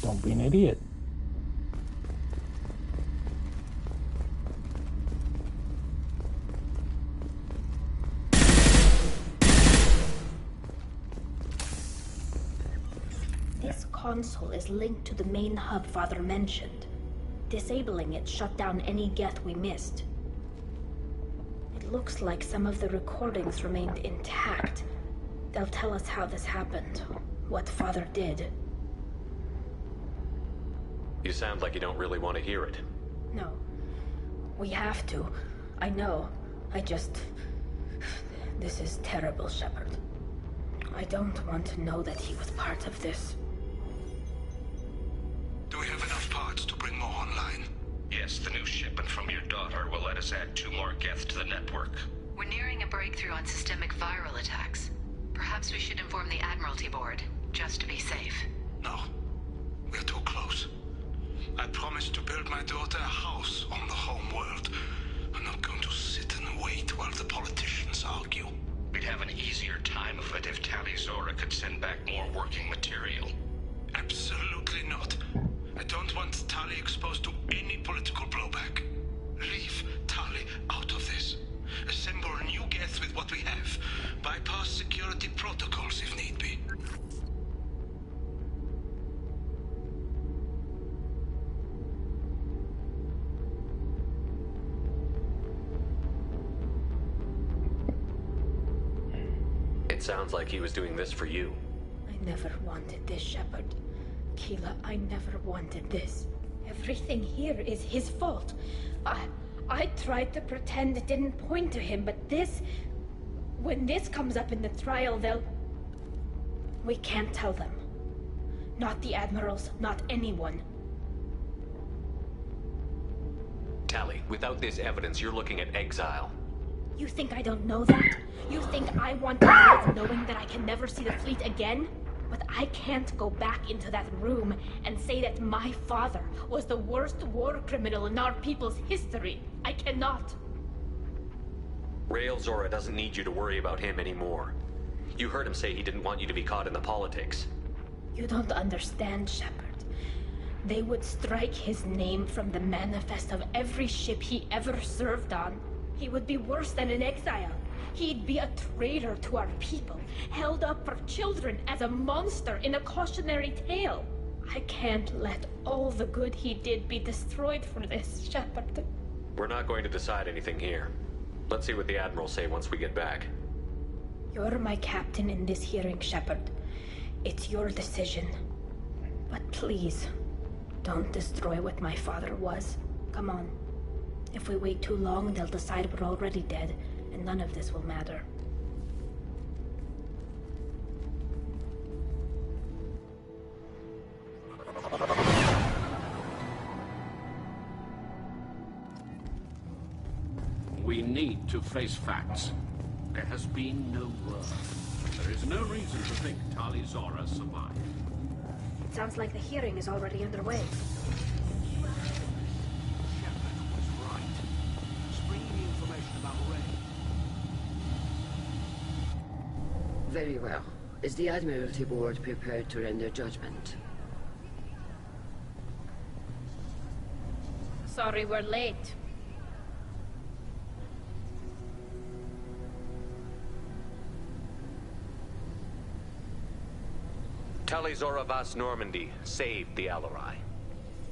Don't be an idiot. This console is linked to the main hub Father mentioned. Disabling it shut down any Geth we missed. It looks like some of the recordings remained intact. They'll tell us how this happened, what Father did. You sound like you don't really want to hear it. No. We have to. I know. This is terrible, Shepard. I don't want to know that he was part of this. Do we have enough parts to bring more online? Yes, the new shipment from your daughter will let us add 2 more Geth to the network. We're nearing a breakthrough on systemic viral attacks. Perhaps we should inform the Admiralty Board, just to be safe. No. We're too close. I promised to build my daughter a house on the home world. I'm not going to sit and wait while the politicians argue. We'd have an easier time of it if Tali Zora could send back more working material. Absolutely not. I don't want Tali exposed to any political blowback. Leave Tali out of this. Assemble a new Geth with what we have. Bypass security protocols if need be. It sounds like he was doing this for you. I never wanted this, Shepard. Keela, I never wanted this. Everything here is his fault. I tried to pretend it didn't point to him, but this... When this comes up in the trial, they'll... We can't tell them. Not the Admirals, not anyone. Tali, without this evidence, you're looking at exile. You think I don't know that? You think I want to live knowing that I can never see the fleet again? But I can't go back into that room and say that my father was the worst war criminal in our people's history. I cannot. Rail Zora doesn't need you to worry about him anymore. You heard him say he didn't want you to be caught in the politics. You don't understand, Shepard. They would strike his name from the manifest of every ship he ever served on. He would be worse than an exile. He'd be a traitor to our people, held up for children as a monster in a cautionary tale. I can't let all the good he did be destroyed for this, Shepard. We're not going to decide anything here. Let's see what the Admirals say once we get back. You're my captain in this hearing, Shepard. It's your decision. But please, don't destroy what my father was. Come on. If we wait too long, they'll decide we're already dead, and none of this will matter. We need to face facts. There has been no word. There is no reason to think Tali Zora survived. It sounds like the hearing is already underway. Very well. Is the Admiralty Board prepared to render judgment? Sorry we're late. Tali Zora Vas Normandy saved the Alarai.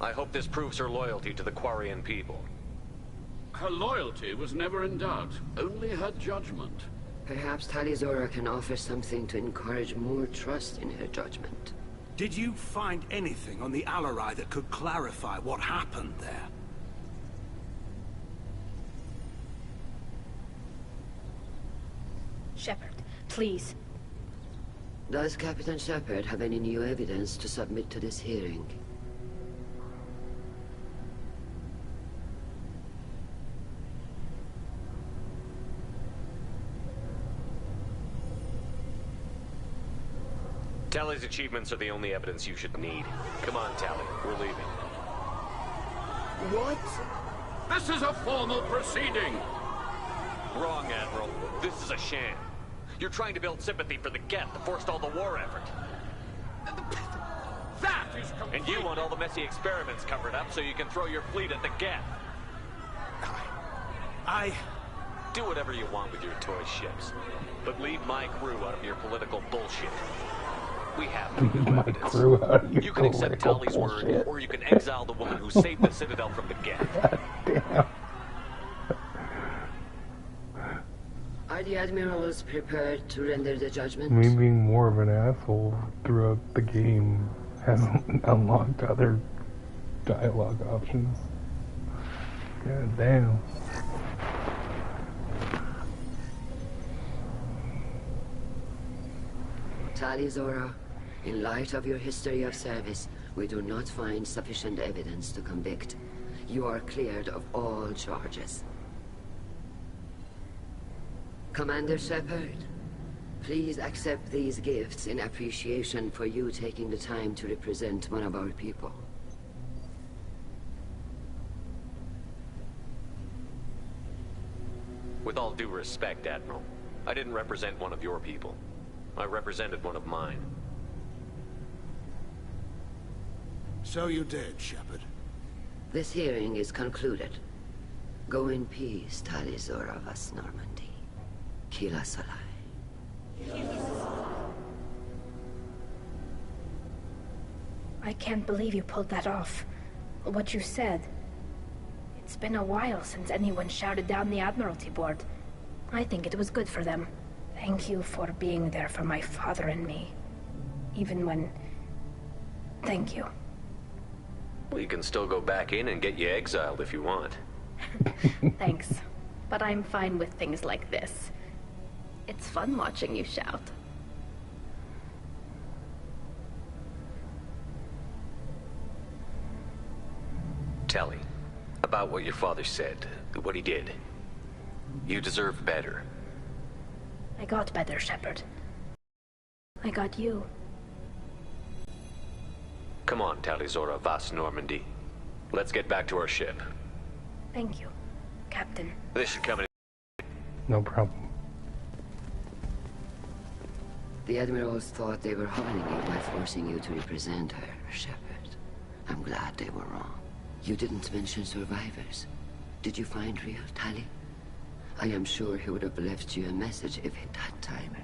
I hope this proves her loyalty to the Quarian people. Her loyalty was never in doubt, only her judgment. Perhaps Tali Zora can offer something to encourage more trust in her judgment. Did you find anything on the Alarai that could clarify what happened there? Shepard, please. Does Captain Shepard have any new evidence to submit to this hearing? Tali's achievements are the only evidence you should need. Come on, Tali. We're leaving. What? This is a formal proceeding! Wrong, Admiral. This is a sham. You're trying to build sympathy for the Geth to forestall the war effort. That is complete. And you want all the messy experiments covered up so you can throw your fleet at the Geth. I... Do whatever you want with your toy ships, but leave my crew out of your political bullshit. We have to do evidence. You can accept Tali's word, or you can exile the woman who saved the Citadel from the Geth. Damn. Are the Admirals prepared to render the judgment? Me being more of an asshole throughout the game hasn't unlocked other dialogue options. God damn. Tali Zora, in light of your history of service, we do not find sufficient evidence to convict. You are cleared of all charges. Commander Shepard, please accept these gifts in appreciation for you taking the time to represent one of our people. With all due respect, Admiral, I didn't represent one of your people. I represented one of mine. So you did, Shepard. This hearing is concluded. Go in peace, Tali Zora Vas Normandy. Kila Salai. I can't believe you pulled that off. What you said. It's been a while since anyone shouted down the Admiralty Board. I think it was good for them. Thank you for being there for my father and me. Even when... Thank you. We can still go back in and get you exiled if you want. Thanks. But I'm fine with things like this. It's fun watching you shout. Tali, about what your father said, what he did. You deserve better. I got better, Shepard. I got you. Come on, Tali Zora Vas Normandy. Let's get back to our ship. Thank you, Captain. This should come in. No problem. The Admirals thought they were harming you by forcing you to represent her, Shepard. I'm glad they were wrong. You didn't mention survivors. Did you find real Tali? I am sure he would have left you a message if he'd had time.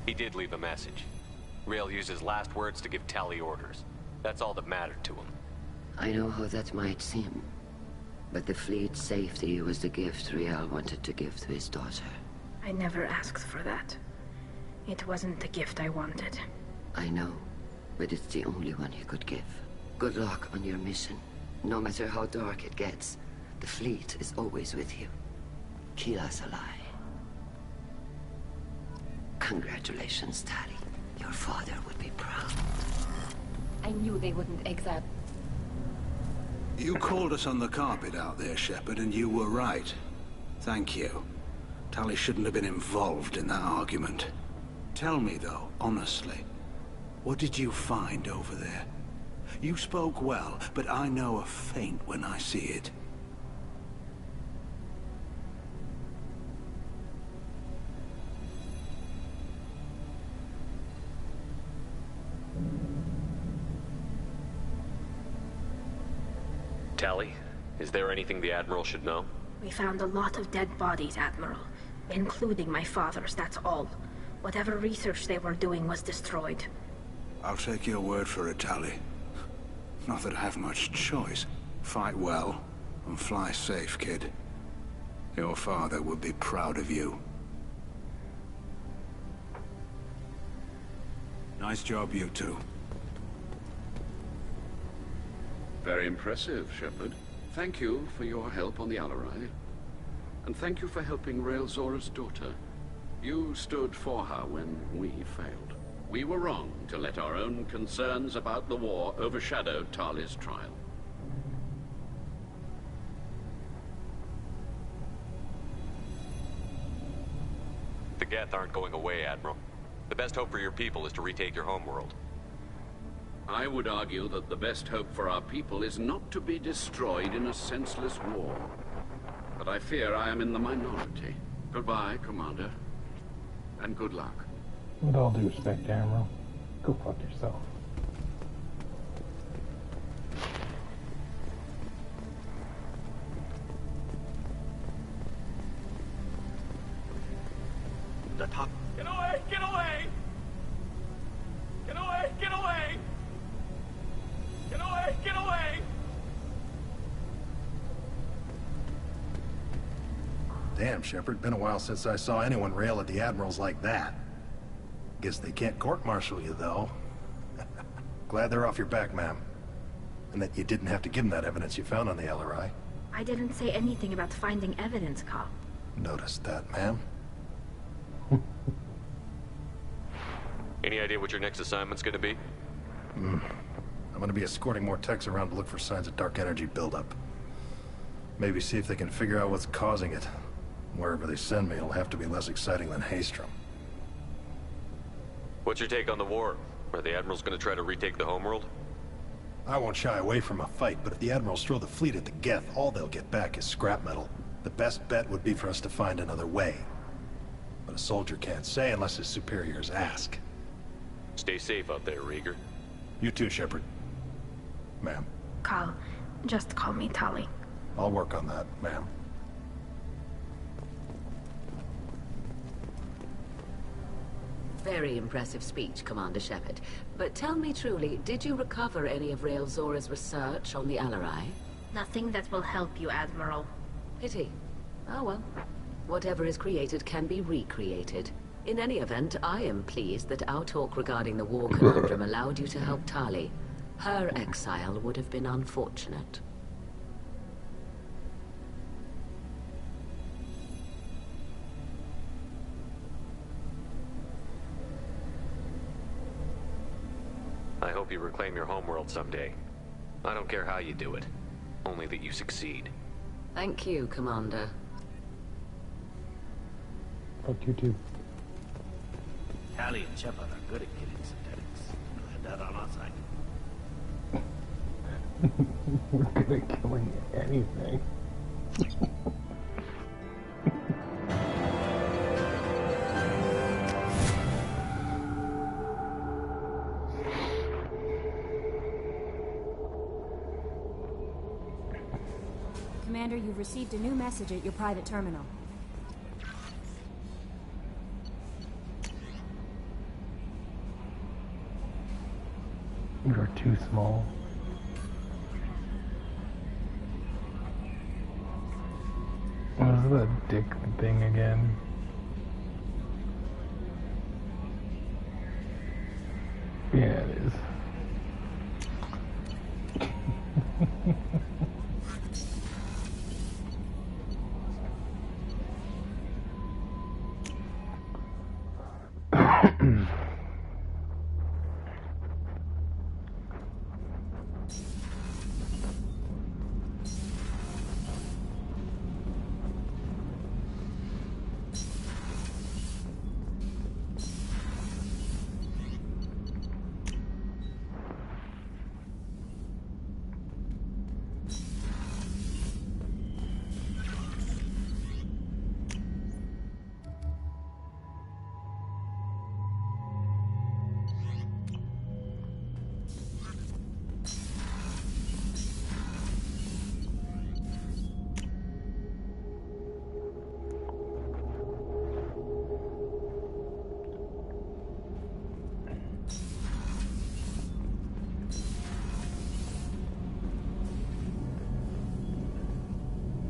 He did leave a message. Rail used his last words to give Tali orders. That's all that mattered to him. I know how that might seem, but the fleet's safety was the gift Rael wanted to give to his daughter. I never asked for that. It wasn't the gift I wanted. I know, but it's the only one he could give. Good luck on your mission. No matter how dark it gets, the fleet is always with you. Kila's alive. Congratulations, Tali. Your father would be proud. I knew they wouldn't exile. You called us on the carpet out there, Shepard, and you were right. Thank you. Tali shouldn't have been involved in that argument. Tell me, though, honestly, what did you find over there? You spoke well, but I know a feint when I see it. Tali, is there anything the Admiral should know? We found a lot of dead bodies, Admiral. Including my father's, that's all. Whatever research they were doing was destroyed. I'll take your word for it, Tali. Not that I have much choice. Fight well, and fly safe, kid. Your father would be proud of you. Nice job, you two. Very impressive, Shepard. Thank you for your help on the Alarai. And thank you for helping Rael Zora's daughter. You stood for her when we failed. We were wrong to let our own concerns about the war overshadow Tali's trial. The Geth aren't going away, Admiral. The best hope for your people is to retake your homeworld. I would argue that the best hope for our people is not to be destroyed in a senseless war. But I fear I am in the minority. Goodbye, Commander. And good luck. With all due respect, Admiral, go fuck yourself. The top. Get away! Get away! Get away! Get away! Get away! Get away! Damn, Shepard, been a while since I saw anyone rail at the Admirals like that. Guess they can't court-martial you, though. Glad they're off your back, ma'am. And that you didn't have to give them that evidence you found on the LRI. I didn't say anything about finding evidence, Carl. Noticed that, ma'am. Any idea what your next assignment's gonna be? I'm gonna be escorting more techs around to look for signs of dark energy buildup. Maybe see if they can figure out what's causing it. Wherever they send me, it'll have to be less exciting than Haystrom. What's your take on the war? Are the Admirals gonna try to retake the homeworld? I won't shy away from a fight, but if the Admirals throw the fleet at the Geth, all they'll get back is scrap metal. The best bet would be for us to find another way. But a soldier can't say unless his superiors ask. Stay safe out there, Rieger. You too, Shepard. Ma'am. Carl, just call me Tali. I'll work on that, ma'am. Very impressive speech, Commander Shepard. But tell me truly, did you recover any of Rael Zora's research on the Alarai? Nothing that will help you, Admiral. Pity. Oh well. Whatever is created can be recreated. In any event, I am pleased that our talk regarding the war conundrum allowed you to help Tali. Her exile would have been unfortunate. I hope you reclaim your homeworld someday. I don't care how you do it. Only that you succeed. Thank you, Commander. Fuck you too. Tali and Shepard are good at killing synthetics. We'll have that on our side. We're good at killing anything. Commander, you've received a new message at your private terminal. You're too small. What is the dick thing again? Yeah, it is.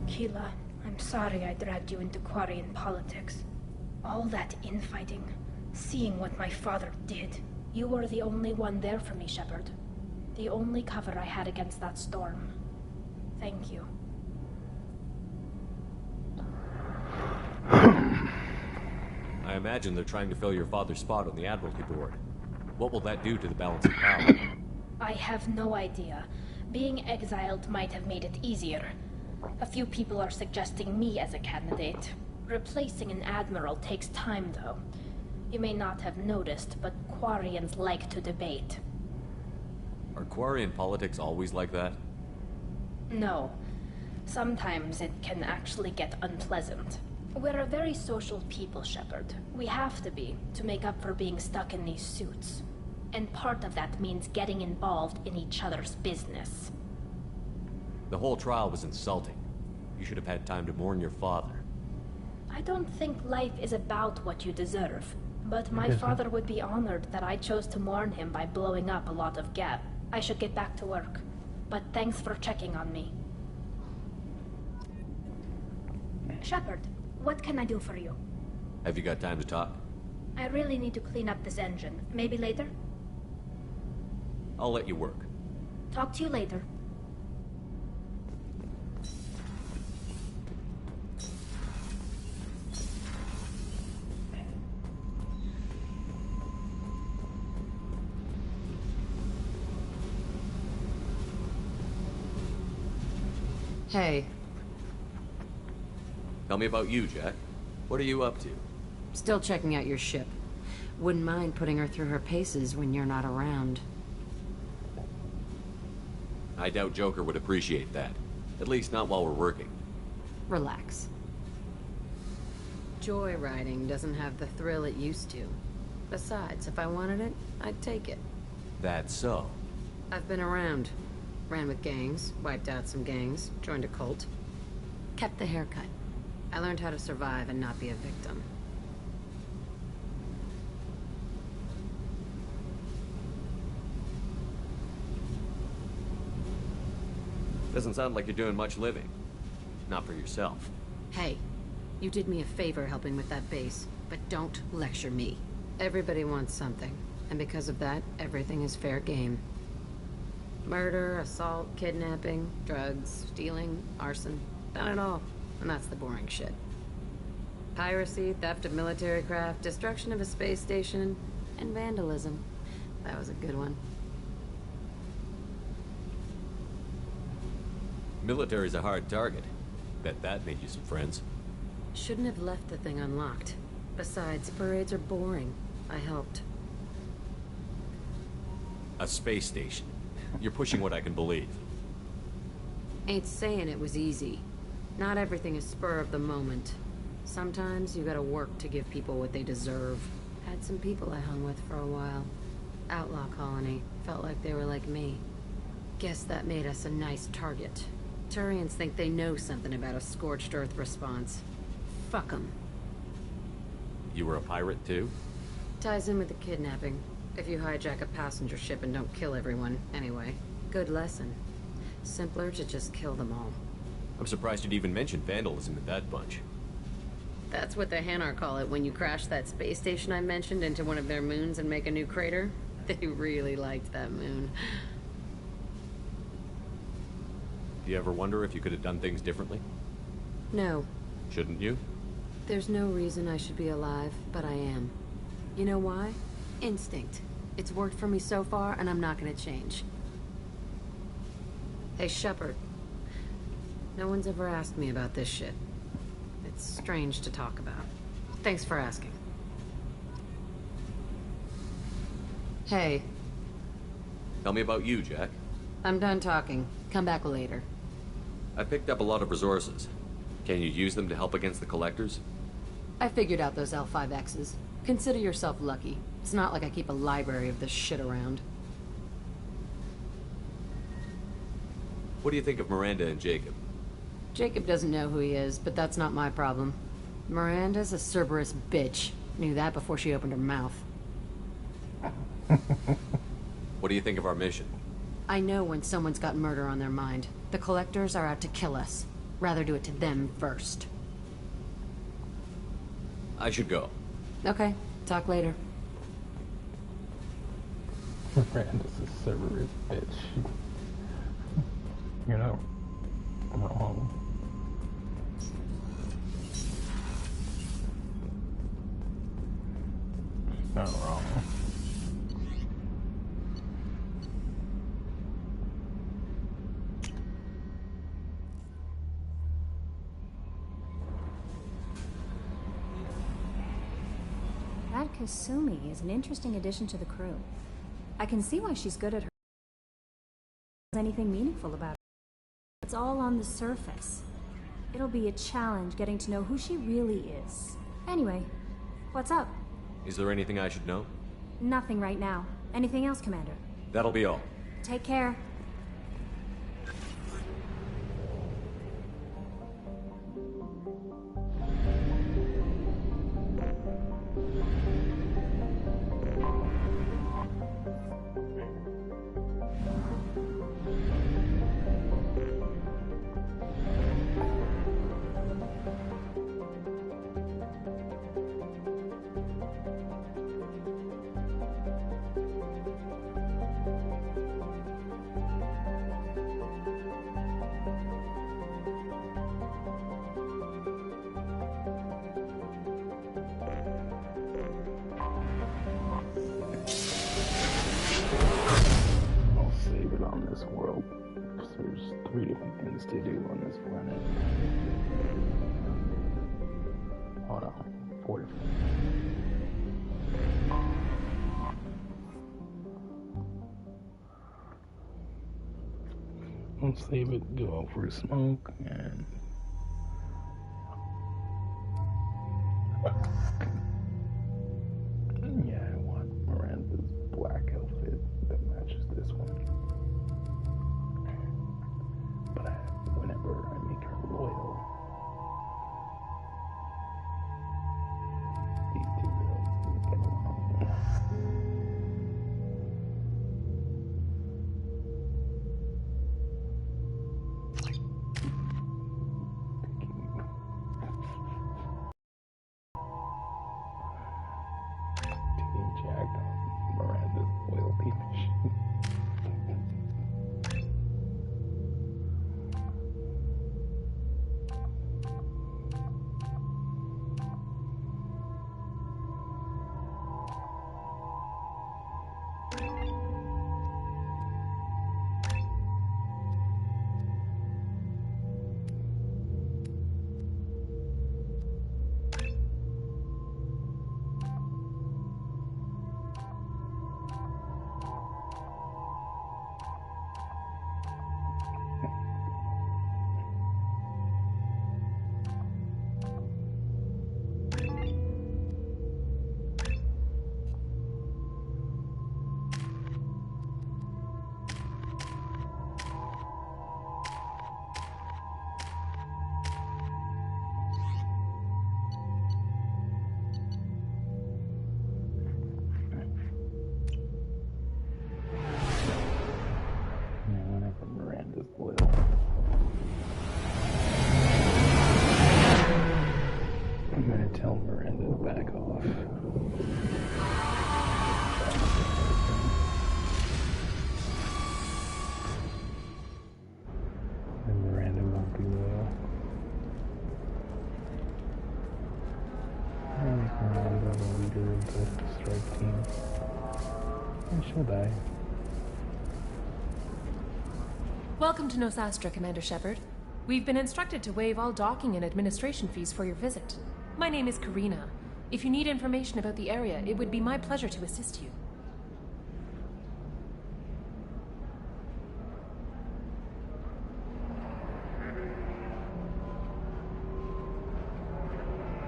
Keela, I'm sorry I dragged you into Quarian politics. All that infighting, seeing what my father did. You were the only one there for me, Shepard. The only cover I had against that storm. Thank you. I imagine they're trying to fill your father's spot on the Admiralty Board. What will that do to the balance of power? I have no idea. Being exiled might have made it easier. A few people are suggesting me as a candidate. Replacing an admiral takes time, though. You may not have noticed, but Quarians like to debate. Are Quarian politics always like that? No. Sometimes it can actually get unpleasant. We're a very social people, Shepard. We have to be, to make up for being stuck in these suits. And part of that means getting involved in each other's business. The whole trial was insulting. You should have had time to mourn your father. I don't think life is about what you deserve. But my father would be honored that I chose to mourn him by blowing up a lot of gas. I should get back to work. But thanks for checking on me. Shepard, what can I do for you? Have you got time to talk? I really need to clean up this engine. Maybe later? I'll let you work. Talk to you later. Hey. Tell me about you, Jack. What are you up to? Still checking out your ship. Wouldn't mind putting her through her paces when you're not around. I doubt Joker would appreciate that. At least not while we're working. Relax. Joyriding doesn't have the thrill it used to. Besides, if I wanted it, I'd take it. That's so. I've been around. Ran with gangs, wiped out some gangs, joined a cult. Kept the haircut. I learned how to survive and not be a victim. Doesn't sound like you're doing much living. Not for yourself. Hey, you did me a favor helping with that base, but don't lecture me. Everybody wants something, and because of that, everything is fair game. Murder, assault, kidnapping, drugs, stealing, arson. Done it all. And that's the boring shit. Piracy, theft of military craft, destruction of a space station, and vandalism. That was a good one. Military's a hard target. Bet that made you some friends. Shouldn't have left the thing unlocked. Besides, parades are boring. I helped. A space station. You're pushing what I can believe. Ain't saying it was easy. Not everything is spur of the moment. Sometimes you gotta work to give people what they deserve. Had some people I hung with for a while. Outlaw colony. Felt like they were like me. Guess that made us a nice target. Turians think they know something about a scorched earth response. Fuck 'em. You were a pirate too? Ties in with the kidnapping. If you hijack a passenger ship and don't kill everyone, anyway. Good lesson. Simpler to just kill them all. I'm surprised you'd even mention vandalism in that bunch. That's what the Hanar call it when you crash that space station I mentioned into one of their moons and make a new crater. They really liked that moon. Do you ever wonder if you could have done things differently? No. Shouldn't you? There's no reason I should be alive, but I am. You know why? Instinct. It's worked for me so far, and I'm not gonna change. Hey, Shepard. No one's ever asked me about this shit. It's strange to talk about. Thanks for asking. Hey. Tell me about you, Jack. I'm done talking. Come back later. I picked up a lot of resources. Can you use them to help against the Collectors? I figured out those L5Xs. Consider yourself lucky. It's not like I keep a library of this shit around. What do you think of Miranda and Jacob? Jacob doesn't know who he is, but that's not my problem. Miranda's a Cerberus bitch. Knew that before she opened her mouth. What do you think of our mission? I know when someone's got murder on their mind. The Collectors are out to kill us. Rather do it to them first. I should go. Okay, talk later. Miranda's a Cerberus bitch. You're not wrong. Not wrong. That Kasumi is an interesting addition to the crew. I can see why she's good at her. Anything meaningful about her. It's all on the surface. It'll be a challenge getting to know who she really is. Anyway, what's up? Is there anything I should know? Nothing right now. Anything else, Commander? That'll be all. Take care. On this world, there's 3 different things to do on this planet. Hold on, 4 different things. I'll save it, go out for a smoke, and yeah, I want Miranda's black outfit that matches this one. But whenever I make her loyal, these 2 girls get along. die. Welcome to Nosastra, Commander Shepard. We've been instructed to waive all docking and administration fees for your visit. My name is Karina. If you need information about the area, it would be my pleasure to assist you.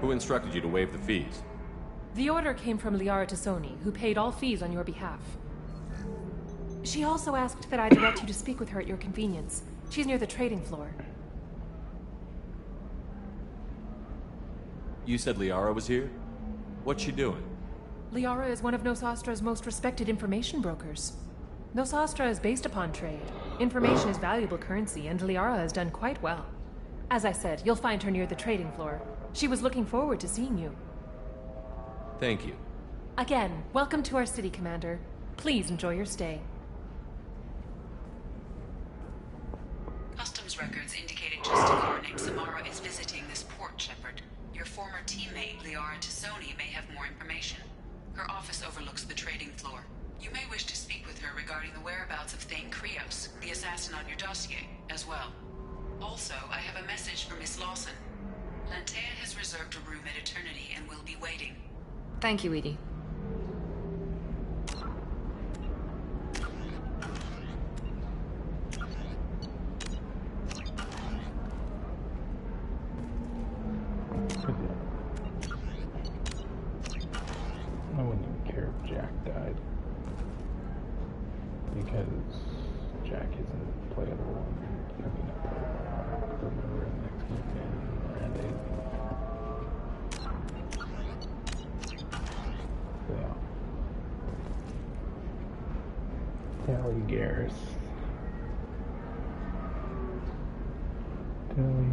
Who instructed you to waive the fees? The order came from Liara Tassoni, who paid all fees on your behalf. She also asked that I direct you to speak with her at your convenience. She's near the trading floor. You said Liara was here? What's she doing? Liara is one of Nosastra's most respected information brokers. Nosastra is based upon trade. Information is valuable currency, and Liara has done quite well. As I said, you'll find her near the trading floor. She was looking forward to seeing you. Thank you. Again, welcome to our city, Commander. Please enjoy your stay. Customs records indicated just a morning Samara is visiting this port, Shepard. Your former teammate, Liara Tassoni, may have more information. Her office overlooks the trading floor. You may wish to speak with her regarding the whereabouts of Thane Krios, the assassin on your dossier, as well. Also, I have a message for Miss Lawson. Lantea has reserved a room at Eternity and will be waiting. Thank you, Edie. I wouldn't even care if Jack died. Because Jack isn't playable. I mean, not playable. Remember in the next campaign, Miranda is. So, yeah. Tally Garrus. Tally